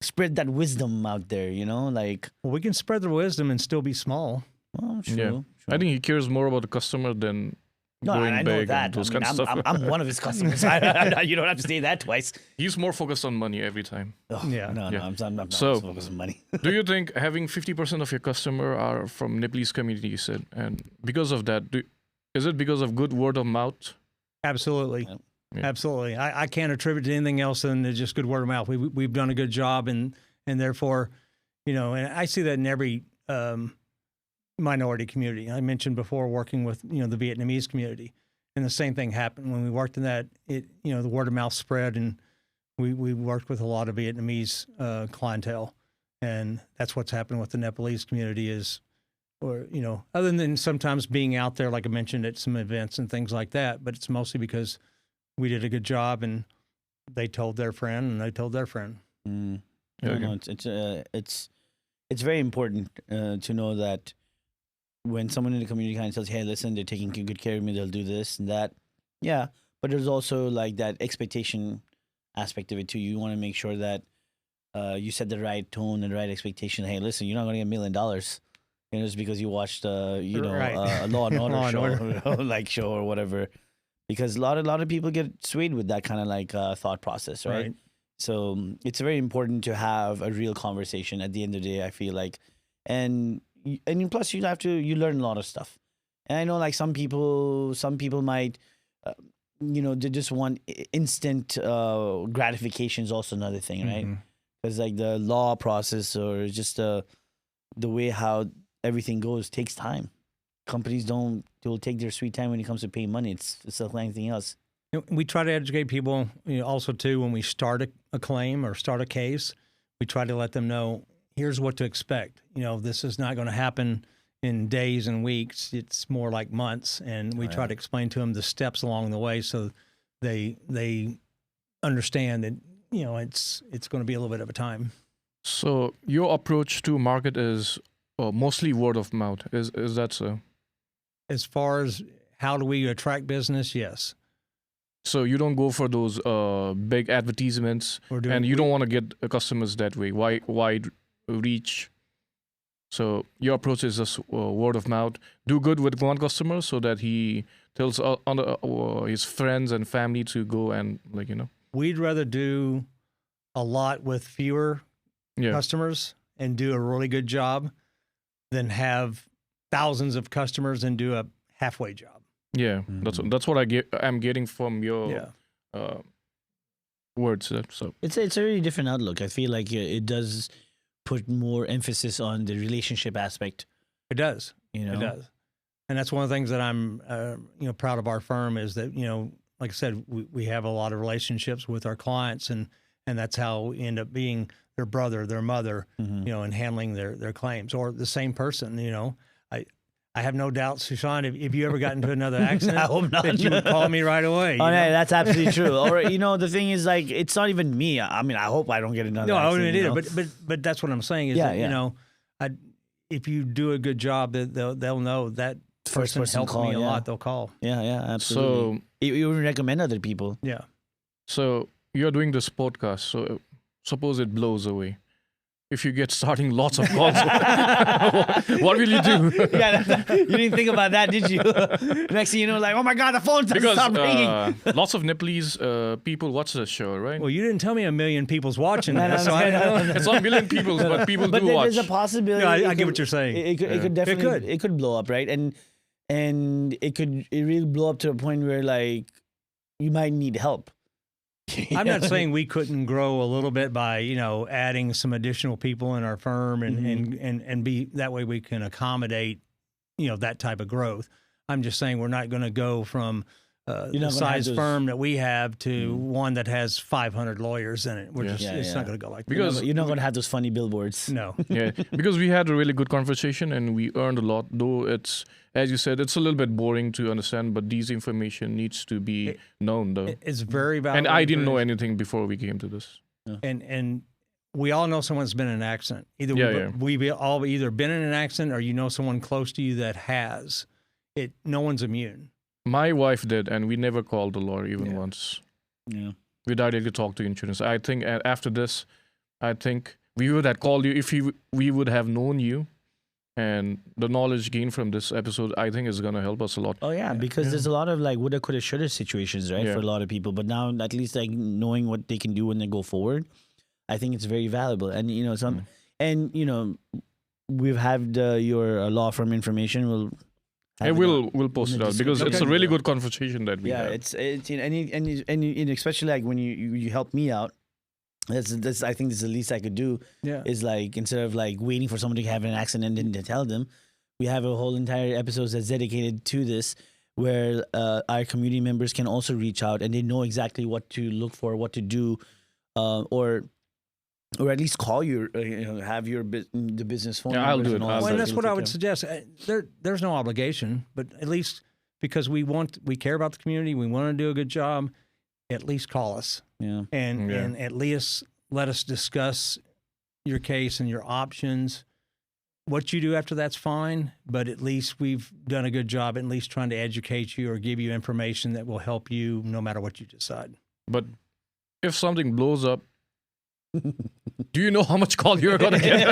Speaker 1: spread that wisdom out there. Like.
Speaker 2: Well, we can spread the wisdom and still be small.
Speaker 1: Well, true.
Speaker 3: Yeah.
Speaker 1: True.
Speaker 3: I think he cares more about the customer than going
Speaker 1: I know
Speaker 3: big
Speaker 1: that.
Speaker 3: and those kind of stuff.
Speaker 1: I'm one of his customers. You don't have to say that twice.
Speaker 3: He's more focused on money every time.
Speaker 1: Oh,
Speaker 2: Yeah.
Speaker 1: No,
Speaker 3: Yeah.
Speaker 1: I'm not
Speaker 3: So-
Speaker 1: focused on money.
Speaker 3: Do you think having 50% of your customer are from Nepalese community, you said, and because of that, is it because of good word of mouth?
Speaker 2: Absolutely.
Speaker 3: Yeah.
Speaker 2: Absolutely. I can't attribute to anything else than just good word of mouth. We've done a good job, and therefore, and I see that in every minority community. I mentioned before working with, the Vietnamese community, and the same thing happened when we worked in that. The word of mouth spread, and we worked with a lot of Vietnamese clientele, and that's what's happened with the Nepalese community other than sometimes being out there, like I mentioned, at some events and things like that, but it's mostly because we did a good job and they told their friend and they told their friend.
Speaker 1: No, it's very important to know that when someone in the community kind of says, "Hey, listen, they're taking good care of me. They'll do this and that." Yeah, but there's also like that expectation aspect of it too. You want to make sure that you set the right tone and the right expectation. Hey, listen, you're not going to get $1 million, just because you watched a Law and Order
Speaker 2: Law and
Speaker 1: show, like show or whatever. Because a lot of people get swayed with that kind of like thought process, right? So it's very important to have a real conversation at the end of the day, I feel like. And plus you learn a lot of stuff. And I know like some people might, they just want instant gratification is also another thing, right? Because like the law process or just the way how everything goes takes time. Companies they'll take their sweet time when it comes to paying money. It's like anything else.
Speaker 2: We try to educate people, also too, when we start a claim or start a case, we try to let them know, here's what to expect. This is not going to happen in days and weeks. It's more like months. And we try to explain to them the steps along the way so they understand that, it's going to be a little bit of a time.
Speaker 3: So your approach to market is mostly word of mouth. Is that so?
Speaker 2: As far as how do we attract business, yes.
Speaker 3: So you don't go for those big advertisements, and you don't want to get customers that way. Wide reach. So your approach is just word of mouth. Do good with one customer so that he tells his friends and family to go and
Speaker 2: We'd rather do a lot with fewer customers and do a really good job than have thousands of customers and do a halfway job.
Speaker 3: Yeah, that's what I'm getting from your words. So
Speaker 1: it's a really different outlook. I feel like it does put more emphasis on the relationship aspect.
Speaker 2: It does. It does. And that's one of the things that I'm proud of our firm is that, like I said, we have a lot of relationships with our clients, and that's how we end up being their brother, their mother, and handling their claims, or the same person. I have no doubt, Sushant, if you ever got into another accident,
Speaker 1: I hope not.
Speaker 2: that you would call me right away.
Speaker 1: Oh,
Speaker 2: you know?
Speaker 1: yeah, that's absolutely true. Or the thing is, like, it's not even me. I mean, I hope I don't get another.
Speaker 2: No, I
Speaker 1: accident,
Speaker 2: wouldn't
Speaker 1: you
Speaker 2: either.
Speaker 1: know?
Speaker 2: But that's what I'm saying is
Speaker 1: Yeah,
Speaker 2: that
Speaker 1: yeah.
Speaker 2: if you do a good job, they'll know that
Speaker 1: First
Speaker 2: person
Speaker 1: person
Speaker 2: helped
Speaker 1: call,
Speaker 2: me a
Speaker 1: yeah.
Speaker 2: lot. They'll call.
Speaker 1: Yeah, absolutely.
Speaker 3: So
Speaker 1: You would recommend other people.
Speaker 2: Yeah.
Speaker 3: So you're doing this podcast. So suppose it blows away. If you get starting lots of calls, what will you do?
Speaker 1: You didn't think about that, did you? Next thing you know, like, oh my God, the phone doesn't
Speaker 3: Because
Speaker 1: stop ringing.
Speaker 3: lots of Nepalese people watch the show, right?
Speaker 2: Well, you didn't tell me a million people's watching
Speaker 1: No,
Speaker 2: this,
Speaker 1: no,
Speaker 2: so I
Speaker 1: no,
Speaker 2: don't know.
Speaker 3: It's not a million people, but people
Speaker 1: But
Speaker 3: do watch.
Speaker 1: there's a possibility.
Speaker 2: No, I
Speaker 1: it
Speaker 2: get
Speaker 1: could-
Speaker 2: what you're saying.
Speaker 1: It could
Speaker 3: Yeah.
Speaker 1: definitely
Speaker 2: It could.
Speaker 1: blow up, right? And it really blow up to a point where like you might need help.
Speaker 2: I'm not saying we couldn't grow a little bit by, adding some additional people in our firm and be that way we can accommodate, that type of growth. I'm just saying we're not going to go from
Speaker 1: You're
Speaker 2: the
Speaker 1: not gonna have
Speaker 2: size
Speaker 1: those-
Speaker 2: firm that we have to one that has 500 lawyers in it. We're
Speaker 3: Yeah.
Speaker 2: just,
Speaker 1: Yeah,
Speaker 2: it's
Speaker 1: yeah.
Speaker 2: not going to go like
Speaker 3: Because-
Speaker 1: you're not going to have those funny billboards.
Speaker 2: that. No.
Speaker 3: Yeah, because we had a really good conversation and we earned a lot. Though it's, as you said, it's a little bit boring to understand, but these information needs to be known, though.
Speaker 2: It's very valuable.
Speaker 3: And I didn't know
Speaker 2: information.
Speaker 3: anything before we came to this.
Speaker 2: And we all know someone's been in an accident. Either
Speaker 3: Yeah,
Speaker 2: we've all either been in an accident or you know someone close to you that has. No one's immune.
Speaker 3: My wife did, and we never called the lawyer even
Speaker 2: Yeah.
Speaker 3: once.
Speaker 1: Yeah.
Speaker 3: We directly talked to insurance. I think after this, I think we would have called you if we would have known you. And the knowledge gained from this episode, I think, is going to help us a lot.
Speaker 1: Oh yeah, because there's a lot of like woulda, coulda, shoulda situations, right,
Speaker 3: Yeah.
Speaker 1: for a lot of people. But now, at least like knowing what they can do when they go forward, I think it's very valuable. And we've had your law firm information. We'll have
Speaker 3: And
Speaker 1: it on-
Speaker 3: we'll post
Speaker 1: in
Speaker 3: it
Speaker 1: the
Speaker 3: out because it's a
Speaker 1: description.
Speaker 3: really good conversation that we
Speaker 1: Yeah,
Speaker 3: had.
Speaker 1: it's and especially like when you help me out. That's I think this is the least I could do.
Speaker 2: Yeah.
Speaker 1: Is like instead of like waiting for someone to have an accident and to tell them, we have a whole entire episode that's dedicated to this, where our community members can also reach out and they know exactly what to look for, what to do, or at least call you, have the business phone.
Speaker 3: Yeah, I'll
Speaker 1: numbers
Speaker 3: do
Speaker 1: and
Speaker 3: it.
Speaker 1: all
Speaker 3: I'll
Speaker 1: that
Speaker 2: Well, and
Speaker 1: stuff.
Speaker 2: that's
Speaker 1: You'll
Speaker 2: what I
Speaker 1: take
Speaker 2: would
Speaker 1: care
Speaker 2: suggest. There's no obligation, but at least because we care about the community, we want to do a good job. At least call us
Speaker 1: of. Yeah.
Speaker 2: and
Speaker 3: Yeah.
Speaker 2: and at least let us discuss your case and your options. What you do after that's fine, but at least we've done a good job at least trying to educate you or give you information that will help you no matter what you decide.
Speaker 3: But if something blows up, do you know how much call you're gonna get?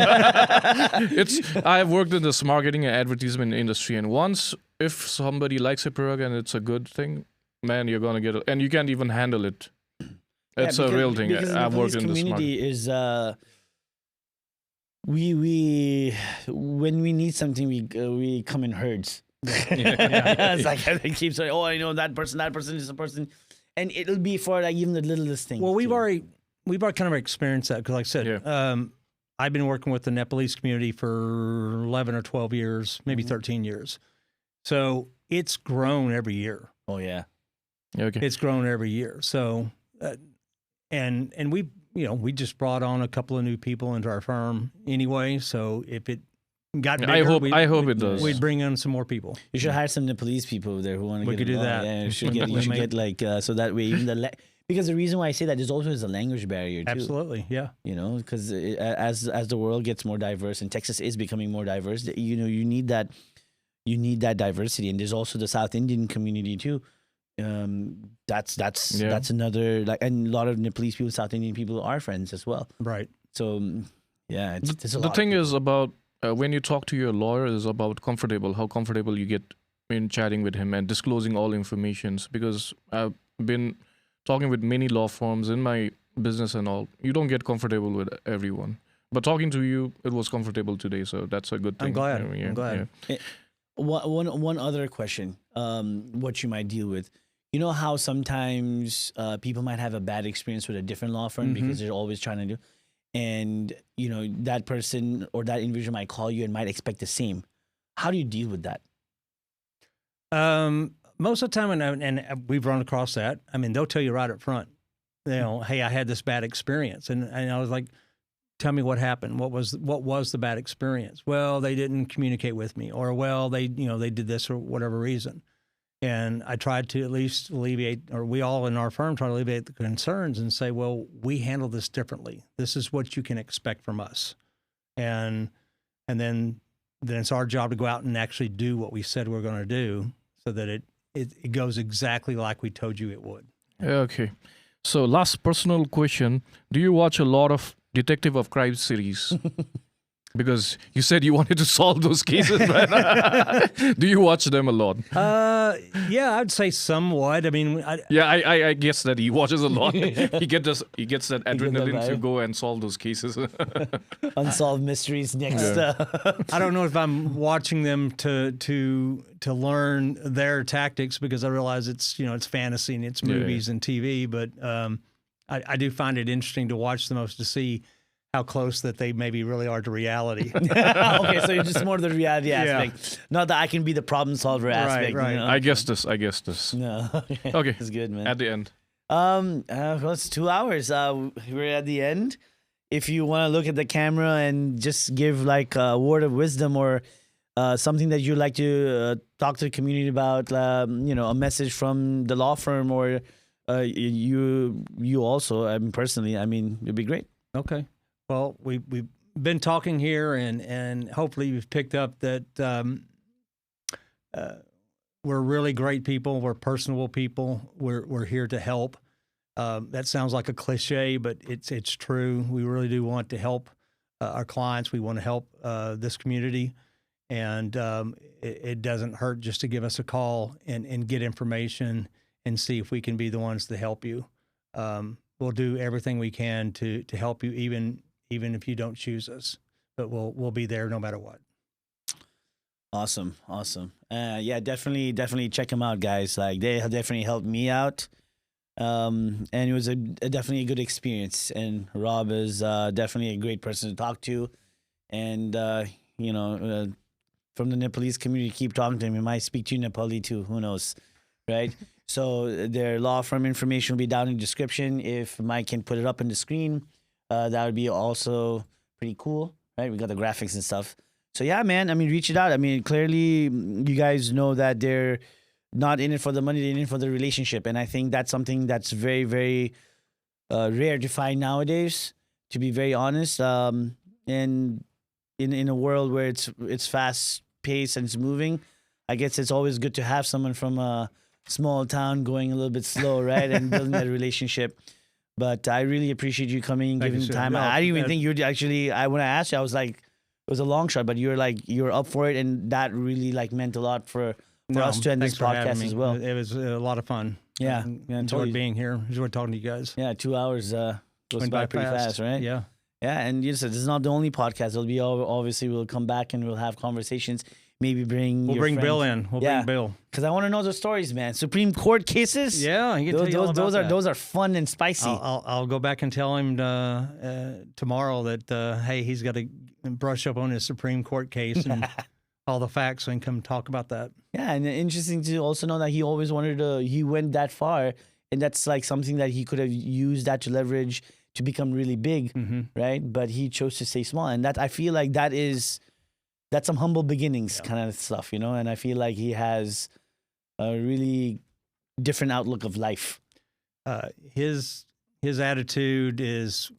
Speaker 3: I've worked in this marketing and advertisement industry, and once if somebody likes a product and it's a good thing, man, you're gonna get it, and you can't even handle it. It's a real thing.
Speaker 1: Because
Speaker 3: I've
Speaker 1: the
Speaker 3: worked
Speaker 1: police
Speaker 3: in this market.
Speaker 1: community is we when we need something we come in herds. It's like they keep saying, "Oh, I know that person is a person," and it'll be for like even the littlest thing.
Speaker 2: Well, we've
Speaker 1: too.
Speaker 2: already kind of experienced that because, like I said,
Speaker 3: Yeah.
Speaker 2: I've been working with the Nepalese community for 11 or 12 years, maybe 13 years. So it's grown every year.
Speaker 1: Oh yeah.
Speaker 3: Okay.
Speaker 2: It's grown every year. So, and we just brought on a couple of new people into our firm anyway. So if it got bigger,
Speaker 3: I hope it does.
Speaker 2: We'd bring in some more people.
Speaker 1: You should hire some Nepalese people over there who want to
Speaker 2: We
Speaker 1: get
Speaker 2: could do
Speaker 1: involved.
Speaker 2: that.
Speaker 1: Yeah, you should get like so that way even because the reason why I say that is also is a language barrier too.
Speaker 2: Absolutely, yeah.
Speaker 1: Because as the world gets more diverse and Texas is becoming more diverse, you need that diversity, and there's also the South Indian community too. That's another and a lot of Nepalese people, South Indian people are friends as well.
Speaker 2: Right.
Speaker 1: So yeah, it's a
Speaker 3: The
Speaker 1: lot.
Speaker 3: thing is about when you talk to your lawyer is about how comfortable you get in chatting with him and disclosing all informations, because I've been talking with many law firms in my business and all. You don't get comfortable with everyone, but talking to you, it was comfortable today, so that's a good thing.
Speaker 2: I'm glad.
Speaker 3: Yeah,
Speaker 2: I'm glad.
Speaker 3: yeah.
Speaker 1: One other question, what you might deal with. You know how sometimes people might have a bad experience with a different law firm because they're always trying to do, and that person or that individual might call you and might expect the same. How do you deal with that?
Speaker 2: Most of the time, and we've run across that. I mean, they'll tell you right up front, hey, I had this bad experience, and I was like, tell me what happened. What was the bad experience? Well, they didn't communicate with me, or well, they did this for whatever reason. And I tried to at least alleviate, or we all in our firm try to alleviate the concerns and say, well, we handle this differently. This is what you can expect from us. And then it's our job to go out and actually do what we said we're going to do, so that it goes exactly like we told you it would.
Speaker 3: Okay. So last personal question. Do you watch a lot of Detective of Crime series? Because you said you wanted to solve those cases, right? Do you watch them a lot?
Speaker 2: Yeah, I'd say somewhat. I mean,
Speaker 3: I guess that he watches a lot. He gets that adrenaline to
Speaker 1: vibe.
Speaker 3: go and solve those cases.
Speaker 1: Unsolved mysteries next.
Speaker 2: I don't know if I'm watching them to learn their tactics, because I realize it's fantasy and it's movies and TV, but I do find it interesting to watch the most, to see how close that they maybe really are to reality.
Speaker 1: Okay, so you're just more the reality aspect, not that I can be the problem solver aspect.
Speaker 2: Right.
Speaker 1: You know?
Speaker 3: I guess this.
Speaker 1: No.
Speaker 3: Okay.
Speaker 1: It's good, man.
Speaker 3: At the end.
Speaker 1: Well, it's 2 hours. We're at the end. If you want to look at the camera and just give like a word of wisdom, or something that you'd like to talk to the community about, a message from the law firm, or you also, personally, it'd be great.
Speaker 2: Okay. Well, we've been talking here, and hopefully you've picked up that we're really great people. We're personable people. We're here to help. That sounds like a cliche, but it's true. We really do want to help our clients. We want to help this community, and it doesn't hurt just to give us a call and get information and see if we can be the ones to help you. We'll do everything we can to help you, even if you don't choose us, but we'll be there no matter what.
Speaker 1: Awesome. Yeah, definitely check them out, guys. Like, they have definitely helped me out. And it was definitely a good experience. And Rob is definitely a great person to talk to. And, from the Nepalese community, keep talking to him. He might speak to you Nepali too. Who knows, right? So their law firm information will be down in the description. If Mike can put it up on the screen, that would be also pretty cool, right? We got the graphics and stuff. So yeah, man, reach it out. Clearly you guys know that they're not in it for the money, they're in it for the relationship. And I think that's something that's very, very rare to find nowadays, to be very honest. And in a world where it's fast paced and it's moving, I guess it's always good to have someone from a small town going a little bit slow, right? And building that relationship. But I really appreciate you coming and giving the time. I didn't even think you'd actually, when I asked you, I was like, it was a long shot, but you're up for it. And that really meant a lot for us to end this podcast as well.
Speaker 2: It was a lot of fun.
Speaker 1: Yeah.
Speaker 2: Enjoyed being here. Enjoyed talking to you guys.
Speaker 1: Yeah, 2 hours goes by pretty fast, right?
Speaker 2: Yeah.
Speaker 1: Yeah, and you said this is not the only podcast. It'll be obviously we'll come back and we'll have conversations. Maybe
Speaker 2: we'll bring Bill in. Bring Bill,
Speaker 1: because I want to know the stories, man. Supreme Court cases.
Speaker 2: Yeah, he can tell you all about that.
Speaker 1: Those are fun and spicy.
Speaker 2: I'll go back and tell him tomorrow that hey, he's got to brush up on his Supreme Court case and all the facts, and come talk about that.
Speaker 1: Yeah, and interesting to also know that he always wanted to. He went that far, and that's like something that he could have used that to leverage to become really big, right? But he chose to stay small, and that I feel like that's some humble beginnings kind of stuff, And I feel like he has a really different outlook of life.
Speaker 2: His attitude is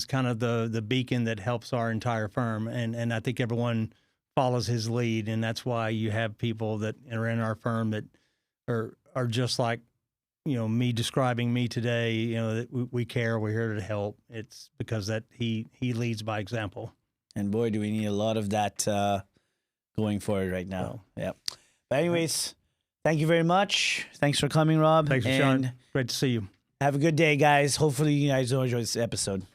Speaker 2: kind of the beacon that helps our entire firm, and I think everyone follows his lead, and that's why you have people that are in our firm that are just like me describing me today. That we care, we're here to help. It's because that he leads by example. And boy, do we need a lot of that going forward right now. Yeah. But anyways, thank you very much. Thanks for coming, Rob.
Speaker 1: Thanks, Sushant. Great to see you.
Speaker 2: Have a good day, guys. Hopefully you guys will enjoy this episode.